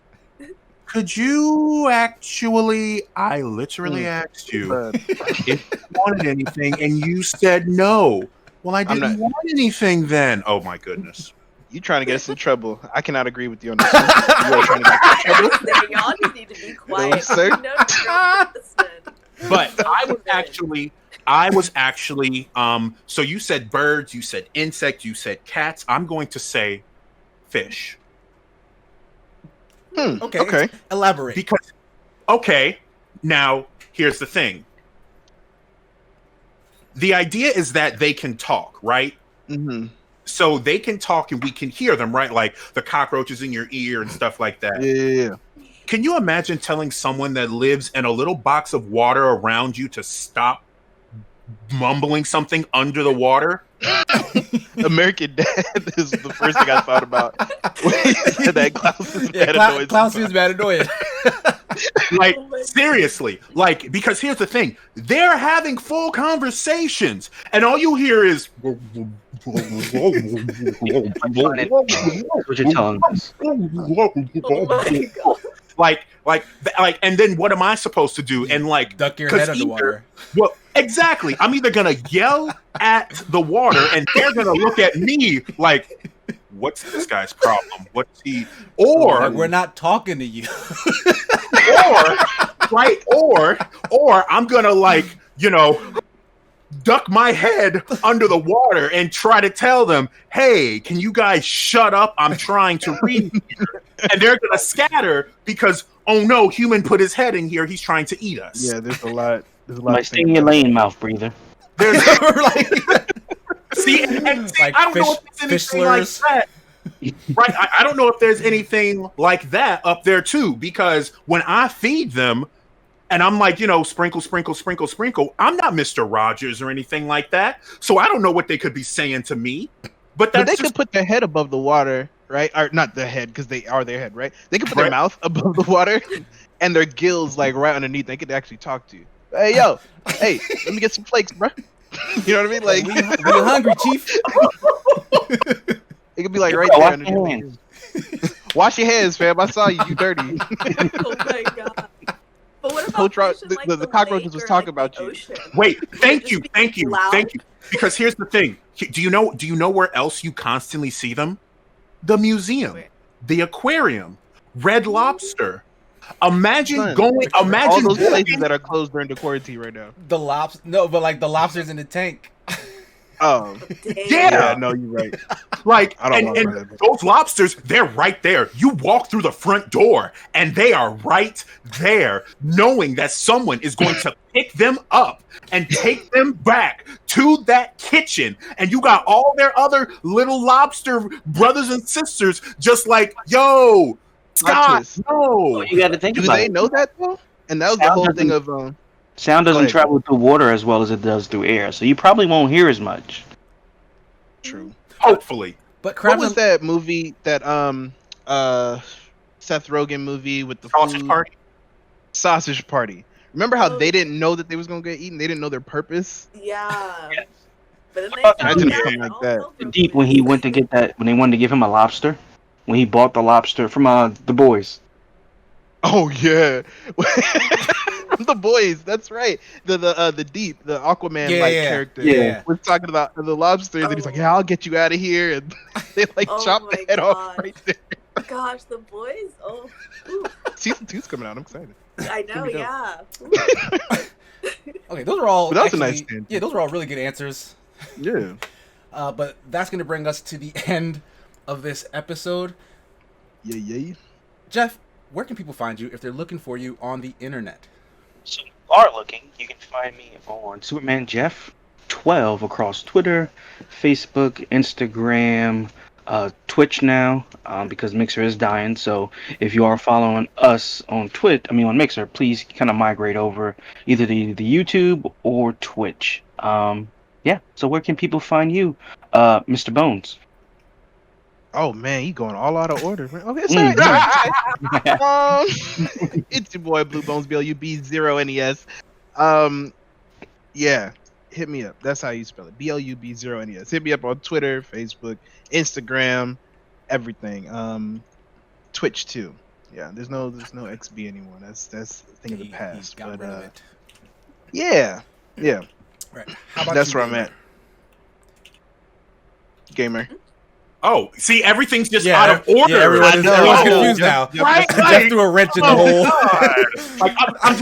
Could you actually? I literally asked you if you wanted anything, and you said no. Well, I didn't want anything then. Oh my goodness. You trying to get us in trouble? I cannot agree with you on this. You are trying to get us in trouble. Y'all just need to be quiet. sir. You know, girls listen. But So I was actually so you said birds, you said insects, you said cats. I'm going to say fish. Okay. Elaborate. Because okay, now here's the thing. The idea is that they can talk, right? Mm-hmm. So they can talk and we can hear them, right? Like the cockroaches in your ear and stuff like that. Yeah. Can you imagine telling someone that lives in a little box of water around you to stop mumbling something under the water? American Dad is the first thing I thought about. When he said that Klaus is bad annoying. Klaus is bad annoying. Like, Oh my God. seriously. Like, because here's the thing. They're having full conversations, and all you hear is... That's what you're telling us. Oh my God. like, and then what am I supposed to do? And like, Duck your 'cause head underwater. Well, exactly. I'm either gonna yell at the water, and they're gonna look at me like, "What's this guy's problem? What's he?" Or Like, we're not talking to you. or right, or I'm gonna like duck my head under the water and try to tell them, hey, can you guys shut up? I'm trying to read here. And they're going to scatter because, oh no, human put his head in here. He's trying to eat us. Yeah, there's a lot. Like, stay in your lane, mouth breather. There's like, see, and see, like I don't know if there's fish anything like slurs. that. Right, I don't know if there's anything like that up there too, because when I feed them and I'm like, sprinkle, sprinkle, sprinkle, sprinkle, I'm not Mr. Rogers or anything like that, so I don't know what they could be saying to me. But they could put their head above the water, right? Or not the head, because they are their head, right? They could put their mouth above the water and their gills like right underneath. They could actually talk to you. Hey, yo, hey, let me get some flakes, bro. You know what I mean? Like, we hungry, Chief? It could be like right there underneath. Wash your hands, fam. I saw you. You dirty. Oh my god. But what about Coach fish in, like, the cockroaches lake was or, talking like, about you. ocean? Wait, thank Just you. loud? Because here's the thing. Do you know where else you constantly see them? The museum, the aquarium, Red Lobster. Imagine all those places that are closed during the quarantine right now. The lobsters in the tank. Oh, yeah. No, you're right. Like, I don't know and those lobsters, they're right there. You walk through the front door, and they are right there, knowing that someone is going to pick them up and take them back to that kitchen. And you got all their other little lobster brothers and sisters just like, yo, Scott, no. You got to think Do about they it. know that, though? And that was the whole thing of... Sound doesn't travel through water as well as it does through air, so you probably won't hear as much. True. Hopefully. But what was that movie, that Seth Rogen movie with the Sausage Party? Sausage Party. Remember how they didn't know that they was going to get eaten? They didn't know their purpose? Yeah. Yes. But then they Imagine found something out like that. all over Deep when he went to get that, when they wanted to give him a lobster, when he bought the lobster from the boys. Oh, yeah. The boys, that's right. The Deep, the Aquaman character, was talking about the lobsters, and he's like, "Yeah, I'll get you out of here," and they chop the head off right there. Gosh, the boys! Oh, Season 2's coming out. I'm excited. I know, yeah. Okay, those are all. But that was a nice stand. Yeah, those are all really good answers. Yeah. But that's gonna bring us to the end of this episode. Yeah. Jeff, where can people find you if they're looking for you on the internet? So if you are looking, you can find me on Superman Jeff 12 across Twitter, Facebook, Instagram, Twitch now, because Mixer is dying. So if you are following us on on Mixer, please kind of migrate over either the YouTube or Twitch. So where can people find you, Mr. Bones? Oh man, you going all out of order, man. Okay, sorry. It's your boy Blue Bones BLUB0NES. Yeah, hit me up. That's how you spell it. BLUB0NES. Hit me up on Twitter, Facebook, Instagram, everything. Twitch too. Yeah, there's no XB anymore. That's a thing of the past. Got rid of it. Yeah. Right. How about that's you, where I'm at. Gamer. Oh, see, everything's just out of order. Yeah, everyone's confused now. Right? Jeff threw a wrench in the hole. Like, I'm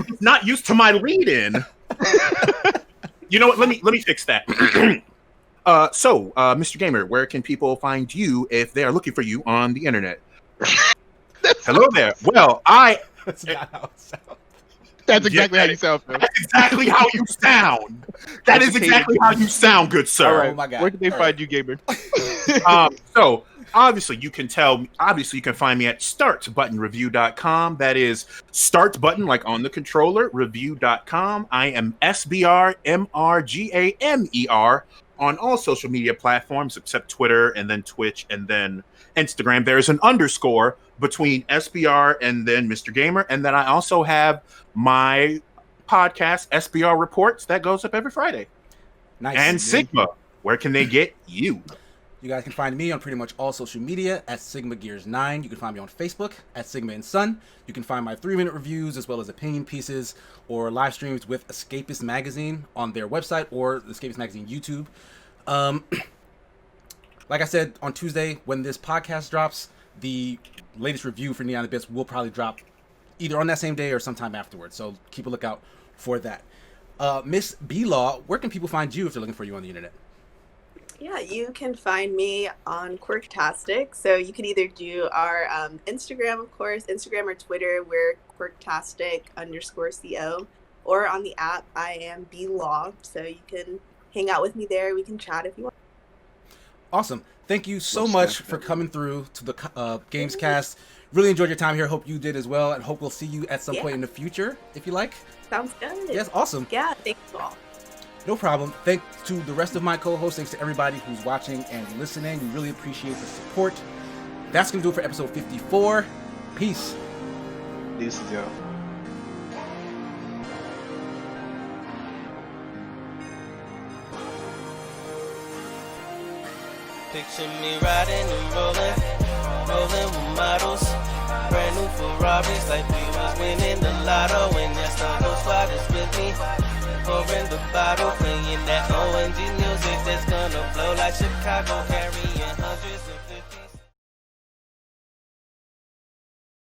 just not used to my lead-in. You know what? Let me fix that. So, Mr. Gamer, where can people find you if they are looking for you on the internet? Hello there. Well, That's not how it sounds. That's exactly how you sound, Phil. That's exactly how you sound. That is exactly how you sound, good sir. All right. Oh my God. Where can they find you, Gamer? So obviously you can find me at startbuttonreview.com. That is start button like on the controller, review.com. I am SBRMRGAMER on all social media platforms except Twitter and then Twitch and then Instagram. There's an underscore between SBR and then Mr. Gamer. And then I also have my podcast, SBR Reports, that goes up every Friday. Nice. And Sigma, where can they get you? You guys can find me on pretty much all social media at SigmaGears9. You can find me on Facebook at Sigma and Sun. You can find my 3-minute reviews as well as opinion pieces or live streams with Escapist Magazine on their website or the Escapist Magazine YouTube. Like I said, on Tuesday, when this podcast drops, the latest review for Neon Abyss will probably drop either on that same day or sometime afterwards. So keep a lookout for that. Miss B Law, where can people find you if they're looking for you on the internet? Yeah, you can find me on Quirktastic. So you can either do our Instagram, of course, Instagram or Twitter, we're Quirktastic_CO, or on the app, I am B Law. So you can hang out with me there. We can chat if you want. Awesome. Thank you so much for coming through to the GamesCast. Really enjoyed your time here. Hope you did as well, and hope we'll see you at some point in the future, if you like. Sounds good. Yes, awesome. Yeah, thanks all. No problem. Thanks to the rest of my co-hosts. Thanks to everybody who's watching and listening. We really appreciate the support. That's going to do it for episode 54. Peace. Deuces, yo. Picture me riding and rolling with models. Brand new Ferraris like we was winning the lotto. And yes, all those fathers with me. Pouring the bottle, playing that ONG music that's gonna blow like Chicago.